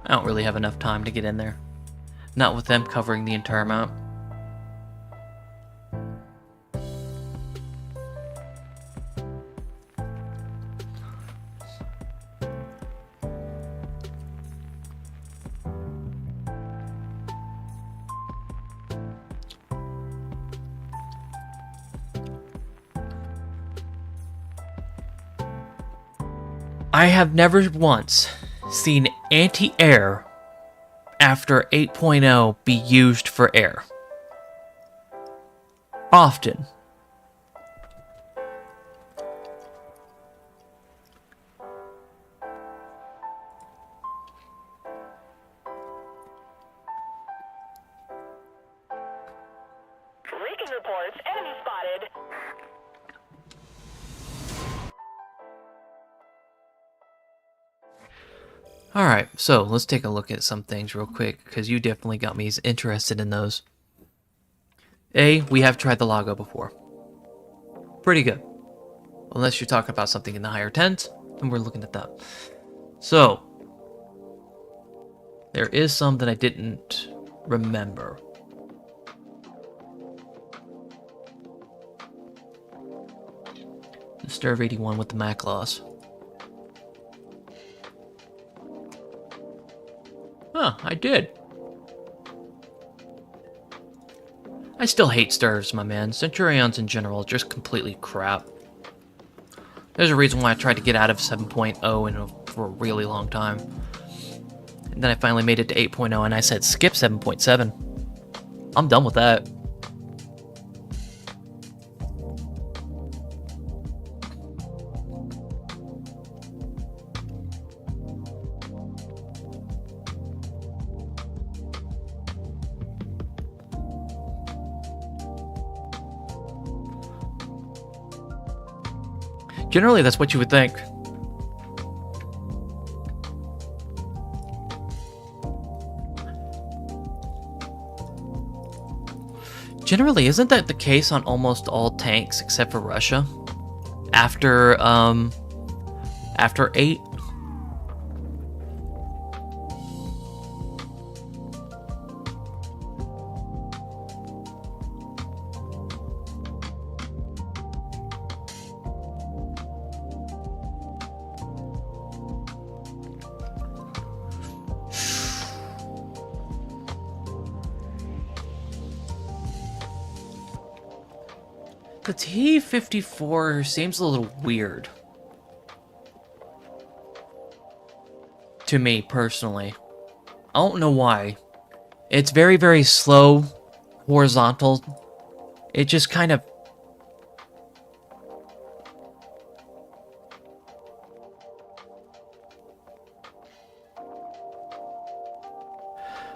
Speaker 1: I don't really have enough time to get in there. Not with them covering the entire map. I have never once seen anti-air after 8.0 be used for air. Often.
Speaker 5: Leaking reports, enemy spotted.
Speaker 1: Alright, so let's take a look at some things real quick, because you definitely got me interested in those. A, we have tried the Lago before. Pretty good. Unless you're talking about something in the higher 10s, and we're looking at that. So, there is some that I didn't remember. The Sturv 81 with the Mac loss. Huh, I did. I still hate Sturvs, my man. Centurions in general are just completely crap. There's a reason why I tried to get out of 7.0 for a really long time. And then I finally made it to 8.0 and I said skip 7.7. I'm done with that. Generally, that's what you would think. Generally, isn't that the case on almost all tanks except for Russia? After 8? The T-54 seems a little weird. To me, personally. I don't know why. It's very, very slow, horizontal. It just kind of...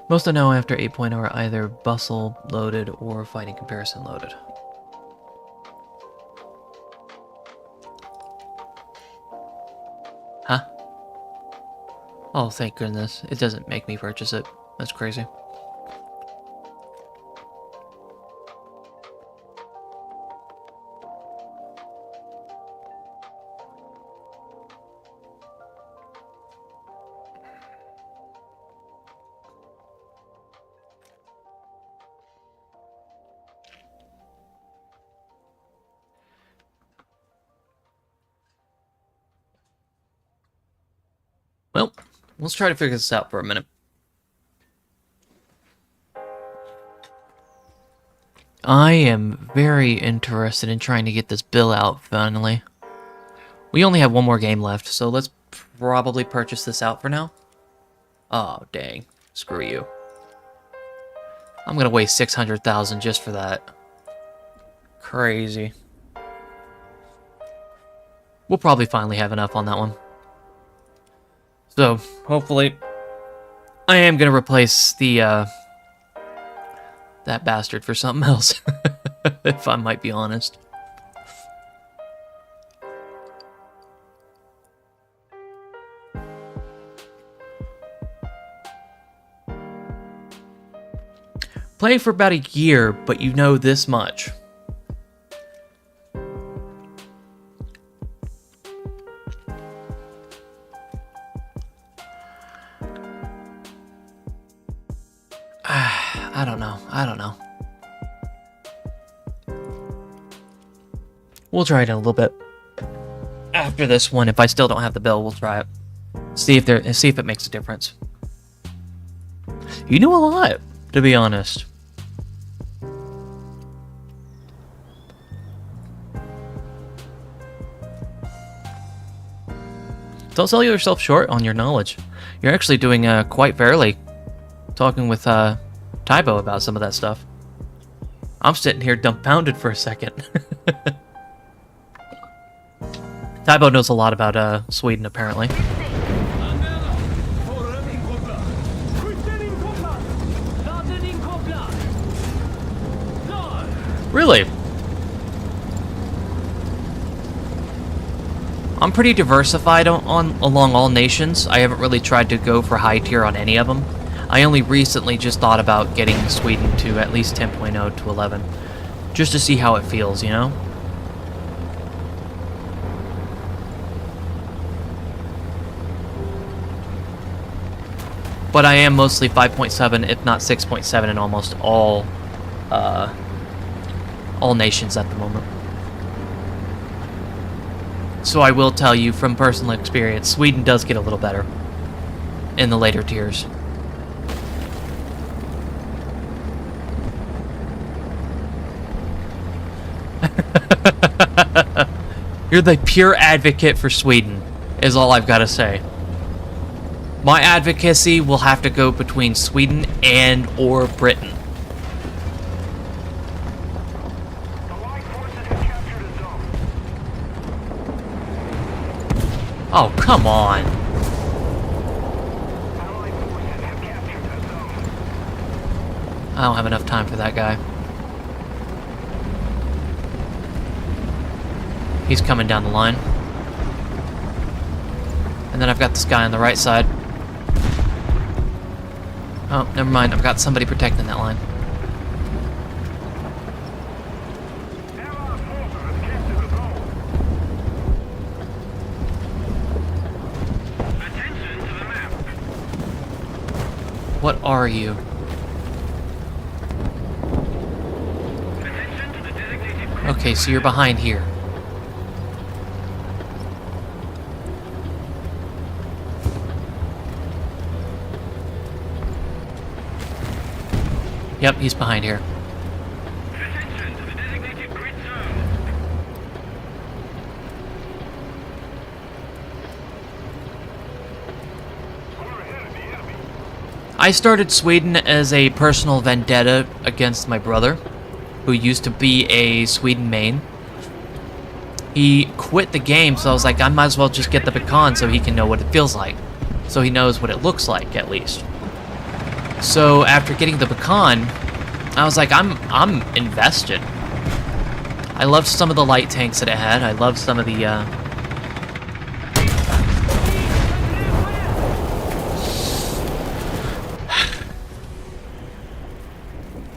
Speaker 1: Most I know after 8.0 are either bustle loaded or fighting comparison loaded. Huh? Oh, thank goodness. It doesn't make me purchase it. That's crazy. Well, let's try to figure this out for a minute. I am very interested in trying to get this bill out finally. We only have one more game left, so let's probably purchase this out for now. Oh, dang. Screw you. I'm gonna waste 600,000 just for that. Crazy. We'll probably finally have enough on that one. So, hopefully, I am gonna replace the, that bastard for something else, if I might be honest. Playing for about a year, but you know this much. I don't know. We'll try it in a little bit. After this one, if I still don't have the bill, we'll try it. See if it makes a difference. You knew a lot, to be honest. Don't sell yourself short on your knowledge. You're actually doing quite fairly. Talking with Tybo about some of that stuff. I'm sitting here dumbfounded for a second. Tybo knows a lot about Sweden, apparently. Really? I'm pretty diversified along all nations. I haven't really tried to go for high tier on any of them. I only recently just thought about getting Sweden to at least 10.0 to 11. Just to see how it feels, you know? But I am mostly 5.7, if not 6.7 in almost all nations at the moment. So I will tell you from personal experience, Sweden does get a little better in the later tiers. You're the pure advocate for Sweden, is all I've got to say. My advocacy will have to go between Sweden and or Britain.
Speaker 4: Allied forces have captured a zone.
Speaker 1: Oh, come on.
Speaker 4: Allied forces have captured a zone.
Speaker 1: I don't have enough time for that guy. He's coming down the line. And then I've got this guy on the right side. Oh, never mind. I've got somebody protecting that line.
Speaker 4: Allied forces have captured a zone.
Speaker 2: Attention to the map.
Speaker 1: What are you?
Speaker 2: Attention to the designated grid.
Speaker 1: Okay, so you're behind here. Yep, he's behind here.
Speaker 2: Attention to the designated grid zone.
Speaker 1: I started Sweden as a personal vendetta against my brother, who used to be a Sweden main. He quit the game, so I was like, I might as well just get the pecan so he can know what it feels like. So he knows what it looks like, at least. So after getting the pecan, I was like, I'm invested. I loved some of the light tanks that it had. I loved some of the,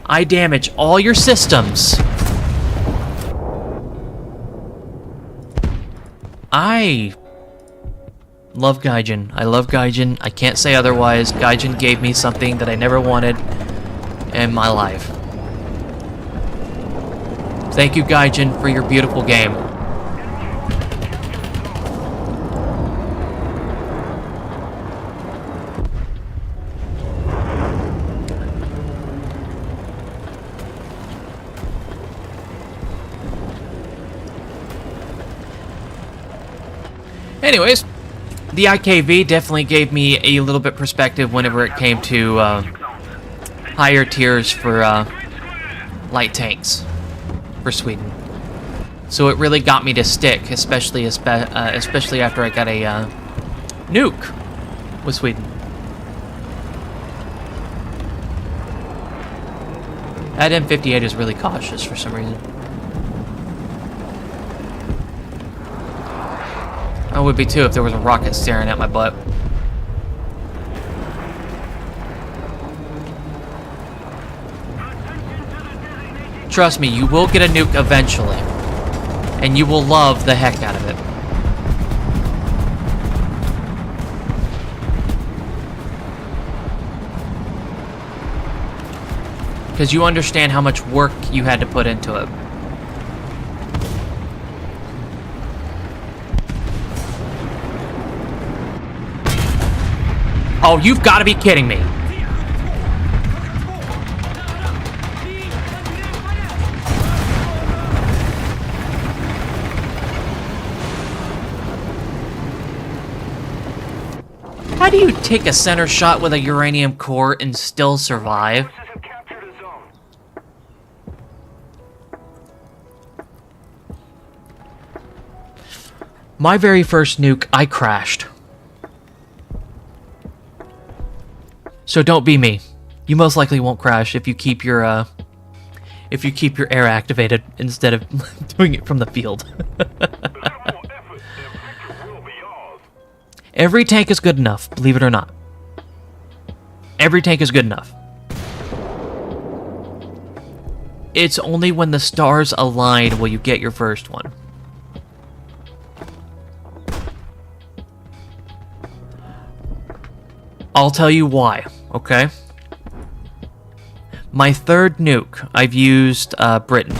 Speaker 1: I damage all your systems. I love Gaijin. I love Gaijin. I can't say otherwise. Gaijin gave me something that I never wanted in my life. Thank you, Gaijin, for your beautiful game. Anyways, the IKV definitely gave me a little bit perspective whenever it came to higher tiers for light tanks for Sweden. So it really got me to stick, especially after I got a nuke with Sweden. That M58 is really cautious for some reason. I would be too if there was a rocket staring at my butt. Trust me, you will get a nuke eventually. And you will love the heck out of it. Because you understand how much work you had to put into it. Oh, you've got to be kidding me. How do you take a center shot with a uranium core and still survive?
Speaker 4: Forces have captured a zone.
Speaker 1: My very first nuke, I crashed. So don't be me. You most likely won't crash if you keep your air activated instead of doing it from the field. Every tank is good enough, believe it or not. Every tank is good enough. It's only when the stars align will you get your first one. I'll tell you why, okay? My third nuke, I've used Britain.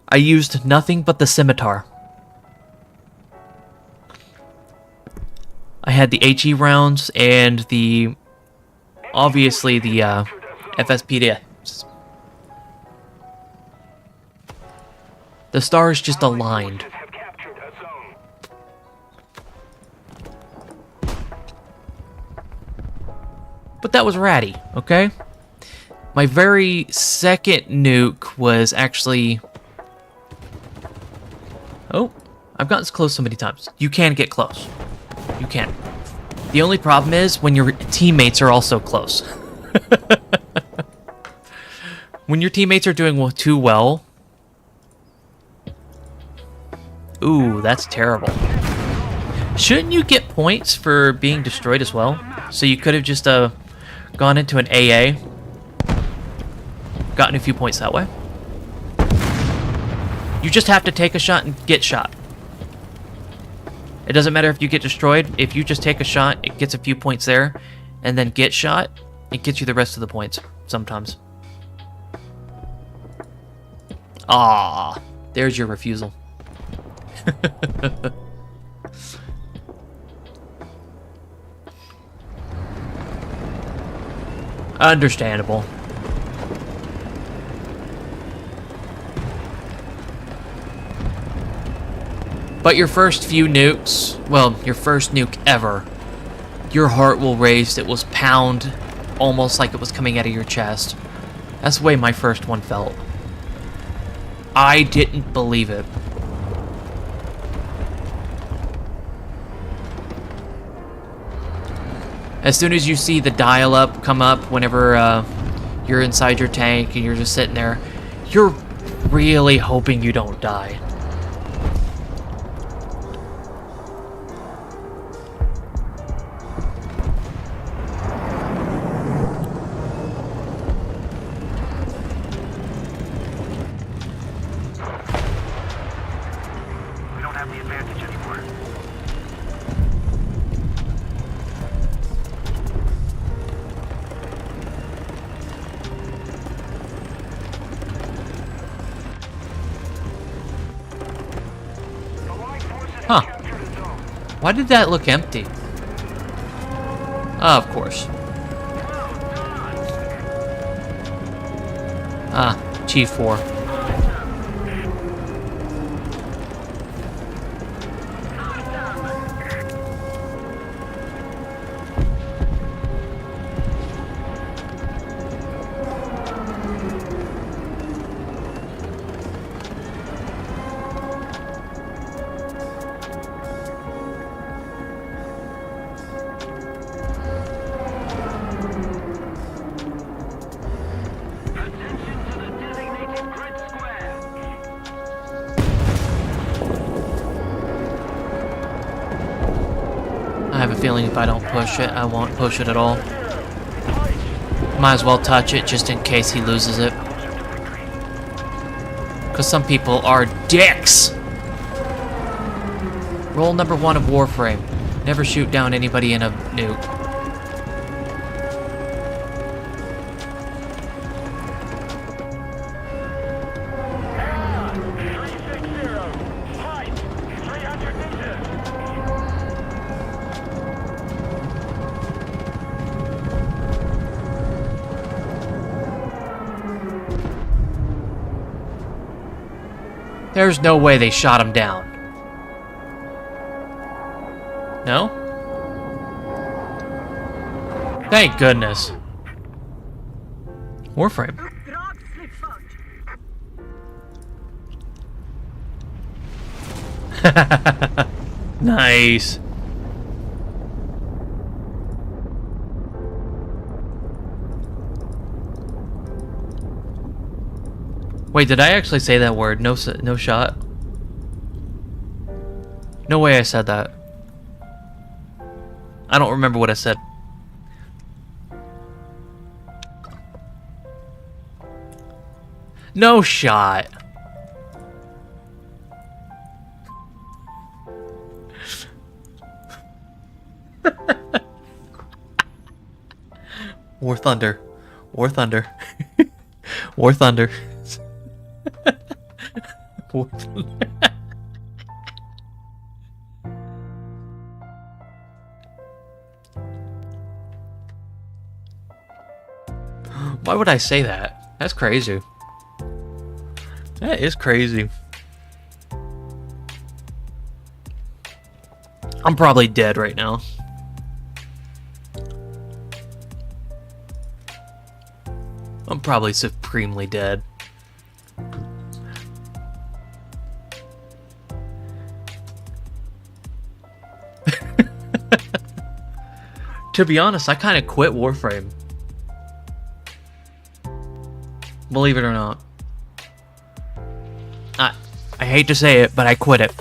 Speaker 1: I used nothing but the scimitar. I had the HE rounds and the, obviously the FSPD. The stars just aligned.
Speaker 4: Have captured a zone.
Speaker 1: But that was ratty, okay? My very second nuke was actually... Oh, I've gotten close so many times. You can get close. You can. The only problem is when your teammates are also close. When your teammates are doing too well... Ooh, that's terrible. Shouldn't you get points for being destroyed as well? So you could have just gone into an AA, gotten a few points that way. You just have to take a shot and get shot. It doesn't matter if you get destroyed. If you just take a shot, it gets a few points there, and then get shot, it gets you the rest of the points sometimes. Ah, there's your refusal. Understandable. But your first few nukes, well, your first nuke ever, your heart will race. It will pound almost like it was coming out of your chest. That's the way my first one felt. I didn't believe it. As soon as you see the dial-up come up whenever you're inside your tank and you're just sitting there, you're really hoping you don't die.
Speaker 4: We don't have the advantage anymore.
Speaker 1: Huh. Why did that look empty? Oh, of course. Ah, Chief 4. I have a feeling if I don't push it, I won't push it at all. Might as well touch it just in case he loses it. Because some people are dicks! Rule number 1 of Warframe. Never shoot down anybody in a nuke. There's no way they shot him down. No? Thank goodness. Warframe. Nice. Wait, did I actually say that word? No shot? No way I said that. I don't remember what I said. No shot. War Thunder. War Thunder. War Thunder. War Thunder. Why would I say that? That's crazy. That is crazy. I'm probably dead right now. I'm probably supremely dead. To be honest, I kind of quit Warframe. Believe it or not. I hate to say it, but I quit it.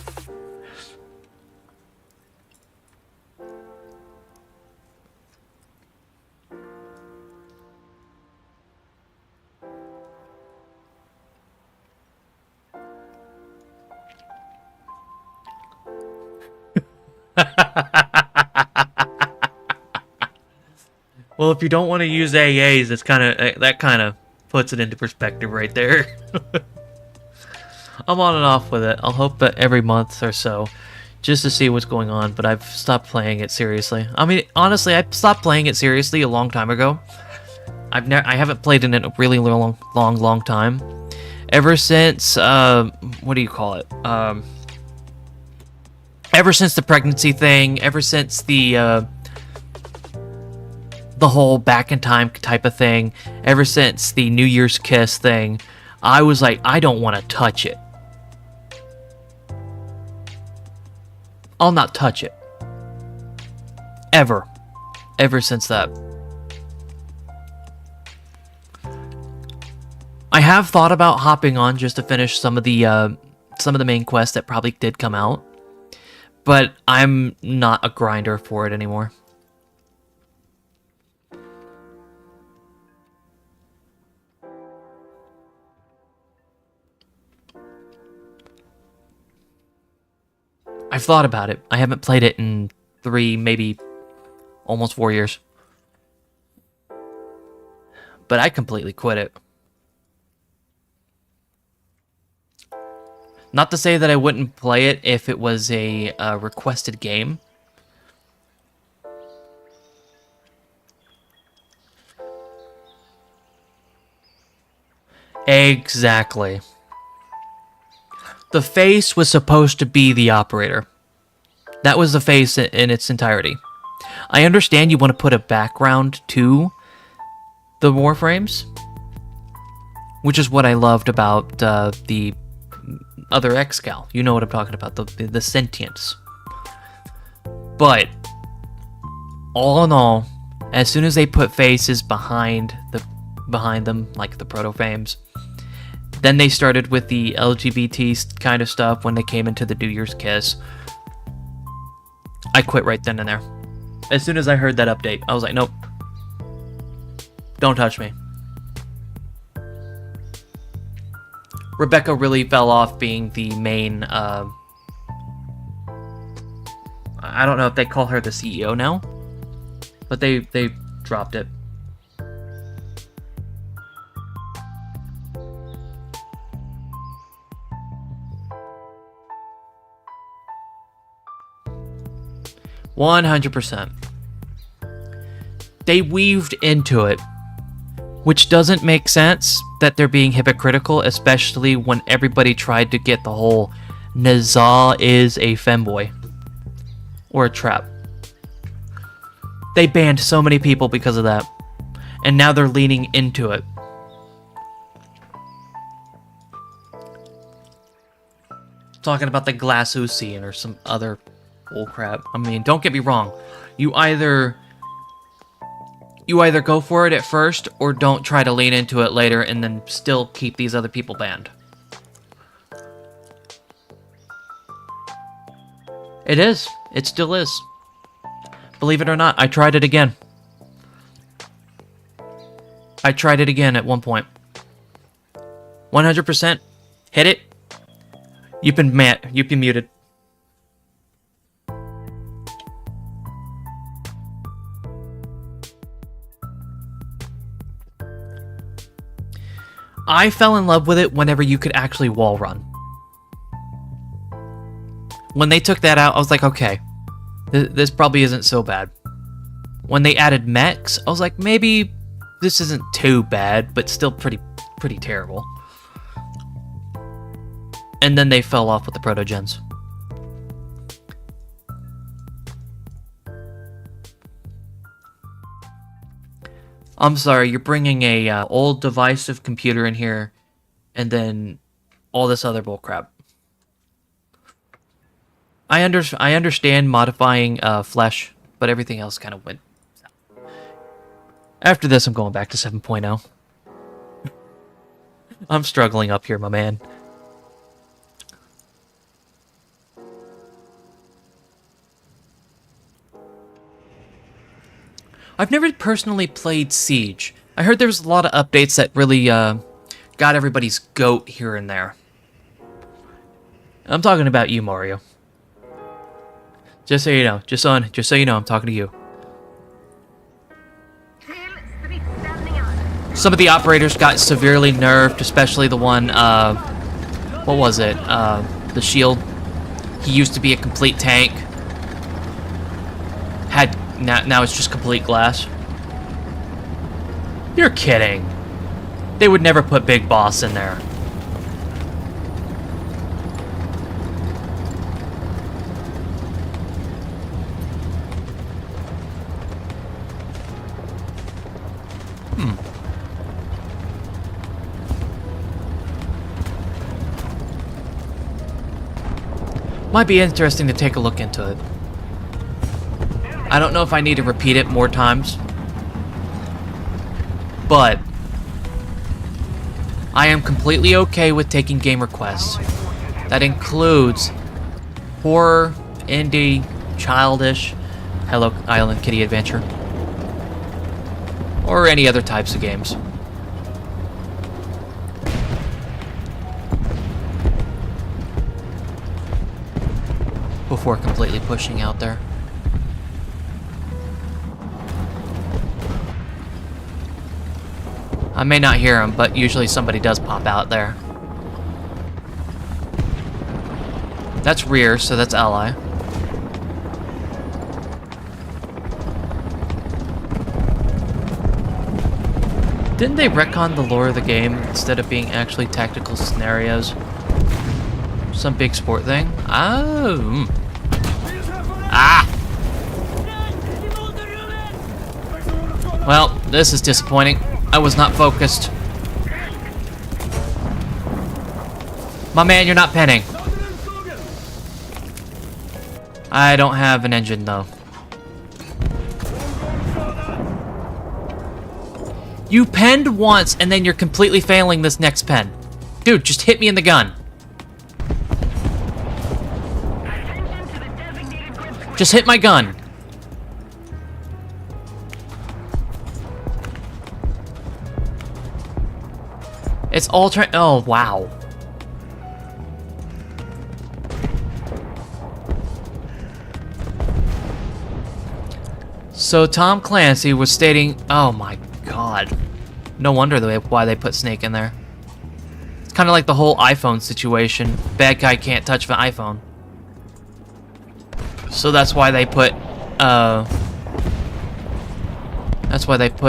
Speaker 1: Well, if you don't want to use AAs, it's that kind of puts it into perspective right there. I'm on and off with it. I'll hope that every month or so, just to see what's going on. But I've stopped playing it seriously. I mean, honestly, I stopped playing it seriously a long time ago. I haven't played in it a really long time. Ever since what do you call it? Ever since the pregnancy thing. Ever since the the whole back in time type of thing, ever since the New Year's Kiss thing, I was like, I don't want to touch it. I'll not touch it. Ever. Ever since that. I have thought about hopping on just to finish some of the main quests that probably did come out, but I'm not a grinder for it anymore. I've thought about it. I haven't played it in 3, maybe almost 4 years. But I completely quit it. Not to say that I wouldn't play it if it was a requested game. Exactly. The face was supposed to be the operator. That was the face in its entirety. I understand you want to put a background to the Warframes, which is what I loved about the other Excal. You know what I'm talking about, the sentience. But all in all, as soon as they put faces behind them, like the proto-fames, then they started with the LGBT kind of stuff when they came into the New Year's Kiss. I quit right then and there. As soon as I heard that update, I was like, nope. Don't touch me. Rebecca really fell off being the main, I don't know if they call her the CEO now, but they dropped it. %. They weaved into it, which doesn't make sense that they're being hypocritical, especially when everybody tried to get the whole Nazal is a femboy or a trap. They banned so many people because of that, and now they're leaning into it. Talking about the glass Usian or some other bullcrap. I mean, don't get me wrong. You either go for it at first, or don't try to lean into it later and then still keep these other people banned. It is. It still is. Believe it or not, I tried it again. I tried it again at one point. 100%. Hit it. You've been muted. I fell in love with it whenever you could actually wall run. When they took that out, I was like, okay, this probably isn't so bad. When they added mechs, I was like, maybe this isn't too bad, but still pretty terrible. And then they fell off with the proto-gens. I'm sorry, you're bringing a old divisive computer in here, and then all this other bullcrap. I understand modifying flesh, but everything else kind of went south. After this, I'm going back to 7.0. I'm struggling up here, my man. I've never personally played Siege. I heard there was a lot of updates that really got everybody's goat here and there. I'm talking about you, Mario. Just so you know, just so you know, I'm talking to you. Some of the operators got severely nerfed, especially the one, what was it? The shield. He used to be a complete tank. Now it's just complete glass. You're kidding. They would never put Big Boss in there. Might be interesting to take a look into it. I don't know if I need to repeat it more times, but I am completely okay with taking game requests. That includes horror, indie, childish, Hello Island Kitty Adventure, or any other types of games. Before completely pushing out there. I may not hear him, but usually somebody does pop out there. That's rear, so that's ally. Didn't they retcon the lore of the game instead of being actually tactical scenarios? Some big sport thing? Oh. Ah! Well, this is disappointing. I was not focused. My man, you're not penning. I don't have an engine, though. You penned once, and then you're completely failing this next pen. Dude, just hit me in the gun. Just hit my gun. It's all oh, wow. So Tom Clancy was stating, oh my god. No wonder why they put Snake in there. It's kind of like the whole iPhone situation. Bad guy can't touch the iPhone. So that's why they put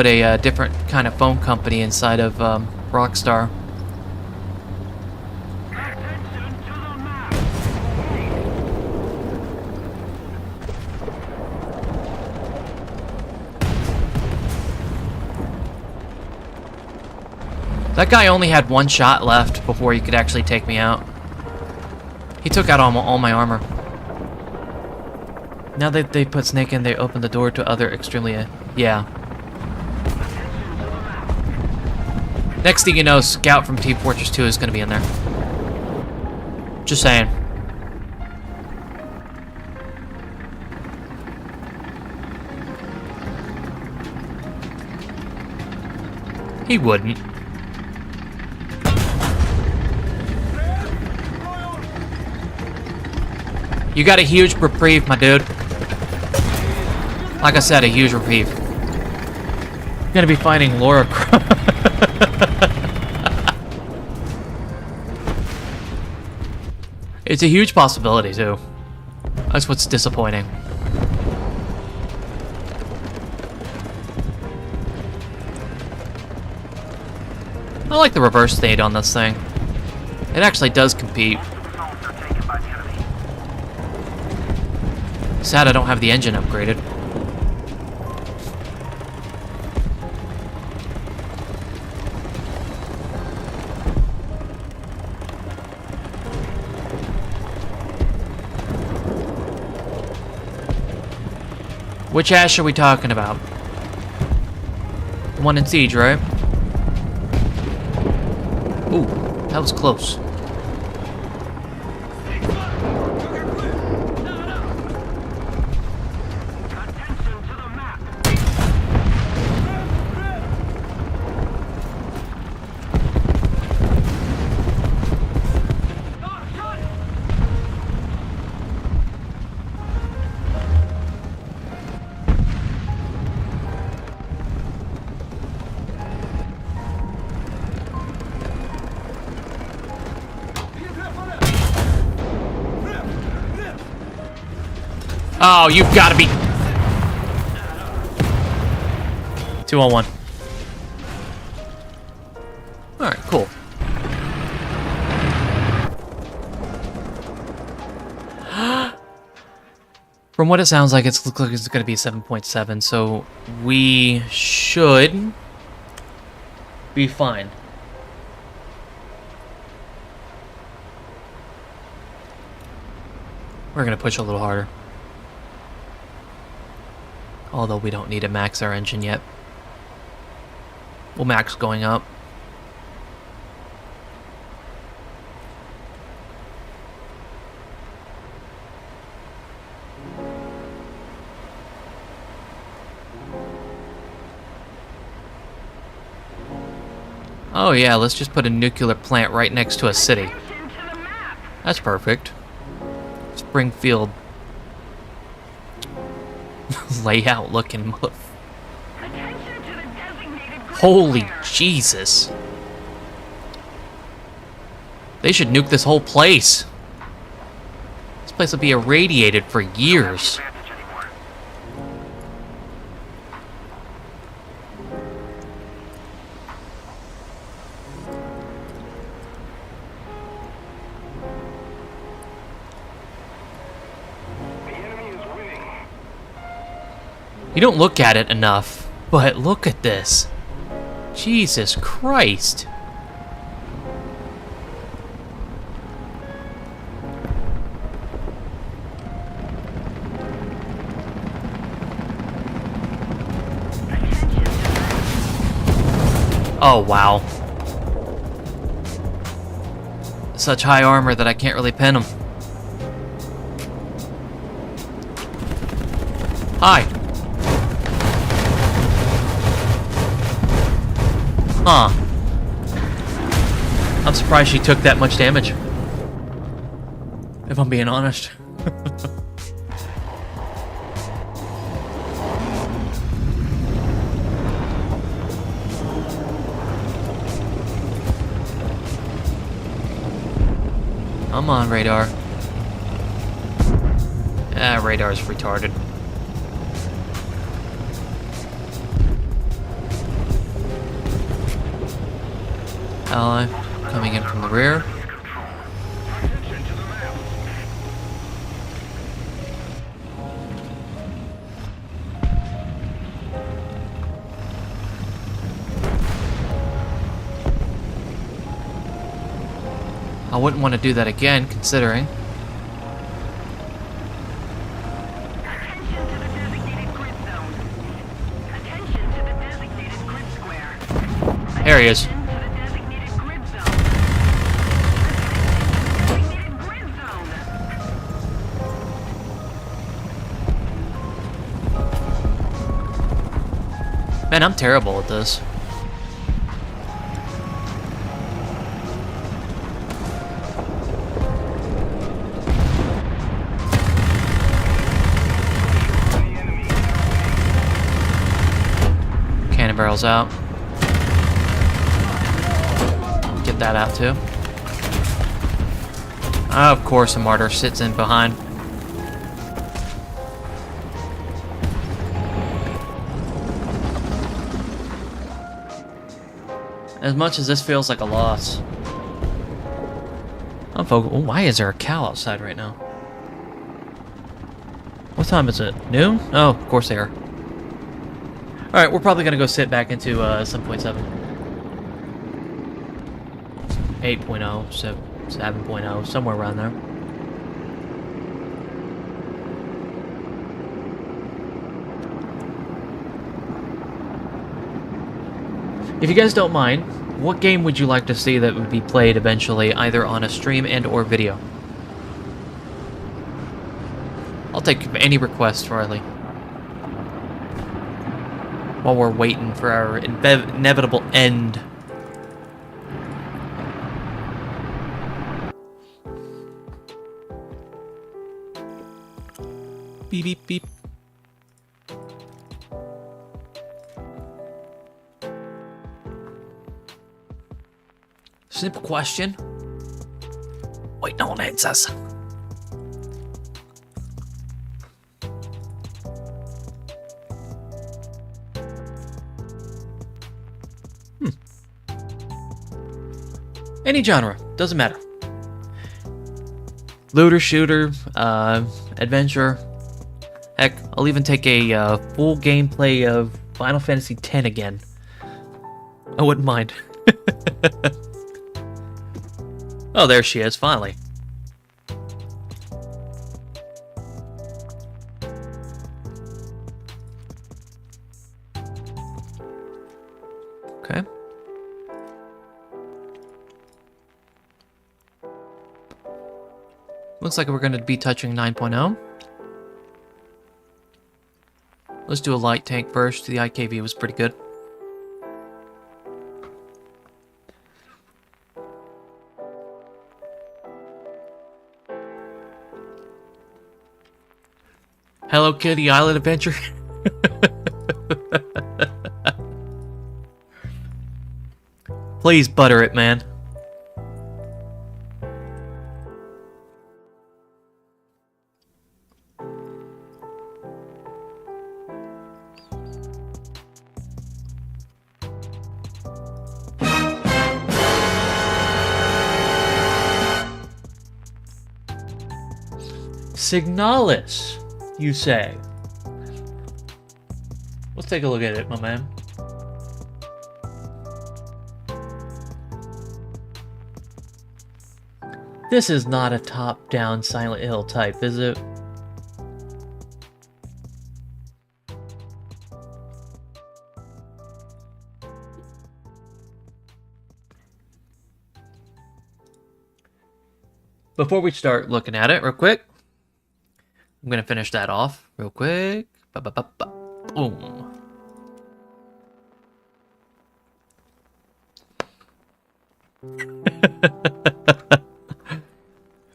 Speaker 1: a different kind of phone company inside of Rockstar. That guy only had one shot left before he could actually take me out. He took out all my armor. Now that they put Snake in, they open the door to other extremely... yeah. Next thing you know, Scout from Team Fortress 2 is going to be in there. Just saying. He wouldn't. You got a huge reprieve, my dude. Like I said, a huge reprieve. You're gonna be fighting Laura Croft. It's a huge possibility, too. That's what's disappointing. I like the reverse state on this thing. It actually does compete. Sad I don't have the engine upgraded. Which Ash are we talking about? The one in Siege, right? Ooh, that was close. Oh, you've got to be... 2-on-1. Alright, cool. From what it sounds like, looks like it's going to be 7.7, so we should be fine. We're gonna push a little harder. Although we don't need to max our engine yet. We'll max going up. Oh yeah, let's just put a nuclear plant right next to a city.
Speaker 5: Attention to the map.
Speaker 1: That's perfect. Springfield layout looking mother.
Speaker 5: Attention to the designated grid
Speaker 1: Holy
Speaker 5: square.
Speaker 1: Jesus. They should nuke this whole place. This place will be irradiated for years.
Speaker 4: Advantage anymore. The enemy is winning.
Speaker 1: You don't look at it enough, but look at this. Jesus Christ.
Speaker 5: Attention to
Speaker 1: Oh, wow. Such high armor that I can't really pin him. Hi. Huh. I'm surprised she took that much damage. If I'm being honest. Come on, radar. Ah, radar's retarded. Ally coming in from the rear.
Speaker 2: Attention to the map.
Speaker 1: I wouldn't want to do that again, considering.
Speaker 5: attention to the designated grid zone. Attention to the designated grid square.
Speaker 1: There he is.
Speaker 5: Attention to the designated grid zone. Designated grid zone.
Speaker 1: Man, I'm terrible at this. Cannon barrels out. Get that out too. Of course, a martyr sits in behind. As much as this feels like a loss. I'm focused. Oh, why is there a cow outside right now? What time is it? Noon? Oh, of course they are. Alright, we're probably gonna go sit back into 7.7. 8.0, 7.0, somewhere around there. If you guys don't mind, what game would you like to see that would be played eventually, either on a stream and or video? I'll take any request, Riley. While we're waiting for our inevitable end. Beep, beep, beep. Simple question. Wait, no one answers. Any genre, doesn't matter. Looter, shooter, adventure. Heck, I'll even take a full gameplay of Final Fantasy X again. I wouldn't mind. Oh, there she is, finally. Looks like we're going to be touching 9.0. Let's do a light tank first. The IKV was pretty good. Hello Kitty Island Adventure. Please butter it, man. Signalis, you say? Let's take a look at it, my man. This is not a top-down Silent Hill type, is it? Before we start looking at it real quick, I'm going to finish that off real quick. Ba-ba-ba-ba. Boom.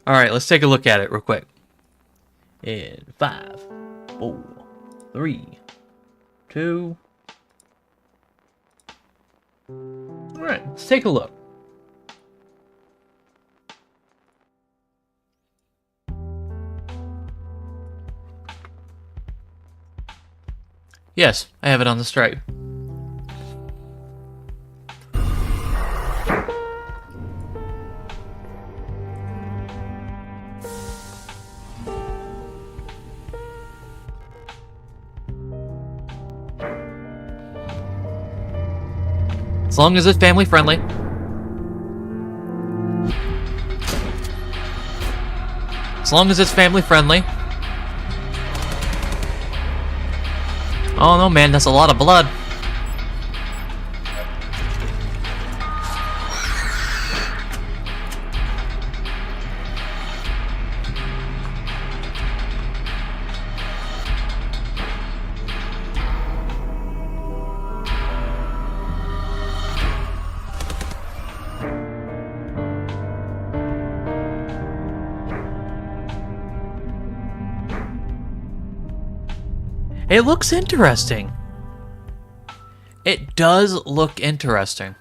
Speaker 1: Alright, let's take a look at it real quick. In 5, 4, 3, 2. Alright, let's take a look. Yes, I have it on the stripe. As long as it's family friendly. As long as it's family friendly. Oh no, man, that's a lot of blood. It looks interesting. It does look interesting.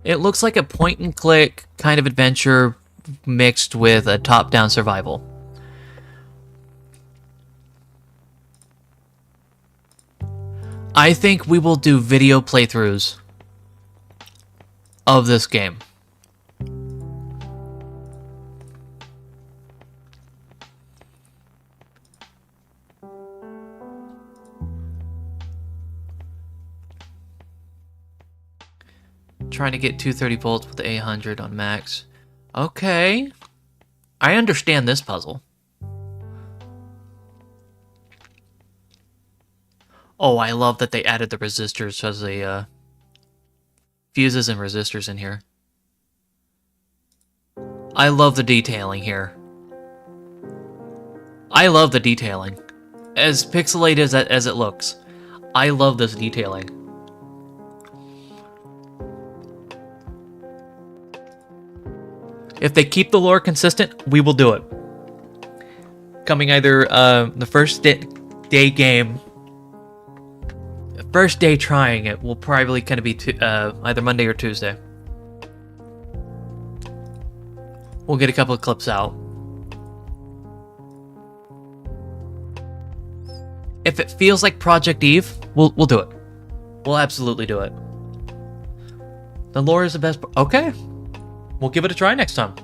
Speaker 1: It looks like a point and click kind of adventure mixed with a top-down survival. I think we will do video playthroughs of this game. Trying to get 230 volts with 800 on max. Okay. I understand this puzzle. Oh, I love that they added the resistors as a fuses and resistors in here. I love the detailing here. I love the detailing. As pixelated as it looks, I love this detailing. If they keep the lore consistent, we will do it. Coming either the first day game, first day trying it will probably kind of be either Monday or Tuesday. We'll get a couple of clips out. If it feels like Project Eve, we'll do it. We'll absolutely do it. The lore is the best. Okay, we'll give it a try next time.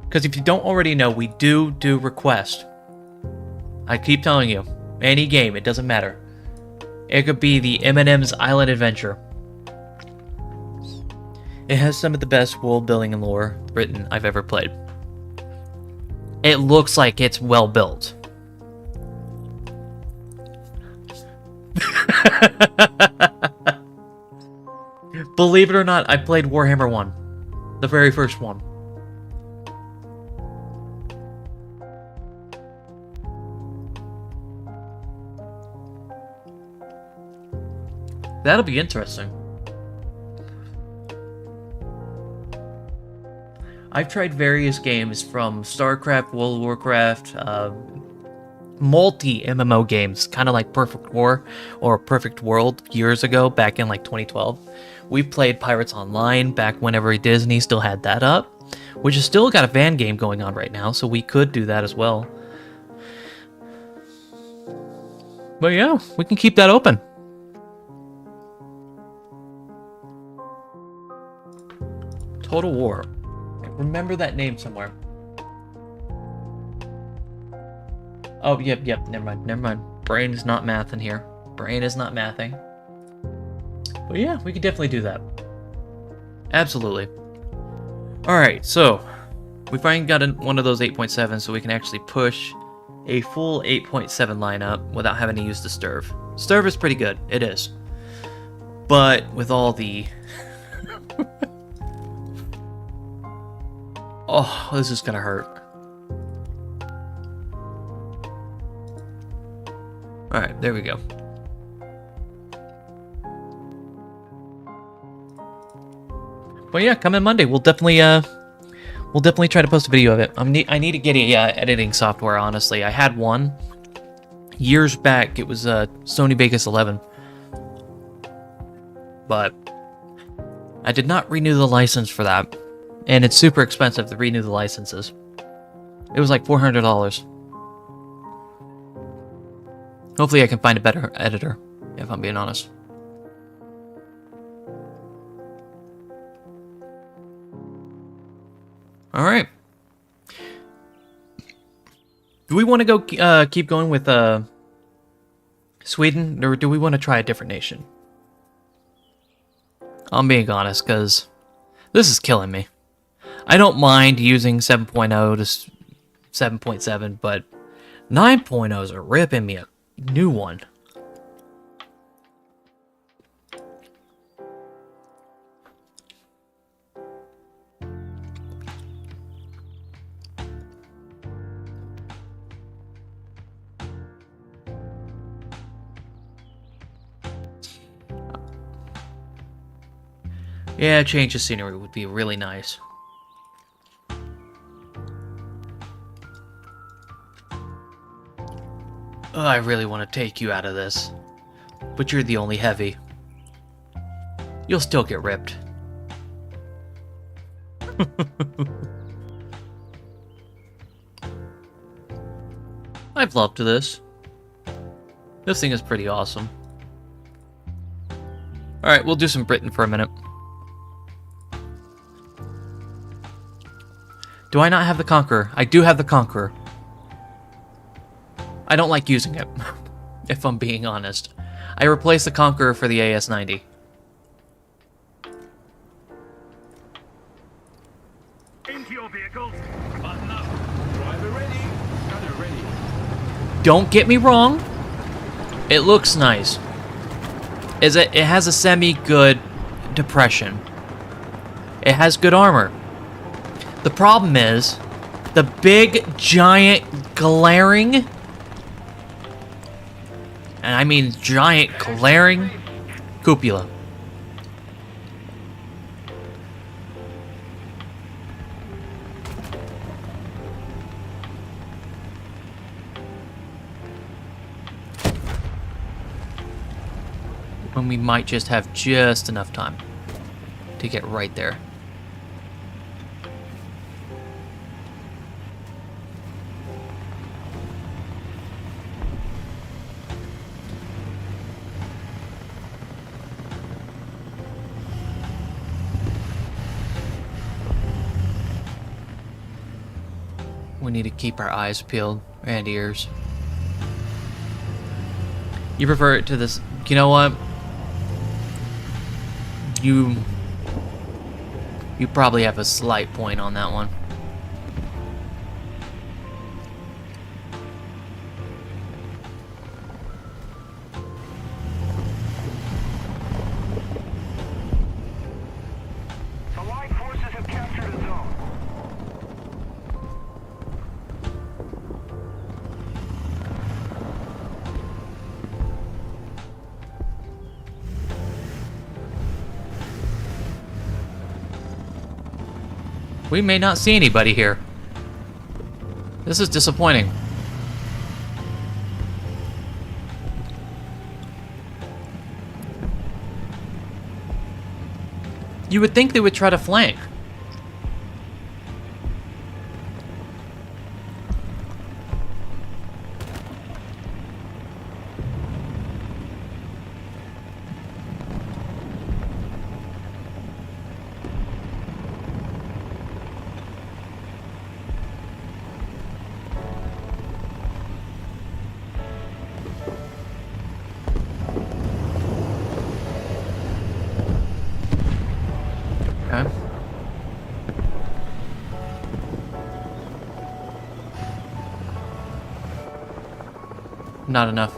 Speaker 1: Because if you don't already know, we do request. I keep telling you, any game, it doesn't matter. It could be the M&M's Island Adventure. It has some of the best world building and lore written I've ever played. It looks like it's well built. Believe it or not, I played Warhammer 1. The very first one. That'll be interesting. I've tried various games from StarCraft, World of Warcraft, multi-MMO games, kind of like Perfect War or Perfect World years ago, back in like 2012. We played Pirates Online back whenever Disney still had that up, which has still got a fan game going on right now, so we could do that as well. But yeah, we can keep that open. Total War. I remember that name somewhere. Oh, yep, never mind. Brain is not mathing here. Brain is not mathing. But yeah, we could definitely do that. Absolutely. Alright, so we finally got one of those 8.7, so we can actually push a full 8.7 lineup without having to use the Sturv. Sturv is pretty good, it is. But with all the... Oh, this is gonna hurt. Alright, there we go. But yeah, coming Monday, we'll definitely try to post a video of it. I need to get a editing software, honestly. I had one years back. It was Sony Vegas 11. But I did not renew the license for that. And it's super expensive to renew the licenses. It was like $400. Hopefully I can find a better editor, if I'm being honest. Alright. Do we want to go keep going with Sweden, or do we want to try a different nation? I'm being honest, because this is killing me. I don't mind using 7.0 to 7.7, but 9.0s are ripping me a new one. Yeah, change of scenery would be really nice. Oh, I really want to take you out of this, but you're the only heavy. You'll still get ripped. I've loved this. This thing is pretty awesome. Alright, we'll do some Britain for a minute. Do I not have the Conqueror? I do have the Conqueror. I don't like using it, if I'm being honest. I replaced the Conqueror for the AS-90.
Speaker 4: Into your vehicles.
Speaker 3: Button up. Driver ready. Gunner ready.
Speaker 1: Don't get me wrong. It looks nice. It has a semi-good depression. It has good armor. The problem is the big, giant, glaring, and I mean giant, glaring, cupola. When we might just have just enough time to get right there. We need to keep our eyes peeled and ears. You prefer it to this? You know what? You probably have a slight point on that one.
Speaker 4: Allied forces have captured a zone.
Speaker 1: We may not see anybody here. This is disappointing. You would think they would try to flank. Okay. Not enough.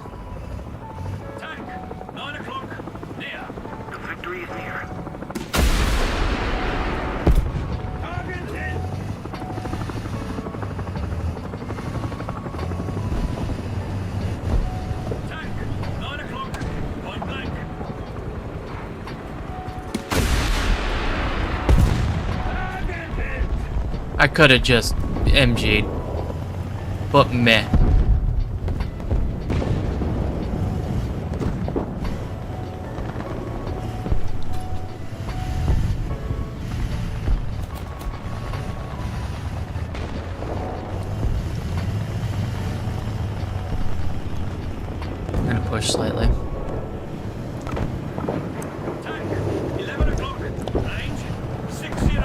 Speaker 3: Tank, 9 o'clock. Near.
Speaker 4: The victory is near.
Speaker 3: Target hit. Tank, 9 o'clock. Point blank. Target hit.
Speaker 1: I could have just MG'd. But meh. I'm gonna push slightly.
Speaker 3: Tank, 11 o'clock. Range, 600.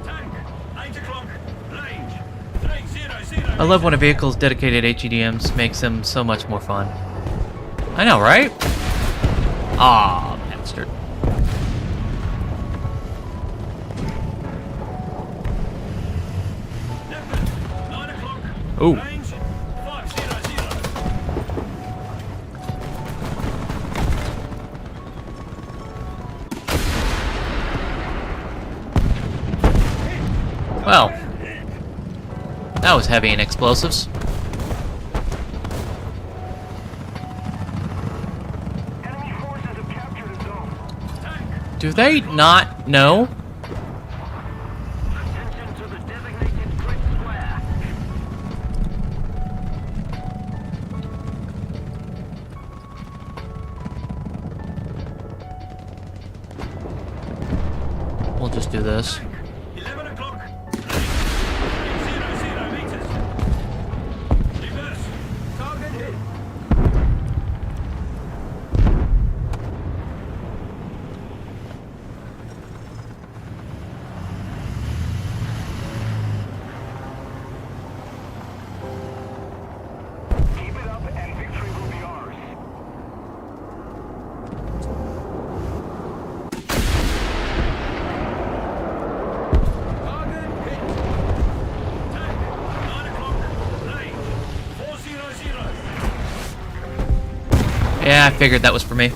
Speaker 3: Tank, 8 o'clock. Range, 300.
Speaker 1: I love when a vehicle's dedicated HEDMs makes them so much more fun. I know, right? Ah, bastard.
Speaker 3: Leopard, 9 o'clock.
Speaker 1: Ooh.
Speaker 3: Range, 500.
Speaker 1: Well, that was heavy in explosives.
Speaker 4: Enemy forces have captured a zone.
Speaker 3: Tank,
Speaker 1: Do they not know?
Speaker 5: Attention to the designated grid square.
Speaker 1: We'll just do this.
Speaker 3: 11 o'clock. 300 meters. Reverse. Target hit.
Speaker 4: Keep it up and victory will be ours.
Speaker 3: Target hit. Tank, 9 o'clock. Range, 400.
Speaker 1: Yeah, I figured that was for me.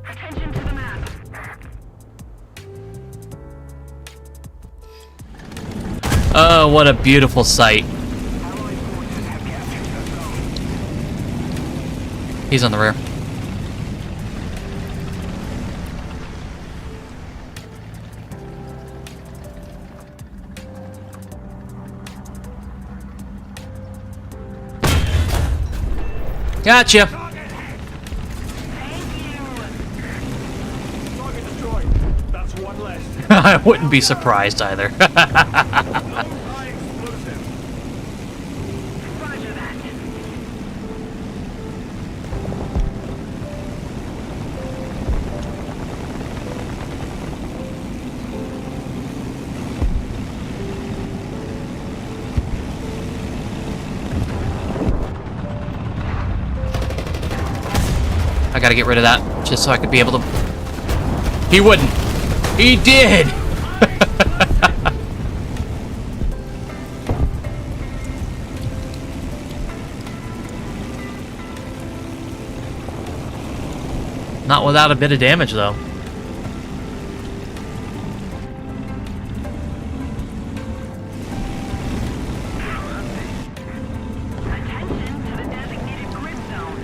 Speaker 5: Attention to the map.
Speaker 1: Oh, what a beautiful sight.
Speaker 4: Allied forces have captured a zone.
Speaker 1: He's on the rear. Gotcha.
Speaker 3: Target.
Speaker 5: Thank you.
Speaker 3: Target destroyed. That's one less.
Speaker 1: I wouldn't be surprised either.
Speaker 3: High explosive.
Speaker 5: Roger that.
Speaker 1: gotta get rid of that, just so I could be able to... He wouldn't. He did! Not without a bit of damage, though.
Speaker 5: Attention to the designated grid zone.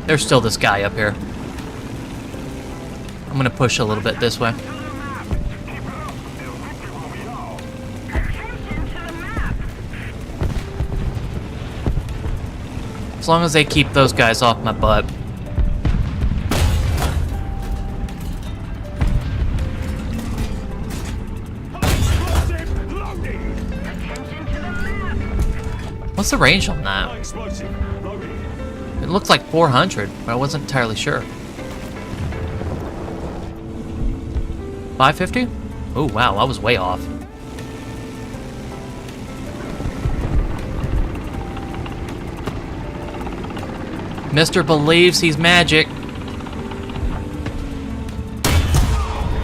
Speaker 1: There's still this guy up here. I'm gonna push a little bit this way.
Speaker 5: Attention to the map.
Speaker 1: As long as they keep those guys off my butt.
Speaker 5: Attention to the map.
Speaker 1: What's the range on that?
Speaker 3: Explosive. Loading.
Speaker 1: It looked like 400, but I wasn't entirely sure. 550? Oh, wow, I was way off. Mr. believes he's magic.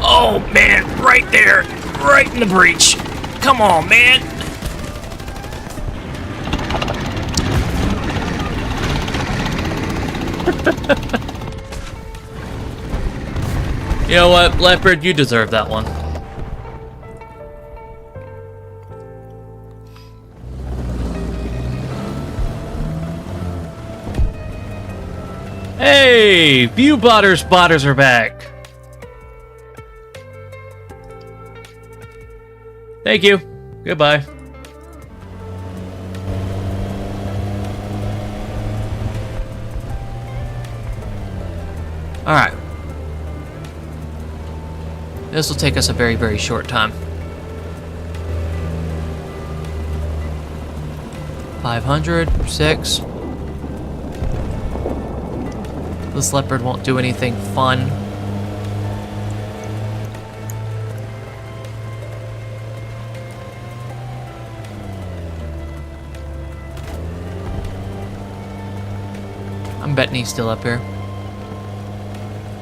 Speaker 1: Oh, man, right there. Right in the breach. Come on, man. You know what, Leopard, you deserve that one. Hey, view spotters are back. Thank you. Goodbye. All right. This will take us a very, very short time. 500, 6. This leopard won't do anything fun. I'm betting he's still up here.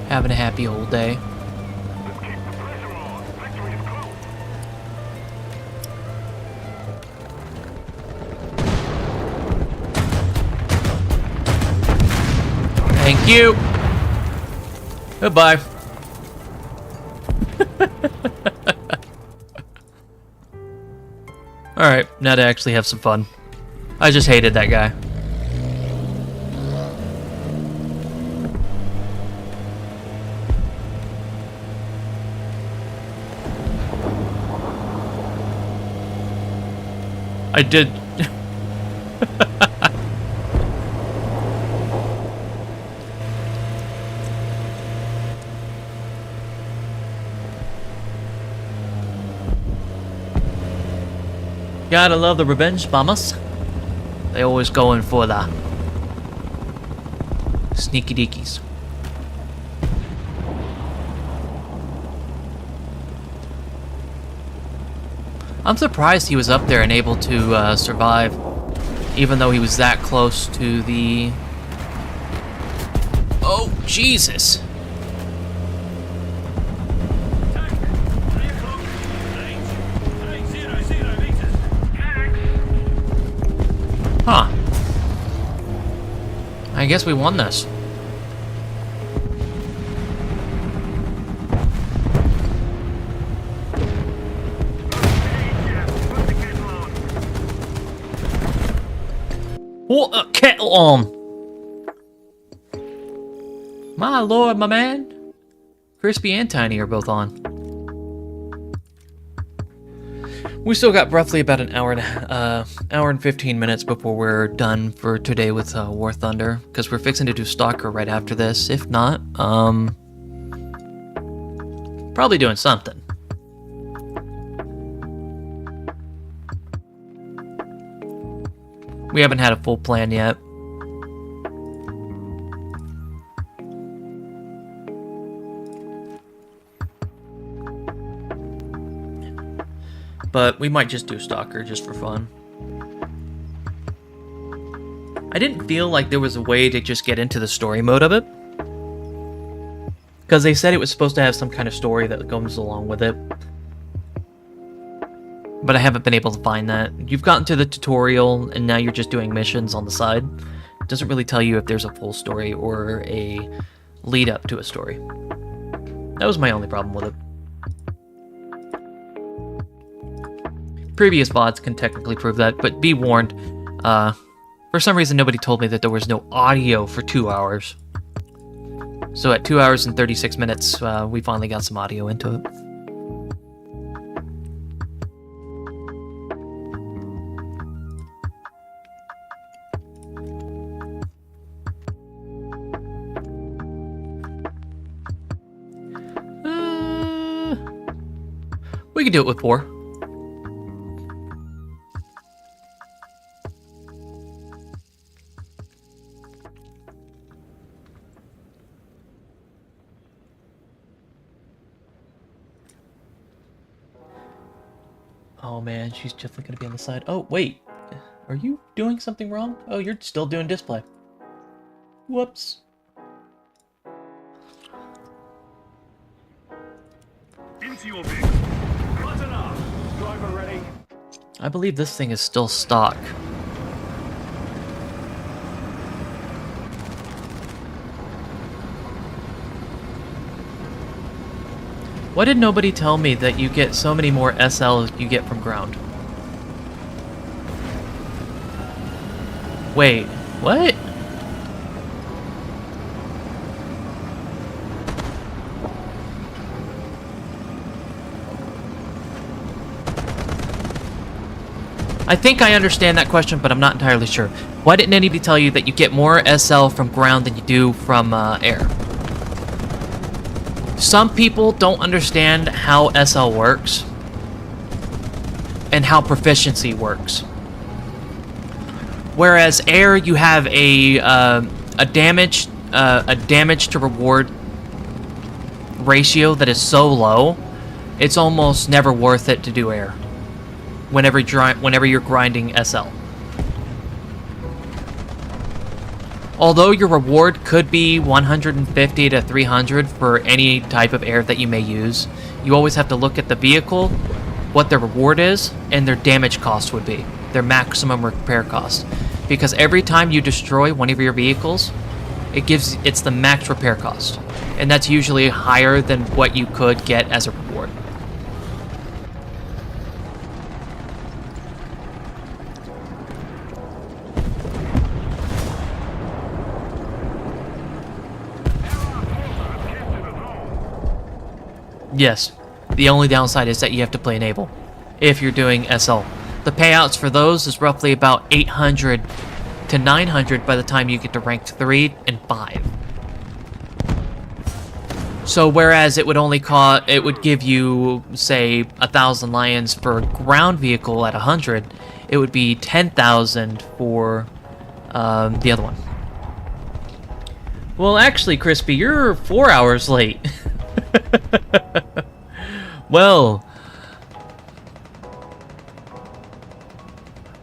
Speaker 1: Having a happy old day.
Speaker 4: Let's keep the pressure on. Victory is close.
Speaker 1: Thank you. Goodbye. Alright, now to actually have some fun. I just hated that guy. I did. Gotta love the revenge bombers. They always going for the sneaky deakies. I'm surprised he was up there and able to survive, even though he was that close to the... Oh, Jesus! Huh. I guess we won this. What a kettle on! My lord, my man. Crispy and Tiny are both on. We still got roughly about an hour and 15 minutes before we're done for today with War Thunder, because we're fixing to do Stalker right after this. If not, probably doing something. We haven't had a full plan yet. But we might just do Stalker just for fun. I didn't feel like there was a way to just get into the story mode of it. Because they said it was supposed to have some kind of story that goes along with it. But I haven't been able to find that. You've gotten to the tutorial, and now you're just doing missions on the side. It doesn't really tell you if there's a full story or a lead up to a story. That was my only problem with it. Previous VODs can technically prove that, but be warned, for some reason nobody told me that there was no audio for 2 hours. So at 2 hours and 36 minutes, we finally got some audio into it. We could do it with 4. Oh man, she's definitely gonna be on the side. Oh, wait. Are you doing something wrong? Oh, you're still doing display. Whoops.
Speaker 4: Into your vehicle.
Speaker 3: Button up. Driver ready.
Speaker 1: I believe this thing is still stock. Why did nobody tell me that you get so many more SLs you get from ground? Wait, what? I think I understand that question, but I'm not entirely sure. Why didn't anybody tell you that you get more SL from ground than you do from air? Some people don't understand how SL works and how proficiency works. Whereas air, you have a damage to reward ratio that is so low, it's almost never worth it to do air. Whenever you're grinding SL. Although your reward could be 150 to 300 for any type of air that you may use, you always have to look at the vehicle, what their reward is, and their damage cost would be, their maximum repair cost. Because every time you destroy one of your vehicles, it's the max repair cost. And that's usually higher than what you could get as a reward. Yes, the only downside is that you have to play Enable if you're doing SL. The payouts for those is roughly about 800 to 900 by the time you get to ranked 3 and 5. So whereas it would only it would give you, say, 1,000 lions for a ground vehicle at 100, it would be 10,000 for the other one. Well, actually, Crispy, you're 4 hours late. Well,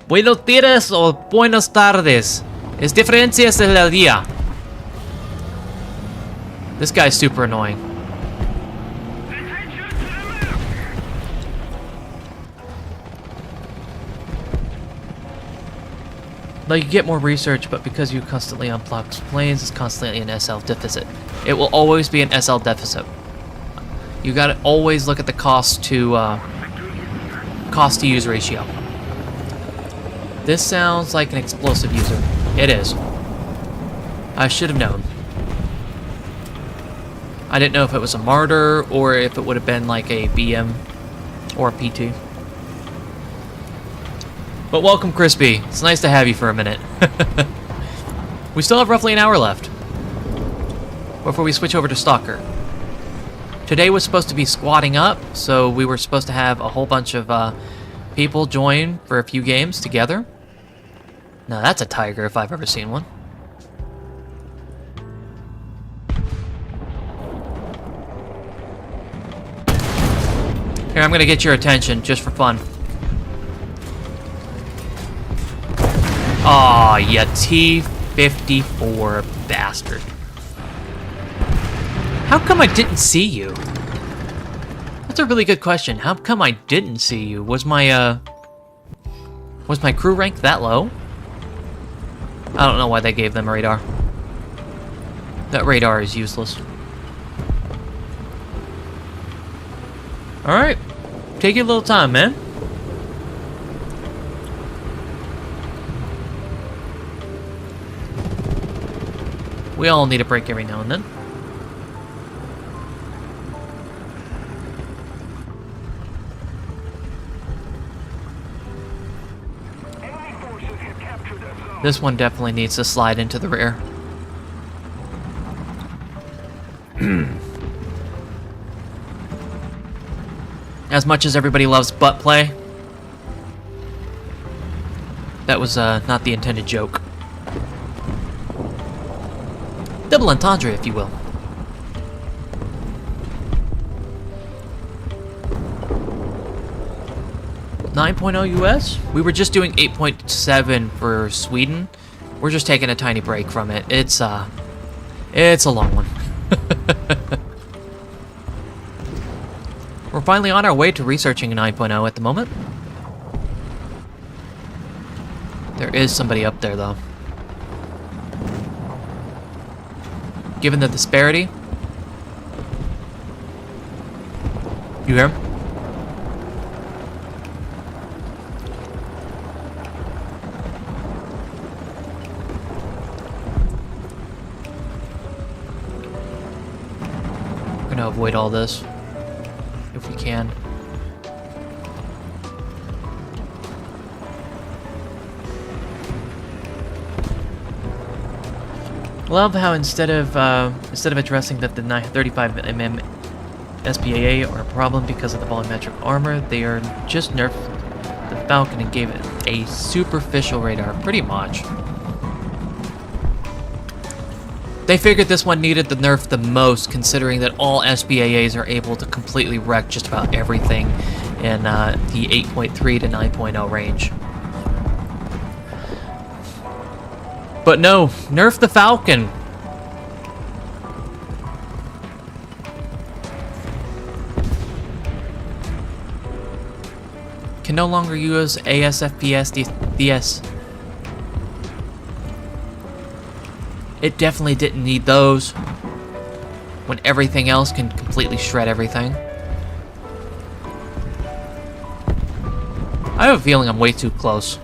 Speaker 1: buenos días o buenas tardes. Es diferencias del día. This guy's super annoying.
Speaker 4: Attention to the left.
Speaker 1: Like, you get more research, but because you constantly unblock planes, it's constantly an SL deficit. It will always be an SL deficit. You gotta always look at the cost to use ratio. This sounds like an explosive user. It is. I should have known. I didn't know if it was a martyr or if it would have been like a BM or a PT. But welcome, Crispy. It's nice to have you for a minute. We still have roughly an hour left before we switch over to Stalker. Today was supposed to be squatting up, so we were supposed to have a whole bunch of people join for a few games together. Now that's a tiger if I've ever seen one. Here, I'm gonna get your attention just for fun. Aw, you T-54 bastard. How come I didn't see you? That's a really good question. How come I didn't see you? Was my crew rank that low? I don't know why they gave them radar. That radar is useless. Alright. Take your little time, man. We all need a break every now and then.
Speaker 4: Enemy forces have captured that zone.
Speaker 1: This one definitely needs to slide into the rear. As much as everybody loves butt play, that was not the intended joke. Double entendre, if you will. $9.0 US? We were just doing 8.7 for Sweden. We're just taking a tiny break from it. It's a long one. We're finally on our way to researching 9.0 at the moment. There is somebody up there, though. Given the disparity... You hear him? We're gonna avoid all this. If we can. Love how instead of addressing that the 35mm SPAA are a problem because of the volumetric armor, they are just nerfed the Falcon and gave it a superficial radar, pretty much. They figured this one needed the nerf the most, considering that all SPAAs are able to completely wreck just about everything in the 8.3 to 9.0 range. But no, nerf the Falcon. Can no longer use ASFPS DS. It definitely didn't need those when everything else can completely shred everything. I have a feeling I'm way too close.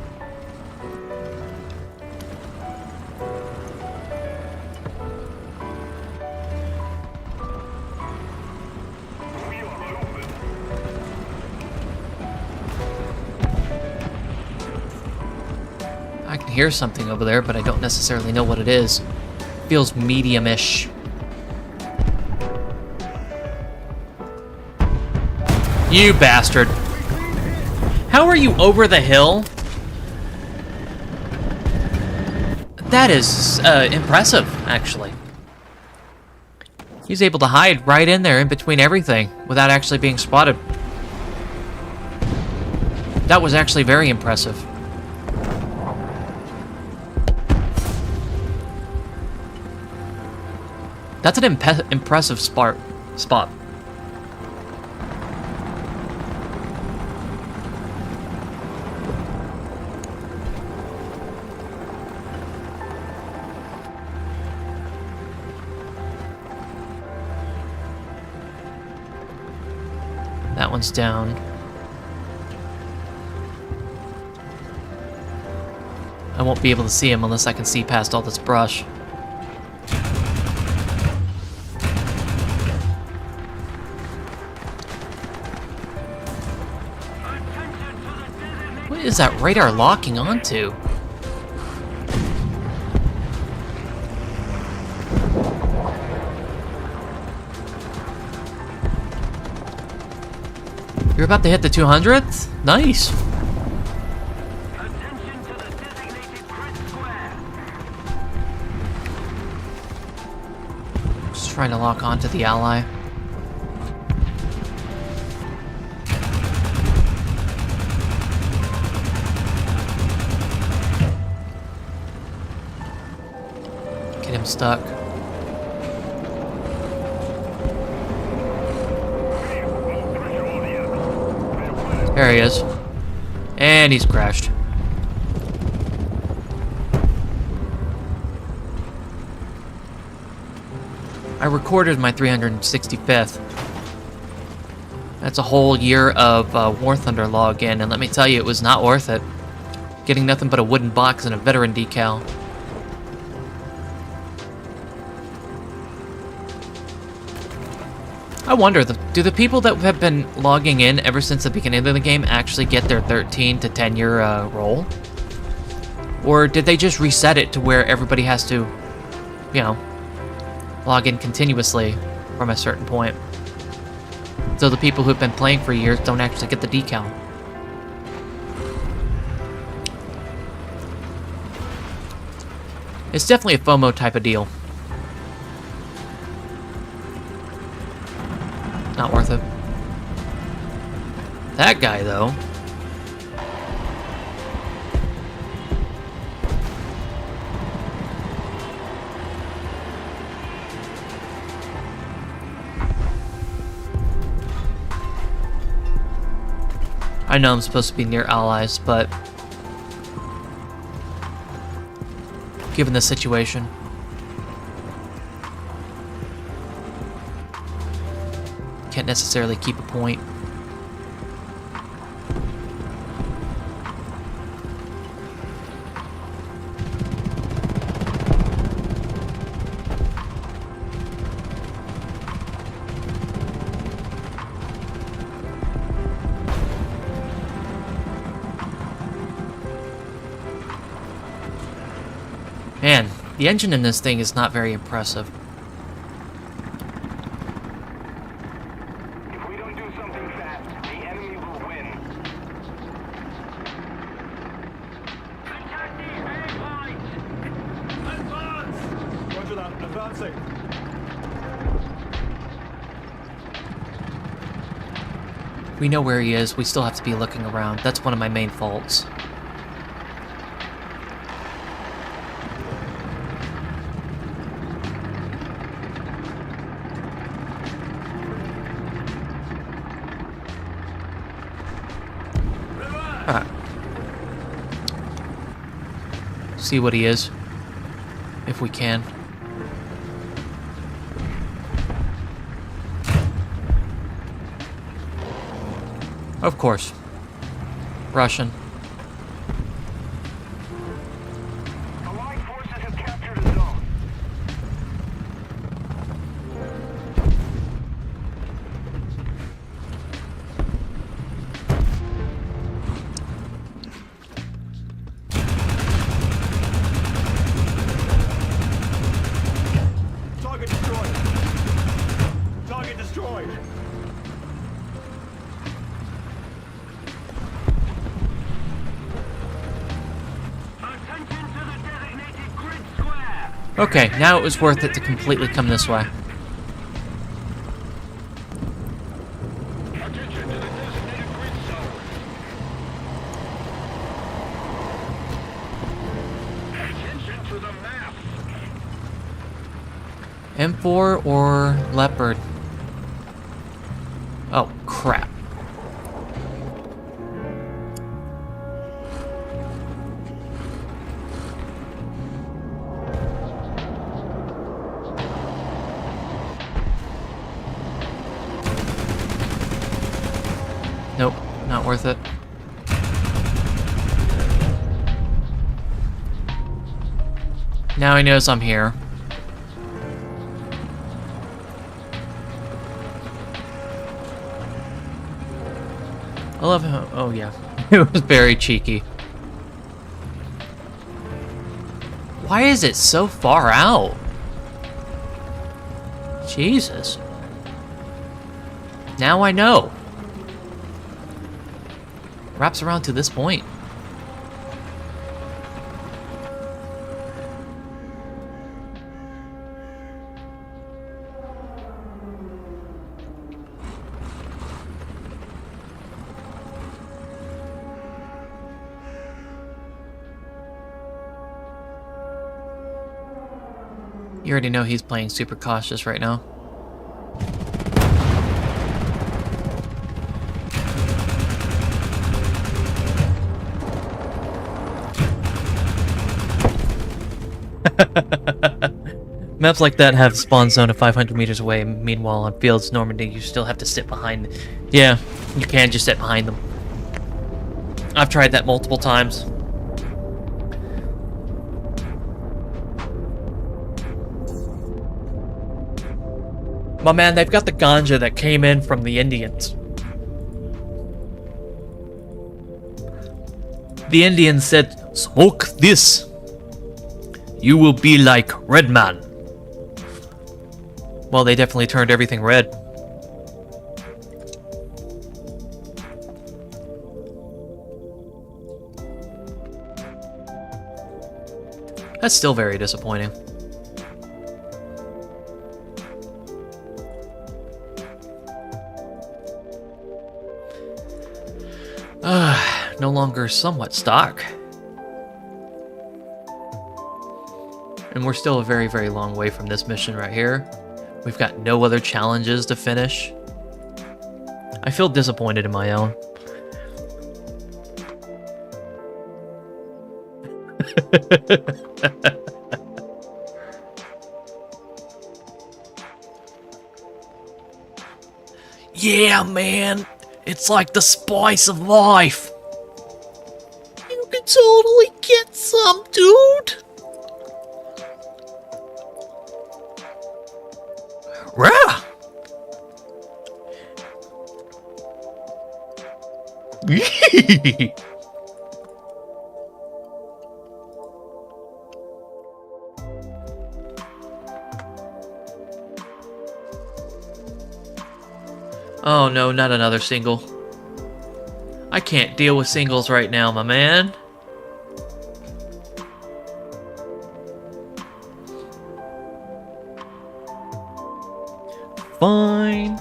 Speaker 4: We are moving.
Speaker 1: I can hear something over there, but I don't necessarily know what it is. Feels medium-ish. You bastard. How are you over the hill? That is impressive, actually. He's able to hide right in there in between everything without actually being spotted. That was actually very impressive. That's an impressive spot. That one's down. I won't be able to see him unless I can see past all this brush. What is that radar locking onto? You're about to hit the 200th? Nice.
Speaker 5: Attention to the designated grid square.
Speaker 1: Just trying to lock onto the ally. Get him stuck. There he is. And he's crashed. I recorded my 365th. That's a whole year of War Thunder login, and let me tell you, it was not worth it. Getting nothing but a wooden box and a veteran decal. I wonder, do the people that have been logging in ever since the beginning of the game actually get their 13 to 10 year roll? Or did they just reset it to where everybody has to, you know, log in continuously from a certain point? So the people who've been playing for years don't actually get the decal. It's definitely a FOMO type of deal. Not worth it. That guy, though. I know I'm supposed to be near allies, but given the situation, can't necessarily keep a point. Man, the engine in this thing is not very impressive.
Speaker 4: If we don't do something fast, the enemy will win.
Speaker 3: Attack the A point! Advance! Roger that. Advancing.
Speaker 1: We know where he is, we still have to be looking around. That's one of my main faults. Alright. See what he is, if we can. Of course. Russian.
Speaker 4: Allied forces have captured a zone.
Speaker 3: Target destroyed. Target destroyed.
Speaker 5: Attention to the designated grid square.
Speaker 1: Okay, now it was worth it to completely come this way.
Speaker 2: Attention to the designated grid zone. Attention to the map.
Speaker 1: M4 or Leopard? Oh, crap. Nope, not worth it. Now he knows I'm here. I love how, oh yeah, it was very cheeky. Why is it so far out? Jesus. Now I know. Wraps around to this point. You already know he's playing super cautious right now. Maps like that have spawn zone of 500 meters away. Meanwhile, on fields Normandy, you still have to sit behind. Yeah, you can just sit behind them. I've tried that multiple times. My man, they've got the ganja that came in from the Indians. The Indians said, "Smoke this. You will be like Red Man." Well, they definitely turned everything red. That's still very disappointing. No longer somewhat stock. And we're still a very, very long way from this mission right here. We've got no other challenges to finish. I feel disappointed in my own. Yeah, man. It's like the spice of life. You can totally get some, dude. Rah! Oh no, not another single. I can't deal with singles right now, my man. Fine.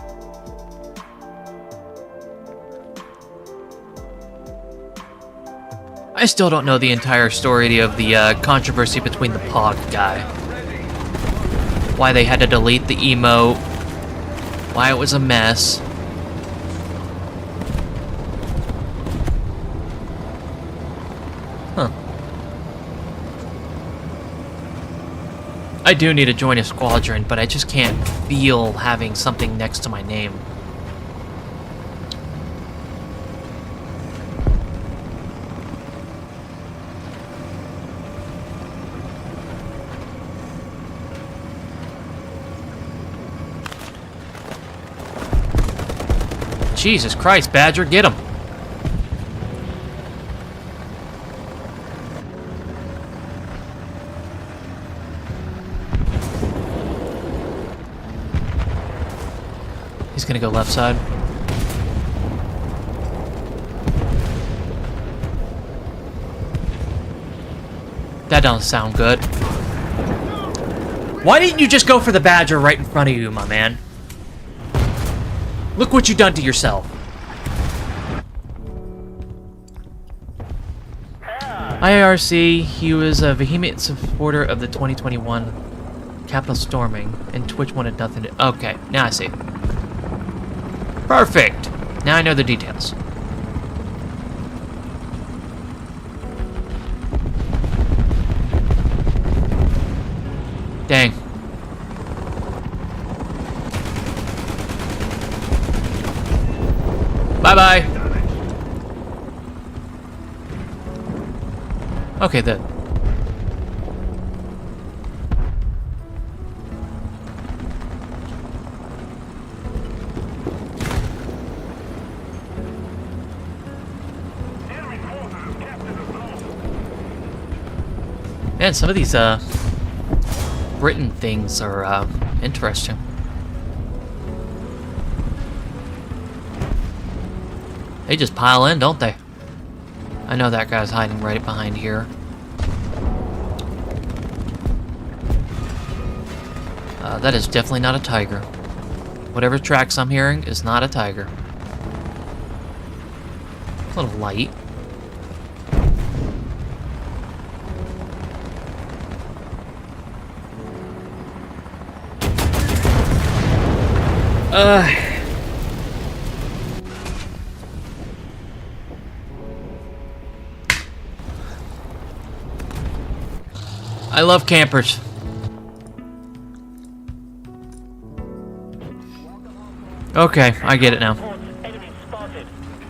Speaker 1: I still don't know the entire story of the controversy between the Pog guy. Why they had to delete the emote. Why it was a mess. Huh. I do need to join a squadron, but I just can't feel having something next to my name. Jesus Christ, Badger, get him! He's gonna go left side. That doesn't sound good. Why didn't you just go for the Badger right in front of you, my man? Look what you done to yourself. IRC, he was a vehement supporter of the 2021 Capitol storming, and Twitch wanted nothing to... Okay, now I see. Perfect! Now I know the details. Dang. Bye-bye! Okay, then. Man, some of these, written things are, interesting. They just pile in, don't they? I know that guy's hiding right behind here. That is definitely not a tiger. Whatever tracks I'm hearing is not a tiger. A little light. I love campers. Okay, I get it now.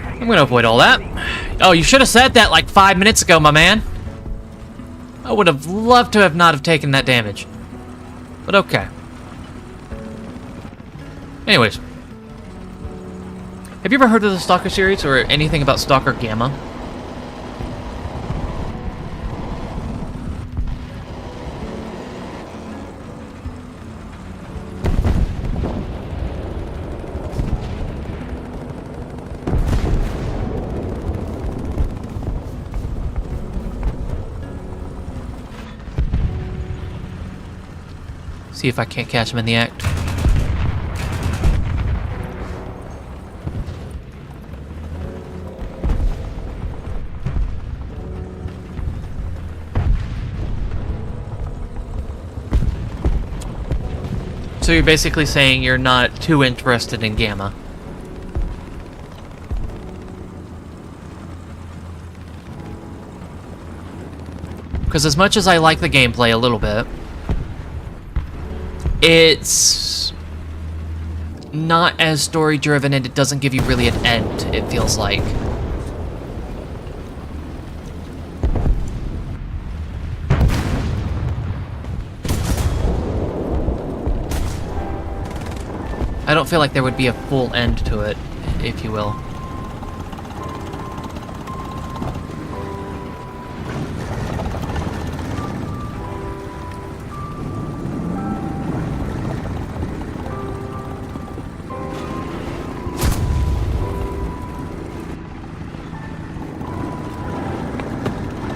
Speaker 1: I'm gonna avoid all that. Oh, you should have said that like 5 minutes ago, my man. I would have loved to have not have taken that damage. But okay. Anyways. Have you ever heard of the Stalker series or anything about Stalker Gamma? See if I can't catch him in the act. So you're basically saying you're not too interested in Gamma. Because as much as I like the gameplay a little bit, it's not as story driven and it doesn't give you really an end, it feels like. I don't feel like there would be a full end to it, if you will.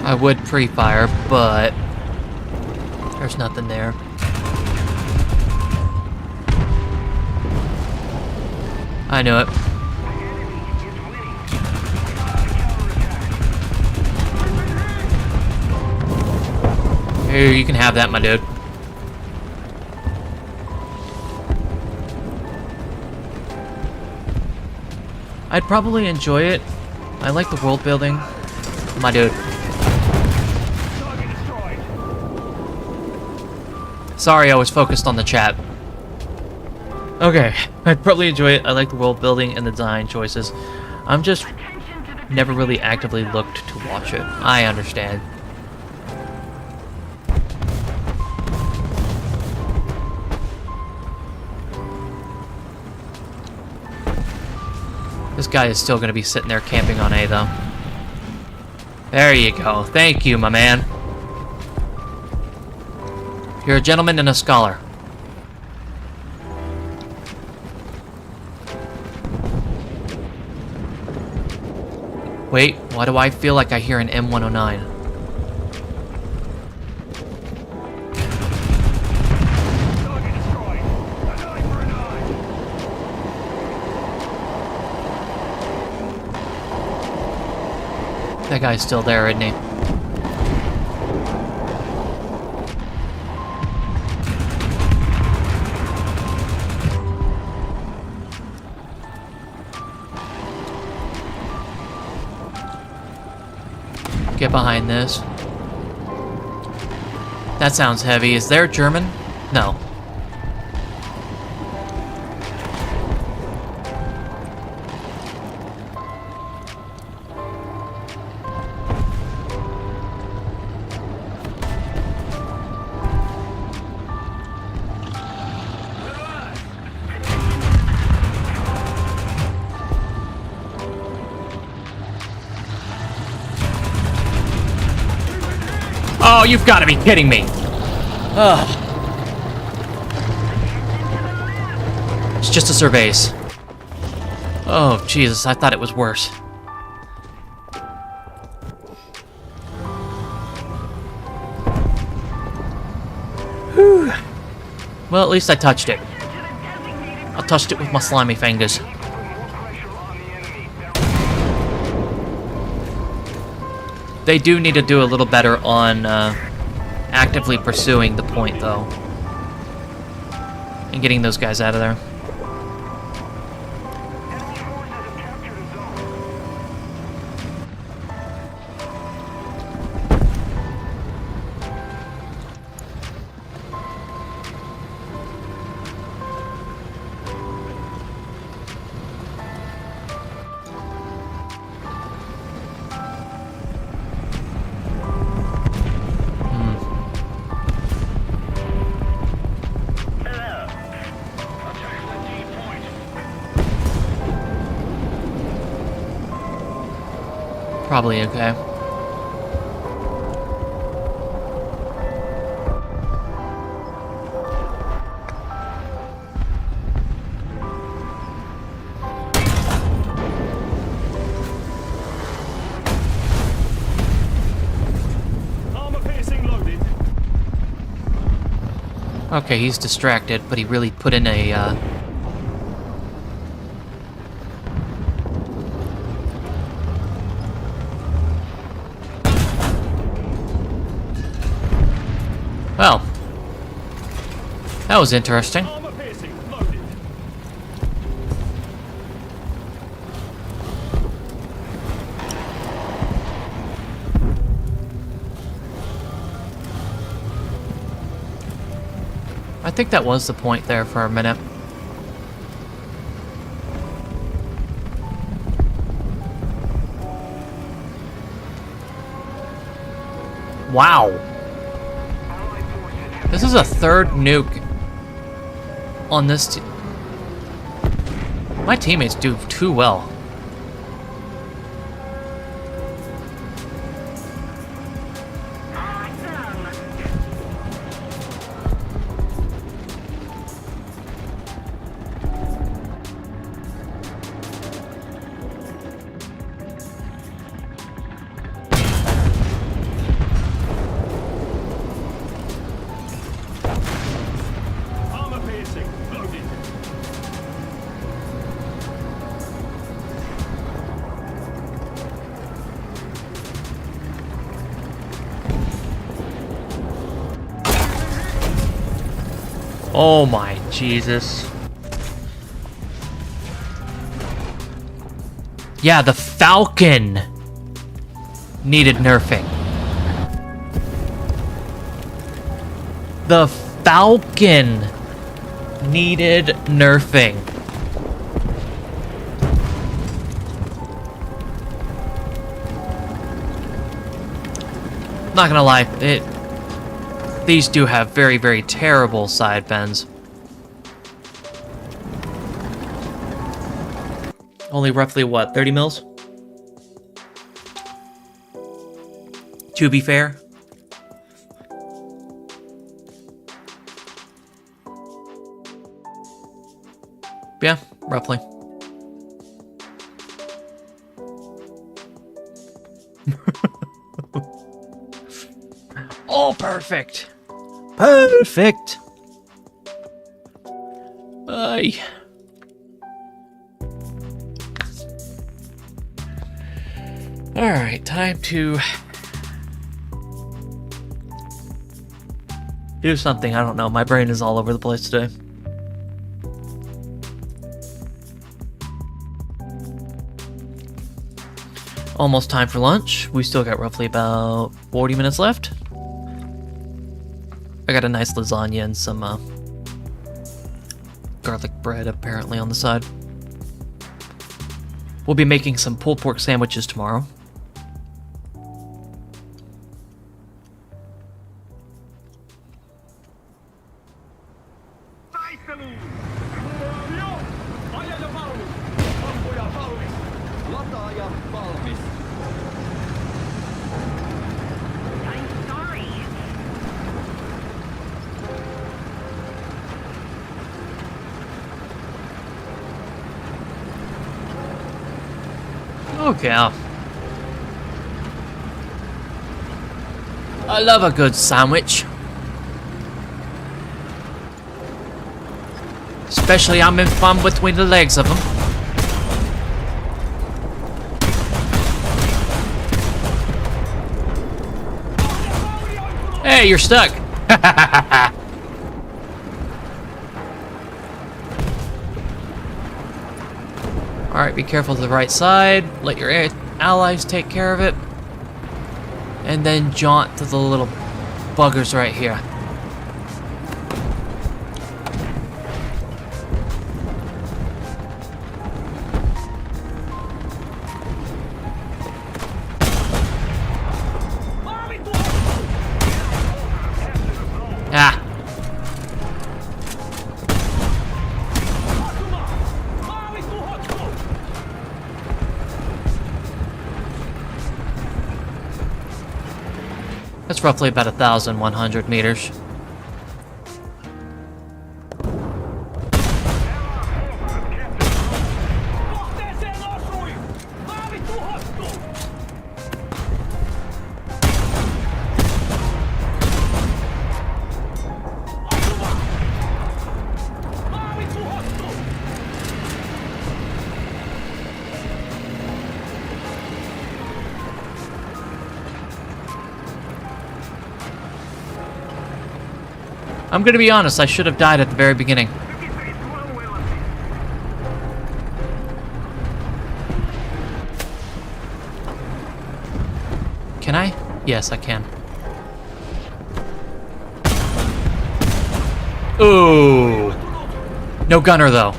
Speaker 1: I would pre-fire, but there's nothing there. I knew it. Here, you can have that, my dude. I'd probably enjoy it. I like the world building. My dude. Sorry, I was focused on the chat. Okay, I'd probably enjoy it. I like the world building and the design choices. I'm just never really actively looked to watch it. I understand. This guy is still going to be sitting there camping on A, though. There you go. Thank you, my man. You're a gentleman and a scholar. Wait, why do I feel like I hear an M109? That guy's still there, isn't he? Get behind this. That sounds heavy. Is there German? No. Oh, you've got to be kidding me. Ugh. It's just a surveys. Oh, Jesus, I thought it was worse. Whew. Well, at least I touched it. I touched it with my slimy fingers. They do need to do a little better on actively pursuing the point, though. And getting those guys out of there. probably okay.
Speaker 3: Armor piercing loaded.
Speaker 1: Okay, he's distracted, but he really put in a, Well, that was interesting.
Speaker 3: Armor piercing loaded.
Speaker 1: I think that was the point there for a minute. Wow. This is a third nuke on this. My teammates do too well.
Speaker 5: Awesome.
Speaker 3: Armor piercing loaded.
Speaker 1: Oh my Jesus. Yeah, the Falcon needed nerfing. The Falcon needed nerfing. Not gonna lie, these do have very, very terrible side bends. Only roughly what, 30 mils? To be fair. Yeah, roughly. Oh, perfect. Perfect. Aye. All right, time to do something. I don't know. My brain is all over the place today. Almost time for lunch. We still got roughly about 40 minutes left. I got a nice lasagna and some garlic bread apparently on the side. We'll be making some pulled pork sandwiches tomorrow.
Speaker 3: Taistelu! Joo! Ajaja valmis! Ampuja valmis! Lataaja valmis!
Speaker 5: I'm sorry.
Speaker 1: Okay. I love a good sandwich. Especially I'm in fun between the legs of them. Hey, you're stuck. Alright, be careful to the right side. Let your allies take care of it. And then jaunt to the little buggers right here. Ah. roughly about 1,100 meters.
Speaker 3: Kohteeseen osui! Maavi tuhottu! Osuma! Maavi tuhottu!
Speaker 1: I'm gonna be honest, I should have died at the very beginning. Can I? Yes, I can. Ooh. No gunner, though.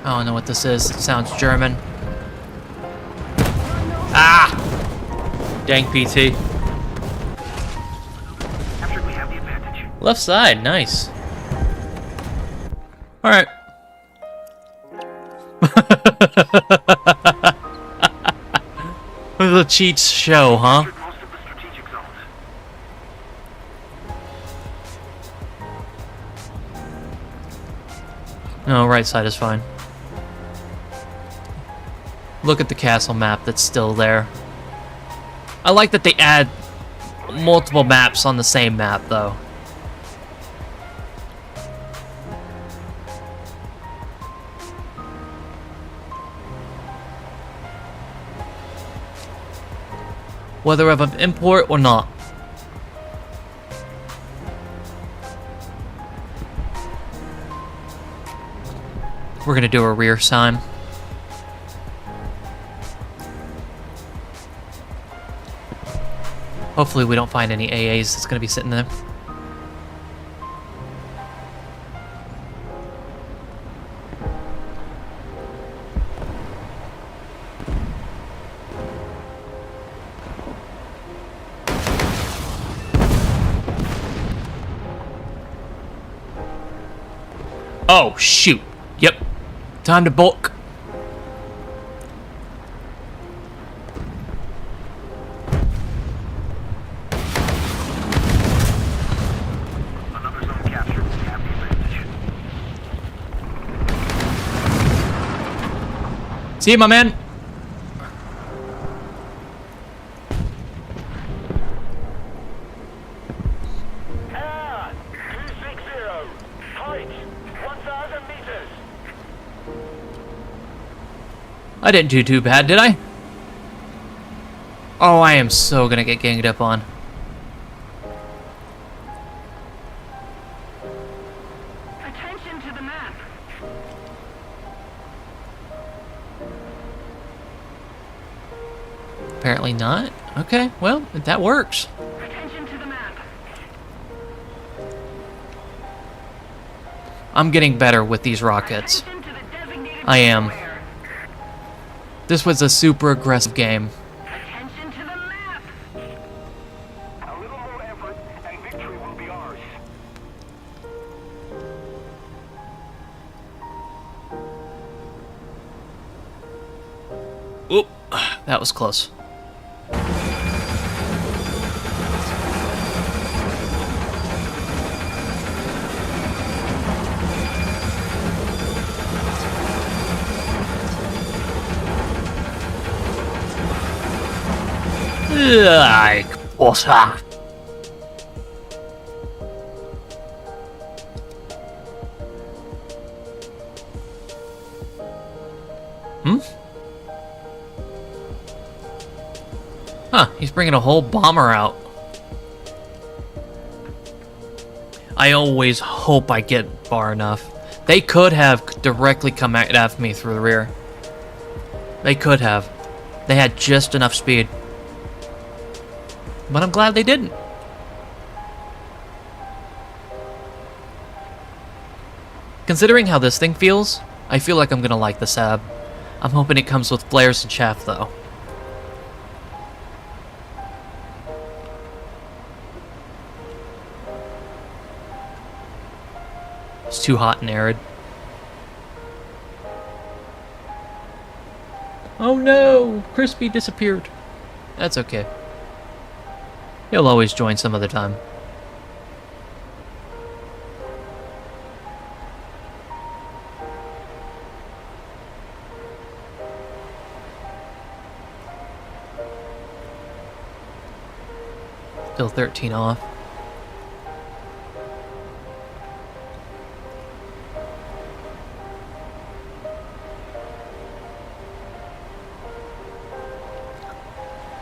Speaker 1: I don't know what this is. It sounds German. Ah! Dang PT.
Speaker 4: Captured, we have the advantage.
Speaker 1: Left side, nice. Alright. The cheats show, huh?
Speaker 4: Captured most of the strategic zones.
Speaker 1: No, right side is fine. Look at the castle map that's still there. I like that they add multiple maps on the same map, though. Whether of an import or not. We're gonna do a rear time. Hopefully we don't find any AAs that's gonna be sitting there. Oh, shoot. Yep. Time to bulk.
Speaker 4: Another zone captured. We have the advantage.
Speaker 1: See you, my man.
Speaker 2: And 260. Height 1,000 meters.
Speaker 1: I didn't do too bad, did I? Oh, I am so gonna get ganged up on.
Speaker 5: Attention to the map.
Speaker 1: Apparently not. Okay, well, that works.
Speaker 5: Attention to the map.
Speaker 1: I'm getting better with these rockets.
Speaker 5: Attention to the designated
Speaker 1: I am.
Speaker 5: square.
Speaker 1: This was a super aggressive game.
Speaker 5: Attention to the map.
Speaker 4: A little more effort, and victory will be ours.
Speaker 1: Oop, that was close. Like butter. Huh, he's bringing a whole bomber out. I always hope I get far enough. They could have directly come at me through the rear. They could have. They had just enough speed. But I'm glad they didn't. Considering how this thing feels, I feel like I'm gonna like the Saab. I'm hoping it comes with flares and chaff, though. It's too hot and arid. Oh no! Crispy disappeared. That's okay. He'll always join some other time. Still 13 off.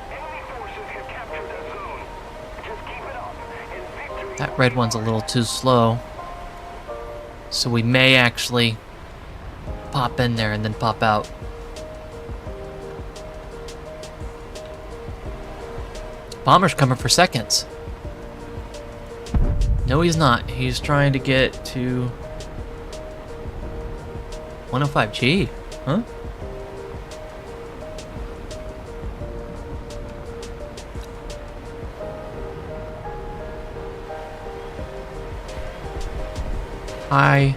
Speaker 4: Enemy forces have captured that zone. Just keep it up, and victory.
Speaker 1: That red one's a little too slow. So we may actually pop in there and then pop out. Bomber's coming for seconds. No, he's not. He's trying to get to 105G. Huh? Hi.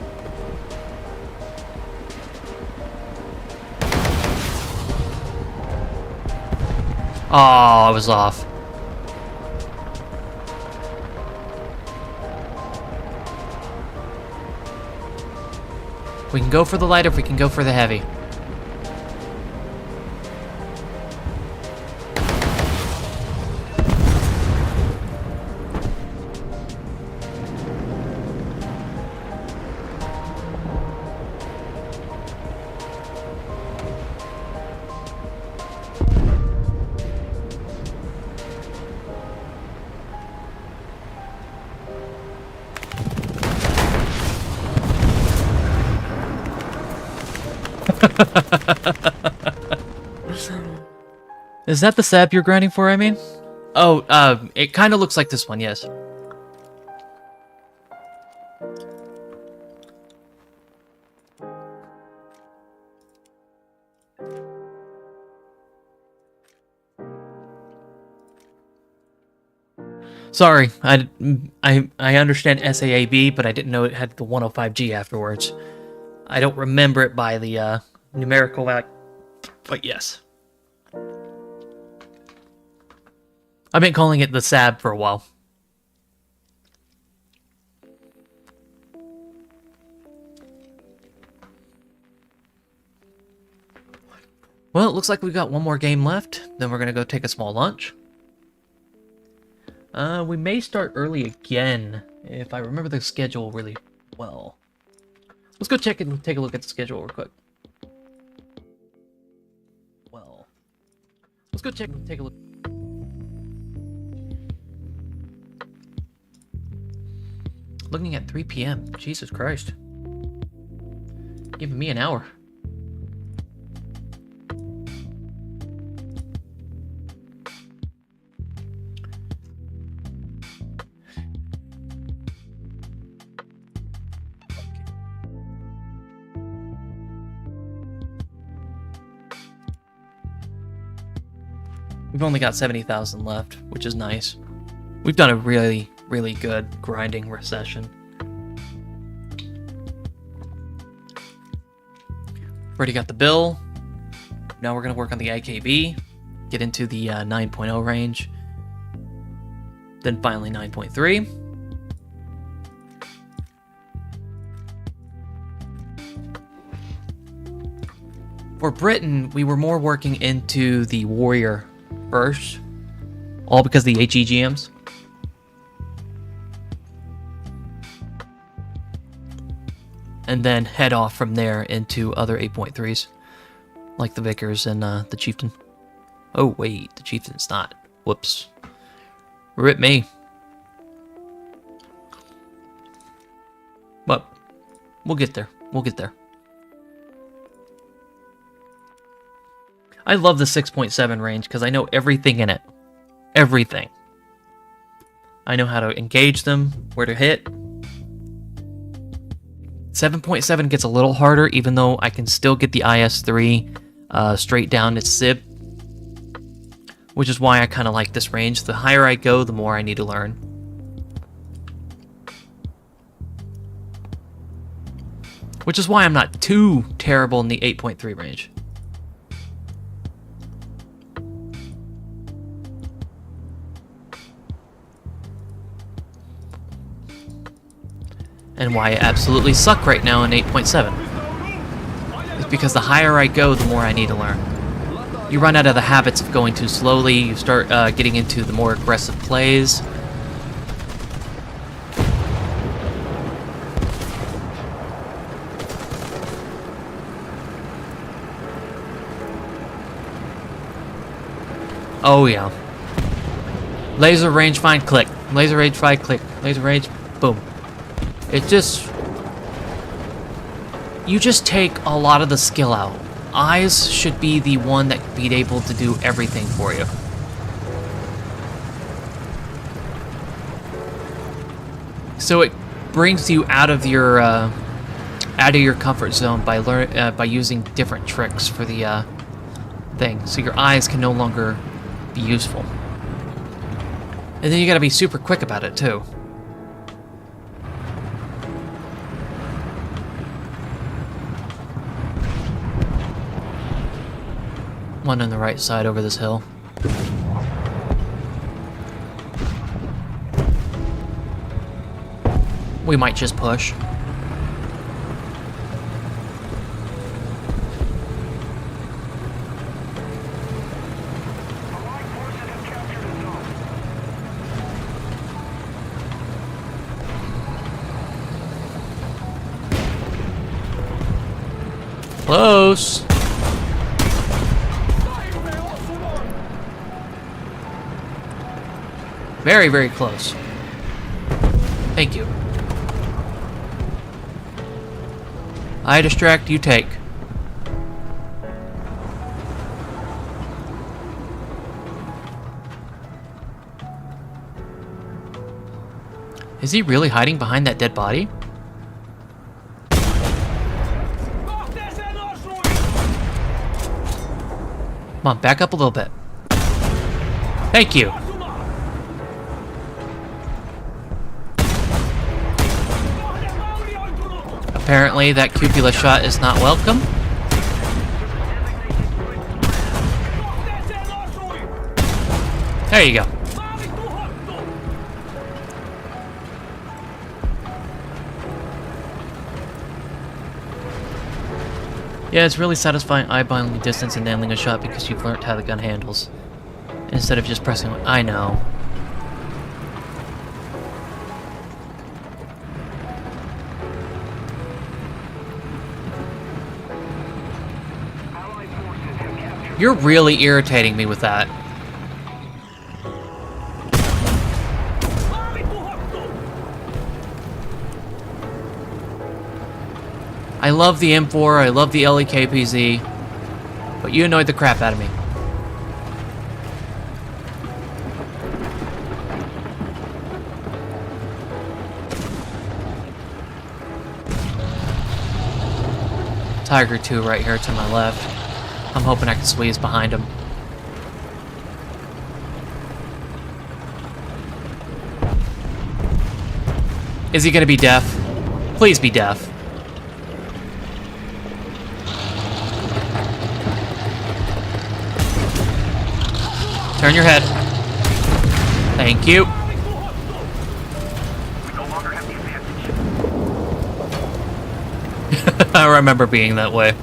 Speaker 1: Oh, I was off. We can go for the light, or we can go for the heavy. Is that the sap you're grinding for, I mean? Oh, it kind of looks like this one, yes. Sorry, I understand SAAB, but I didn't know it had the 105G afterwards. I don't remember it by the numerical value, but yes. I've been calling it the SAB for a while. Well, it looks like we've got one more game left. Then we're gonna go take a small lunch. We may start early again, if I remember the schedule really well. Let's go check and take a look at the schedule real quick. Well, let's go check and take a look. Looking at 3 p.m. Jesus Christ. Giving me an hour. We've only got 70,000 left, which is nice. We've done a really, really good grinding recession. Already got the bill. Now we're going to work on the IKB, get into the 9.0 range, then finally 9.3. For Britain, we were more working into the Warrior first, all because of the HEGMs. And then head off from there into other 8.3s, like the Vickers and the Chieftain. Oh wait, the Chieftain's not. Whoops. Rip me. But we'll get there. We'll get there. I love the 6.7 range because I know everything in it. Everything. I know how to engage them, where to hit. 7.7 gets a little harder, even though I can still get the IS-3 straight down its SIB. Which is why I kind of like this range. The higher I go, the more I need to learn. Which is why I'm not too terrible in the 8.3 range. and why I absolutely suck right now in 8.7. It's because the higher I go, the more I need to learn. You run out of the habits of going too slowly, you start getting into the more aggressive plays. Oh yeah. Laser range find click. Laser range find click. Laser range boom. It just... You just take a lot of the skill out. Eyes should be the one that be able to do everything for you. So it brings you out of your comfort zone by using different tricks for the thing. So your eyes can no longer be useful. And then you gotta be super quick about it too. One on the right side over this hill. We might just push. Close. Very, very close. Thank you. I distract, you take. Is he really hiding behind that dead body? Come on, back up a little bit. Thank you. Apparently, that cupola shot is not welcome. There you go. Yeah, it's really satisfying eyeballing the distance and nailing a shot because you've learned how the gun handles. Instead of just pressing... I know. You're really irritating me with that. I love the M4, I love the LEKPZ, but you annoyed the crap out of me. Tiger 2 right here to my left. I'm hoping I can squeeze behind him. Is he gonna be deaf? Please be deaf. Turn your head. Thank you.
Speaker 4: We no longer have the advantage.
Speaker 1: I remember being that way.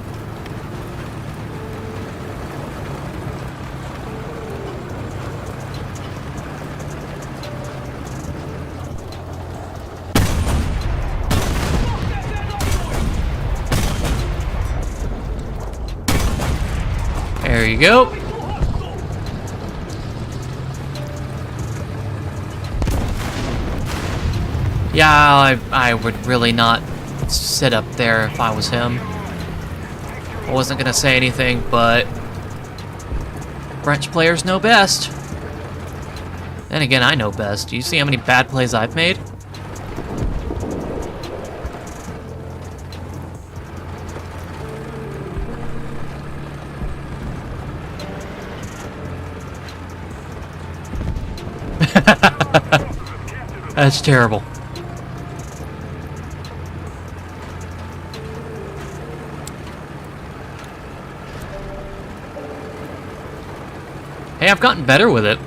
Speaker 1: There you go. Yeah, I would really not sit up there if I was him. I wasn't gonna say anything, but French players know best. Then again, I know best. Do you see how many bad plays I've made? That's terrible. Hey, I've gotten better with it.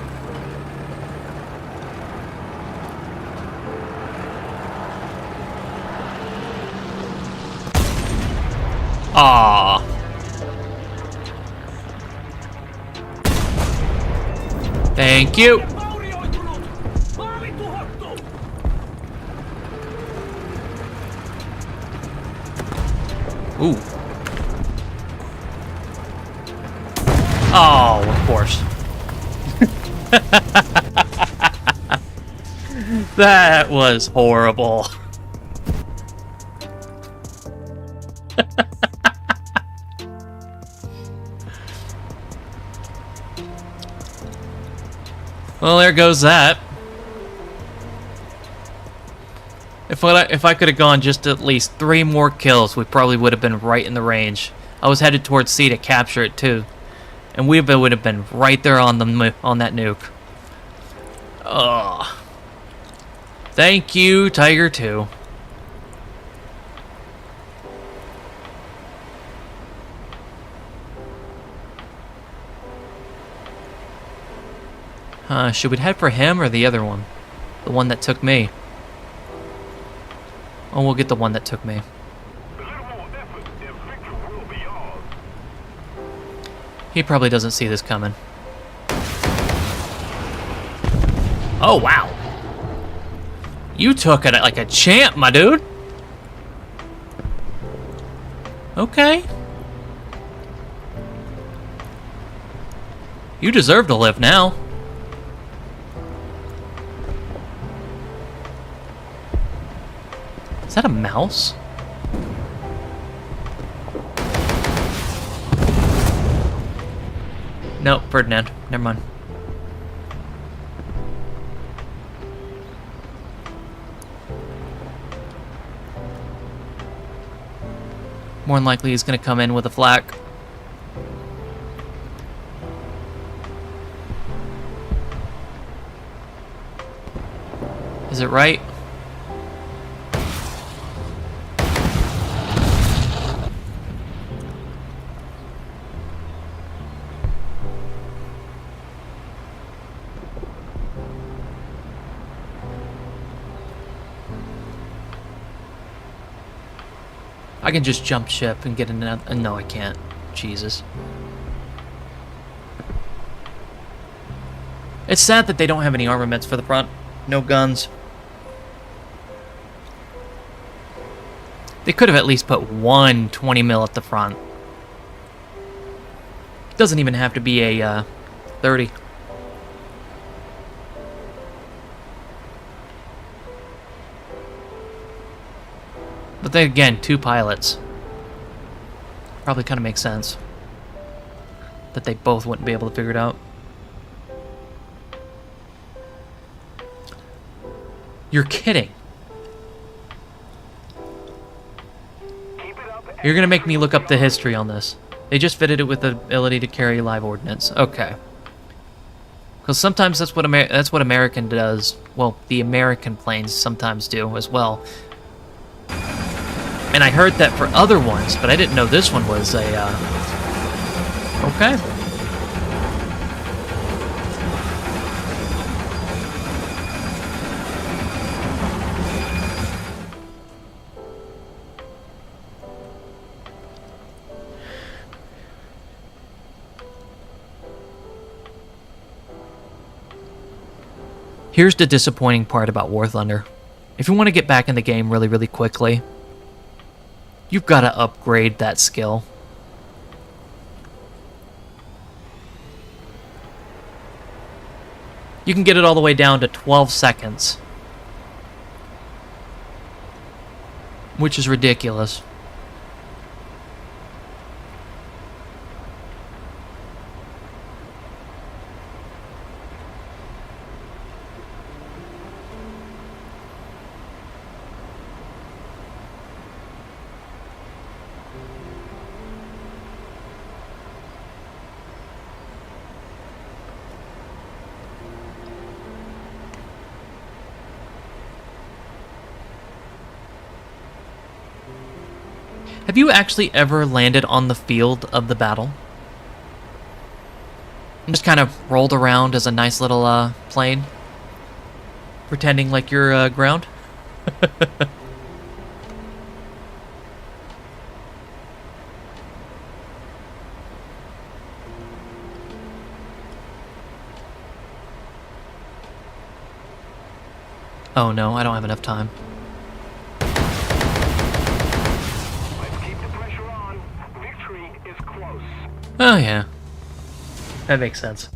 Speaker 1: Thank you.
Speaker 3: Vaurioitunut! Maavituhottu!
Speaker 1: Ooh. Oh, of course. That was horrible. Well, there goes that. If I could have gone just at least 3 more kills, we probably would have been right in the range. I was headed towards C to capture it too, and would have been right there on that nuke. Ugh. Thank you, Tiger 2. Should we head for him or the other one? The one that took me. Oh, we'll get the one that took me.
Speaker 4: A little more effort and victory will be ours.
Speaker 1: He probably doesn't see this coming. Oh, wow. You took it like a champ, my dude. Okay. You deserve to live now. Is that a mouse? No, Ferdinand. Never mind. More than likely he's going to come in with a flak. Is it right? I can just jump ship and get another. No, I can't. Jesus. It's sad that they don't have any armaments for the front. No guns. They could have at least put one 20 mil at the front. It doesn't even have to be a 30. But then again, 2 pilots. Probably kind of makes sense that they both wouldn't be able to figure it out. You're kidding. You're gonna make me look up the history on this. They just fitted it with the ability to carry live ordnance. Okay. Because sometimes that's what American does. Well, the American planes sometimes do as well. And I heard that for other ones, but I didn't know this one was a, okay. Here's the disappointing part about War Thunder. If you want to get back in the game really, really quickly, you've got to upgrade that skill. You can get it all the way down to 12 seconds. Which is ridiculous. Have you actually ever landed on the field of the battle? And just kind of rolled around as a nice little plane? Pretending like you're ground? Oh no, I don't have enough time.
Speaker 4: Let's keep the pressure on. Victory is close.
Speaker 1: Oh yeah. That makes sense.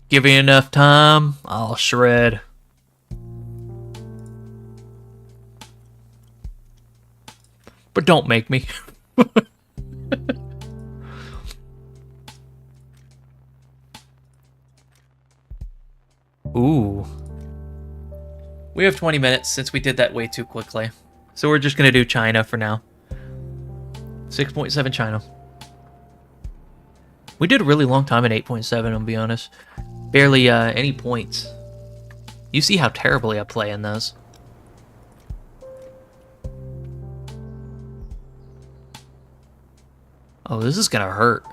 Speaker 1: Give me enough time, I'll shred. But don't make me. Ooh. We have 20 minutes since we did that way too quickly. So we're just gonna do China for now. 6.7 China. We did a really long time at 8.7, I'll be honest. Barely any points. You see how terribly I play in those. Oh, this is gonna hurt.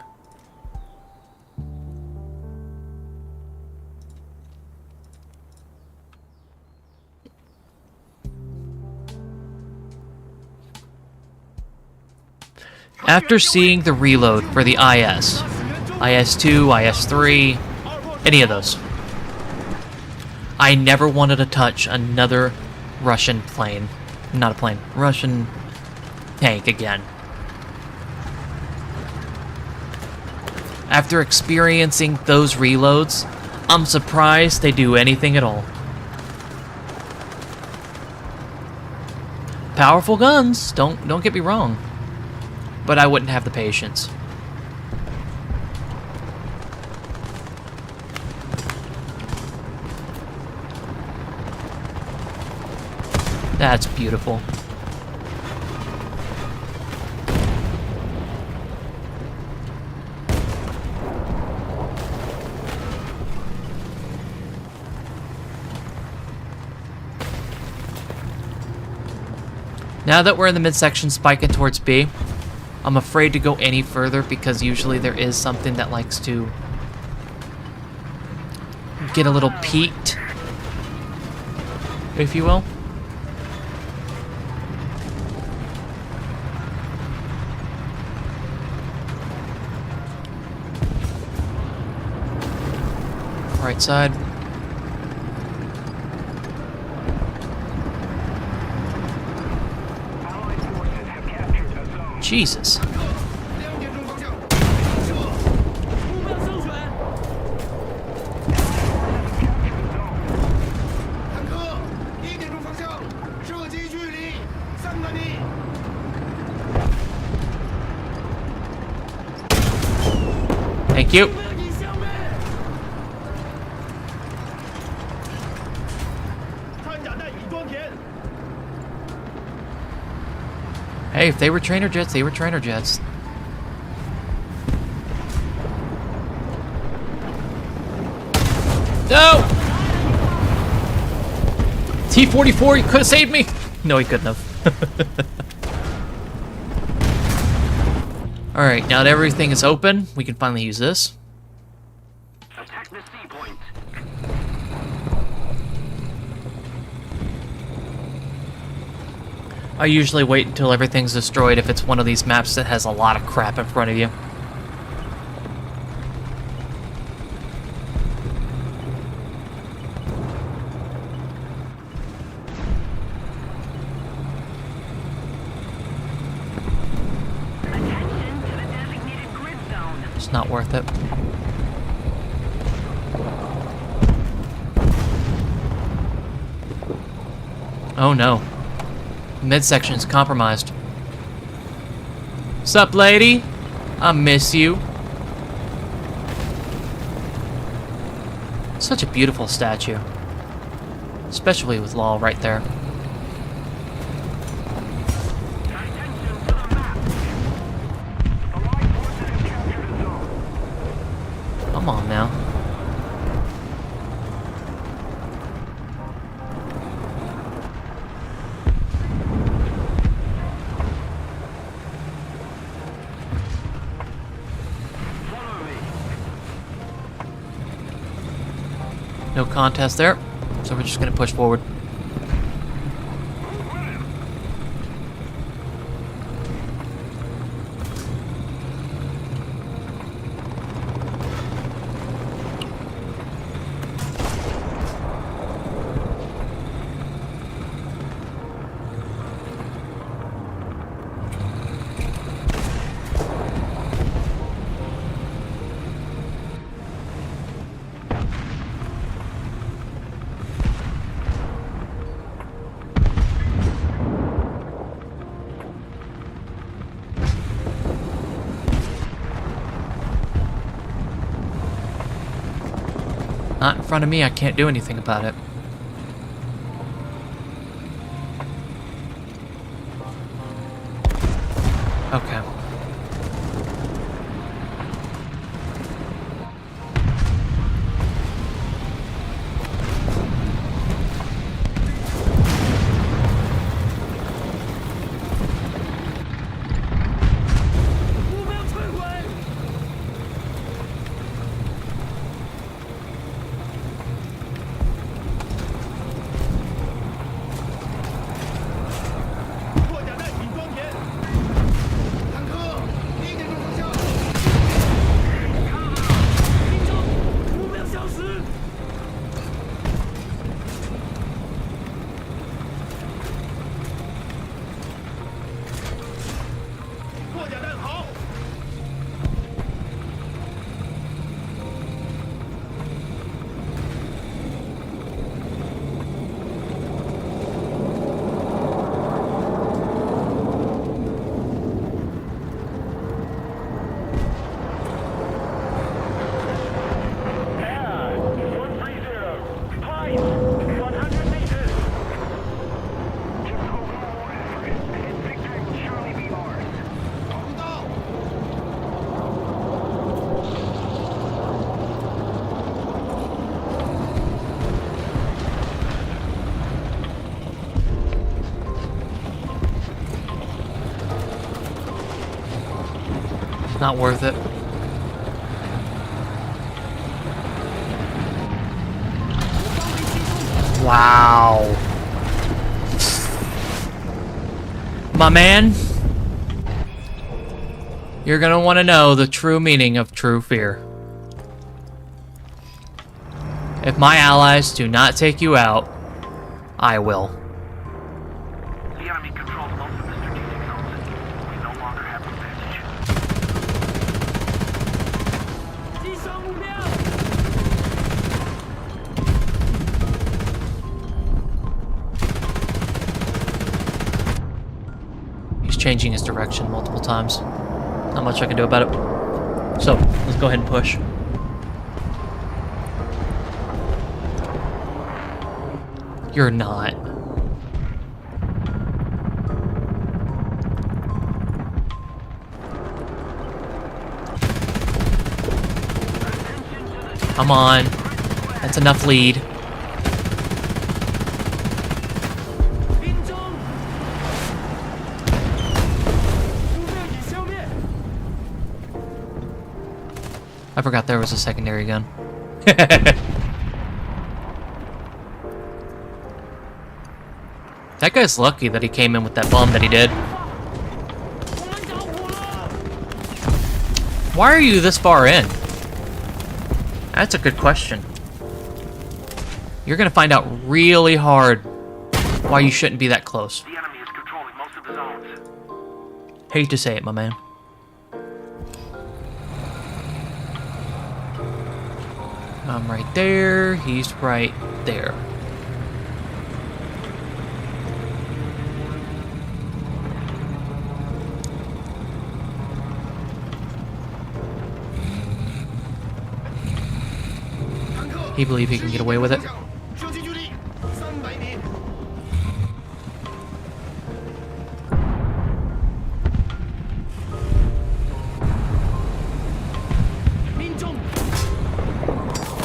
Speaker 1: After seeing the reload for the IS, IS-2, IS-3, any of those, I never wanted to touch another Russian plane. Not a plane. Russian tank again. After experiencing those reloads, I'm surprised they do anything at all. Powerful guns, don't get me wrong. But I wouldn't have the patience. That's beautiful. Now that we're in the midsection spiking towards B, I'm afraid to go any further because usually there is something that likes to get a little peaked, if you will. Right side.
Speaker 4: Allied forces have captured a zone.
Speaker 1: Jesus.
Speaker 3: 2点钟方向，射，目标受选。 坦克，1点钟方向，射击距离3个米。
Speaker 1: Thank you.
Speaker 3: 目标已消灭。穿甲弹已装填。
Speaker 1: Hey, if they were trainer jets, they were trainer jets. No! T-44, you could have saved me! No, he couldn't have. Alright, now that everything is open, we can finally use this.
Speaker 4: Attack the C point.
Speaker 1: I usually wait until everything's destroyed if it's one of these maps that has a lot of crap in front of you.
Speaker 5: Attention to the designated grid zone.
Speaker 1: It's not worth it. Oh no. Midsection's compromised. Sup, lady? I miss you. Such a beautiful statue. Especially with Law right there.
Speaker 4: Attention to the map. Allied forces have captured a zone.
Speaker 1: Come on now.
Speaker 4: Follow me.
Speaker 1: No contest there. So we're just gonna push forward. Not in front of me, I can't do anything about it. Okay. Not worth it. Wow. My man, you're gonna want to know the true meaning of true fear. If my allies do not take you out, I will.
Speaker 4: The enemy controls most of the strategic zones. We no longer have the advantage.
Speaker 1: He's changing his direction multiple times. Not much I can do about it. So, let's go ahead and push. You're not. Come on. That's enough lead. I forgot there was a secondary gun. That guy's lucky that he came in with that bomb that he did. Why are you this far in? That's a good question. You're gonna find out really hard why you shouldn't be that close.
Speaker 4: The enemy is controlling most of the zones.
Speaker 1: Hate to say it, my man. I'm right there, he's right there. He believe he can get away with it?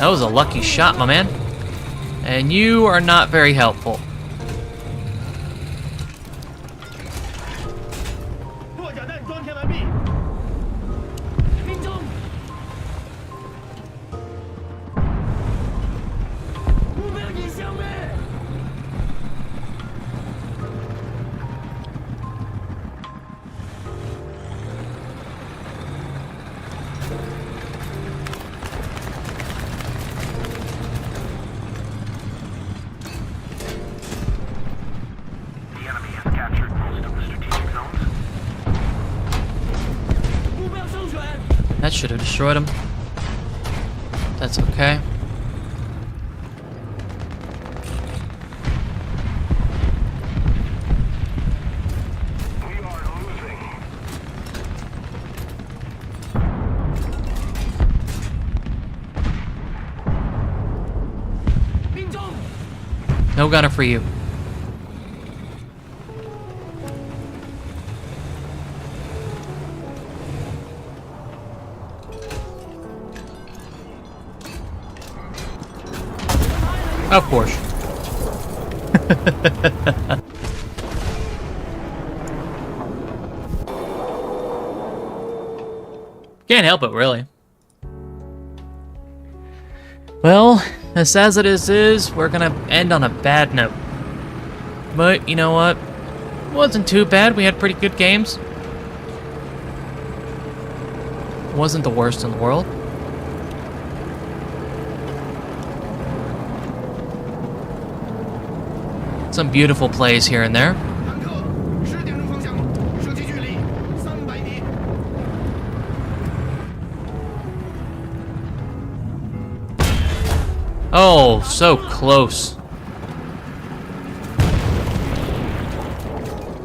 Speaker 1: That was a lucky shot, my man. And you are not very helpful.
Speaker 4: The enemy has captured most of the strategic zones.
Speaker 1: That should have destroyed him. That's okay.
Speaker 4: We are losing.
Speaker 1: No gunner for you. Of course. Can't help it, really. Well, as sad as it is, we're gonna end on a bad note. But you know what? It wasn't too bad. We had pretty good games. It wasn't the worst in the world. Some beautiful plays here and there.
Speaker 3: 坦克，10点钟方向，射击距离300米。
Speaker 1: Oh, so close.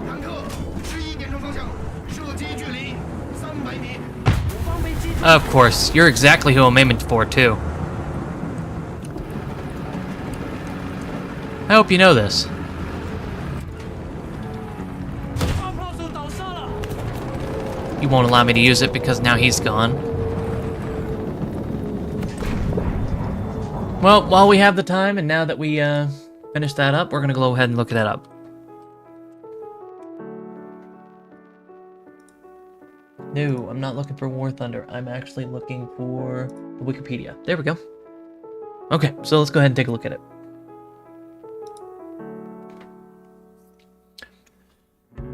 Speaker 3: 坦克，11点钟方向，射击距离300米。
Speaker 1: Of course, you're exactly who I'm aiming for, too. I hope you know this.
Speaker 3: 大炮手倒下了。
Speaker 1: You won't allow me to use it because now he's gone. Well, while we have the time, and now that we finished that up, we're going to go ahead and look that up. No, I'm not looking for War Thunder. I'm actually looking for the Wikipedia. There we go. Okay, so let's go ahead and take a look at it.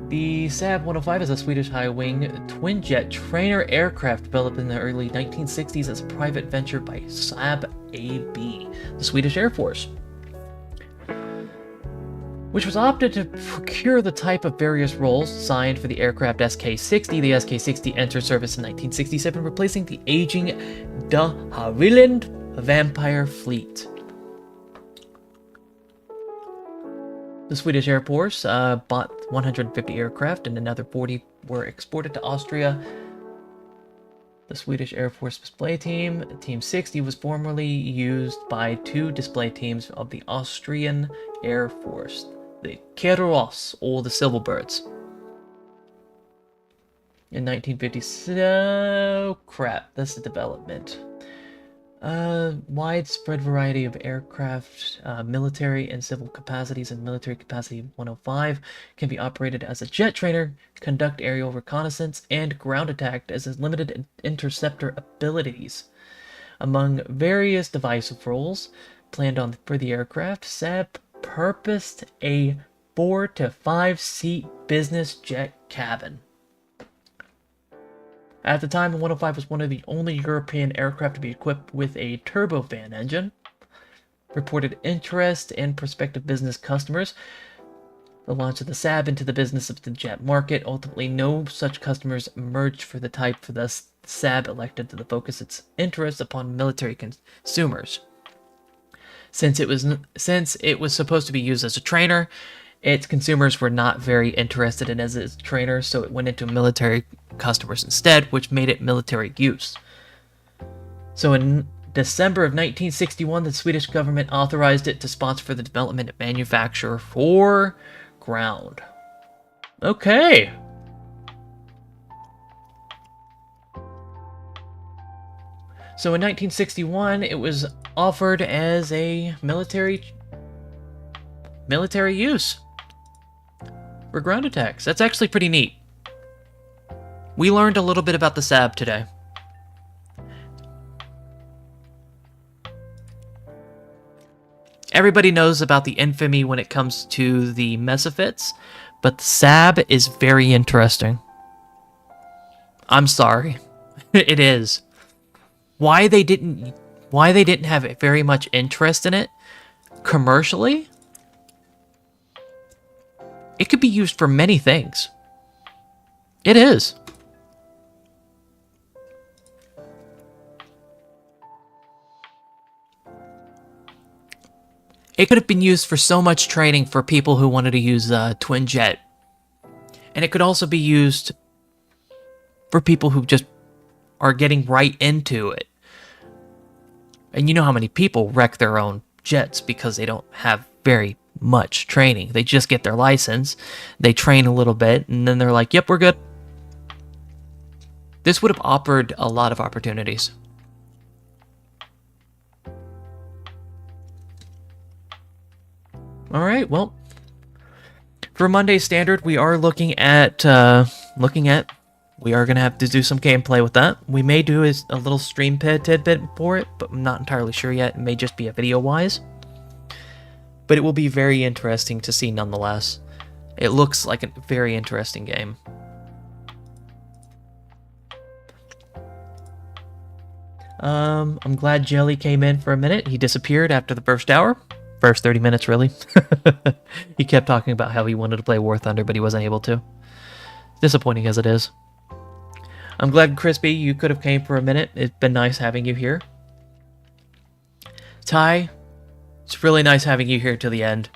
Speaker 1: The Saab 105 is a Swedish high-wing twin-jet trainer aircraft developed in the early 1960s as a private venture by Saab AB, the Swedish Air Force, which was opted to procure the type of various roles signed for the aircraft SK-60. The SK-60 entered service in 1967, replacing the aging de Havilland Vampire fleet. The Swedish Air Force bought 150 aircraft and another 40 were exported to Austria. The Swedish Air Force display team, Team 60, was formerly used by two display teams of the Austrian Air Force, the Keros, or the Silverbirds. In 1950, oh crap, that's the development. Widespread variety of aircraft, military and civil capacities, and military capacity 105 can be operated as a jet trainer, conduct aerial reconnaissance, and ground attack as its limited interceptor abilities. Among various divisive roles planned for the aircraft, Saab purposed a 4 to 5 seat business jet cabin. At the time, the 105 was one of the only European aircraft to be equipped with a turbofan engine. Reported interest and prospective business customers. The launch of the Saab into the business of the jet market. Ultimately, no such customers emerged for the type, for thus Saab elected to focus its interests upon military consumers. Since it was supposed to be used as a trainer, its consumers were not very interested in it as a trainer, so it went into military customers instead, which made it military use. So in December of 1961, the Swedish government authorized it to sponsor the development and manufacture for ground. Okay. So in 1961, it was offered as a military use for ground attacks. That's actually pretty neat. We learned a little bit about the Saab today. Everybody knows about the infamy when it comes to the Mesafits, but the Saab is very interesting. I'm sorry. It is. Why they didn't have very much interest in it commercially? It could be used for many things. It is. It could have been used for so much training for people who wanted to use twin jet. And it could also be used for people who just are getting right into it. And you know how many people wreck their own jets because they don't have very much training. They just get their license, they train a little bit, and then they're like, yep, we're good. This would have offered a lot of opportunities. All right, well, for Monday Standard, we are looking at, we are going to have to do some gameplay with that. We may do a little stream tidbit for it, but I'm not entirely sure yet. It may just be a video-wise. But it will be very interesting to see nonetheless. It looks like a very interesting game. I'm glad Jelly came in for a minute. He disappeared after the first hour. First 30 minutes, really. He kept talking about how he wanted to play War Thunder, but he wasn't able to. Disappointing as it is. I'm glad, Crispy, you could have came for a minute. It's been nice having you here. Ty, it's really nice having you here to the end.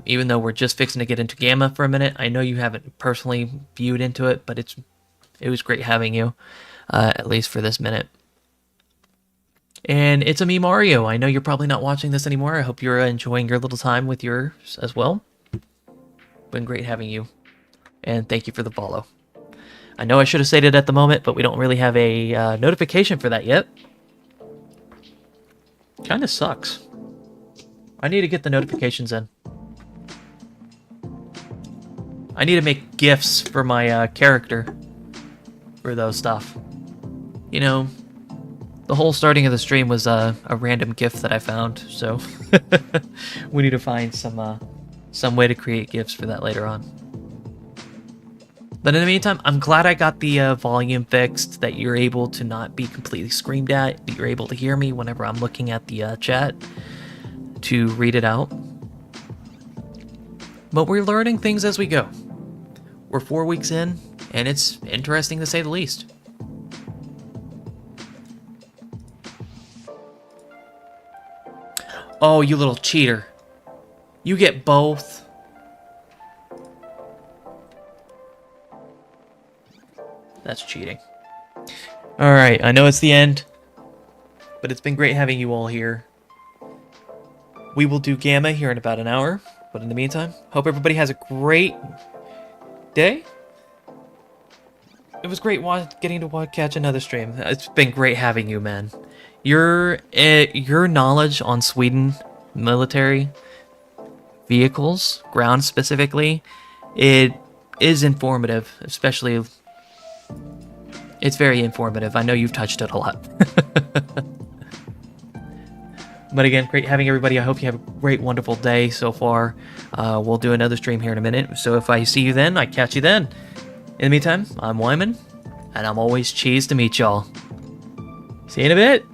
Speaker 1: Even though we're just fixing to get into Gamma for a minute, I know you haven't personally viewed into it, but it was great having you, at least for this minute. And it's a me, Mario. I know you're probably not watching this anymore. I hope you're enjoying your little time with yours as well. Been great having you. And thank you for the follow. I know I should have stated at the moment, but we don't really have a notification for that yet. Kinda sucks. I need to get the notifications in. I need to make GIFs for my character. For those stuff. You know, the whole starting of the stream was a random GIF that I found, so we need to find some way to create GIFs for that later on. But in the meantime, I'm glad I got the volume fixed, that you're able to not be completely screamed at, that you're able to hear me whenever I'm looking at the chat to read it out. But we're learning things as we go. We're 4 weeks in, and it's interesting to say the least. Oh, you little cheater. You get both. That's cheating. Alright, I know it's the end, but it's been great having you all here. We will do Gamma here in about an hour, but in the meantime, hope everybody has a great day. It was great getting to catch another stream. It's been great having you, man. Your knowledge on Sweden military vehicles, ground specifically, it is informative, especially. It's very informative. I know you've touched it a lot. But again, great having everybody. I hope you have a great, wonderful day so far. We'll do another stream here in a minute. So if I see you then, I catch you then. In the meantime, I'm Wyman, and I'm always cheesed to meet y'all. See you in a bit.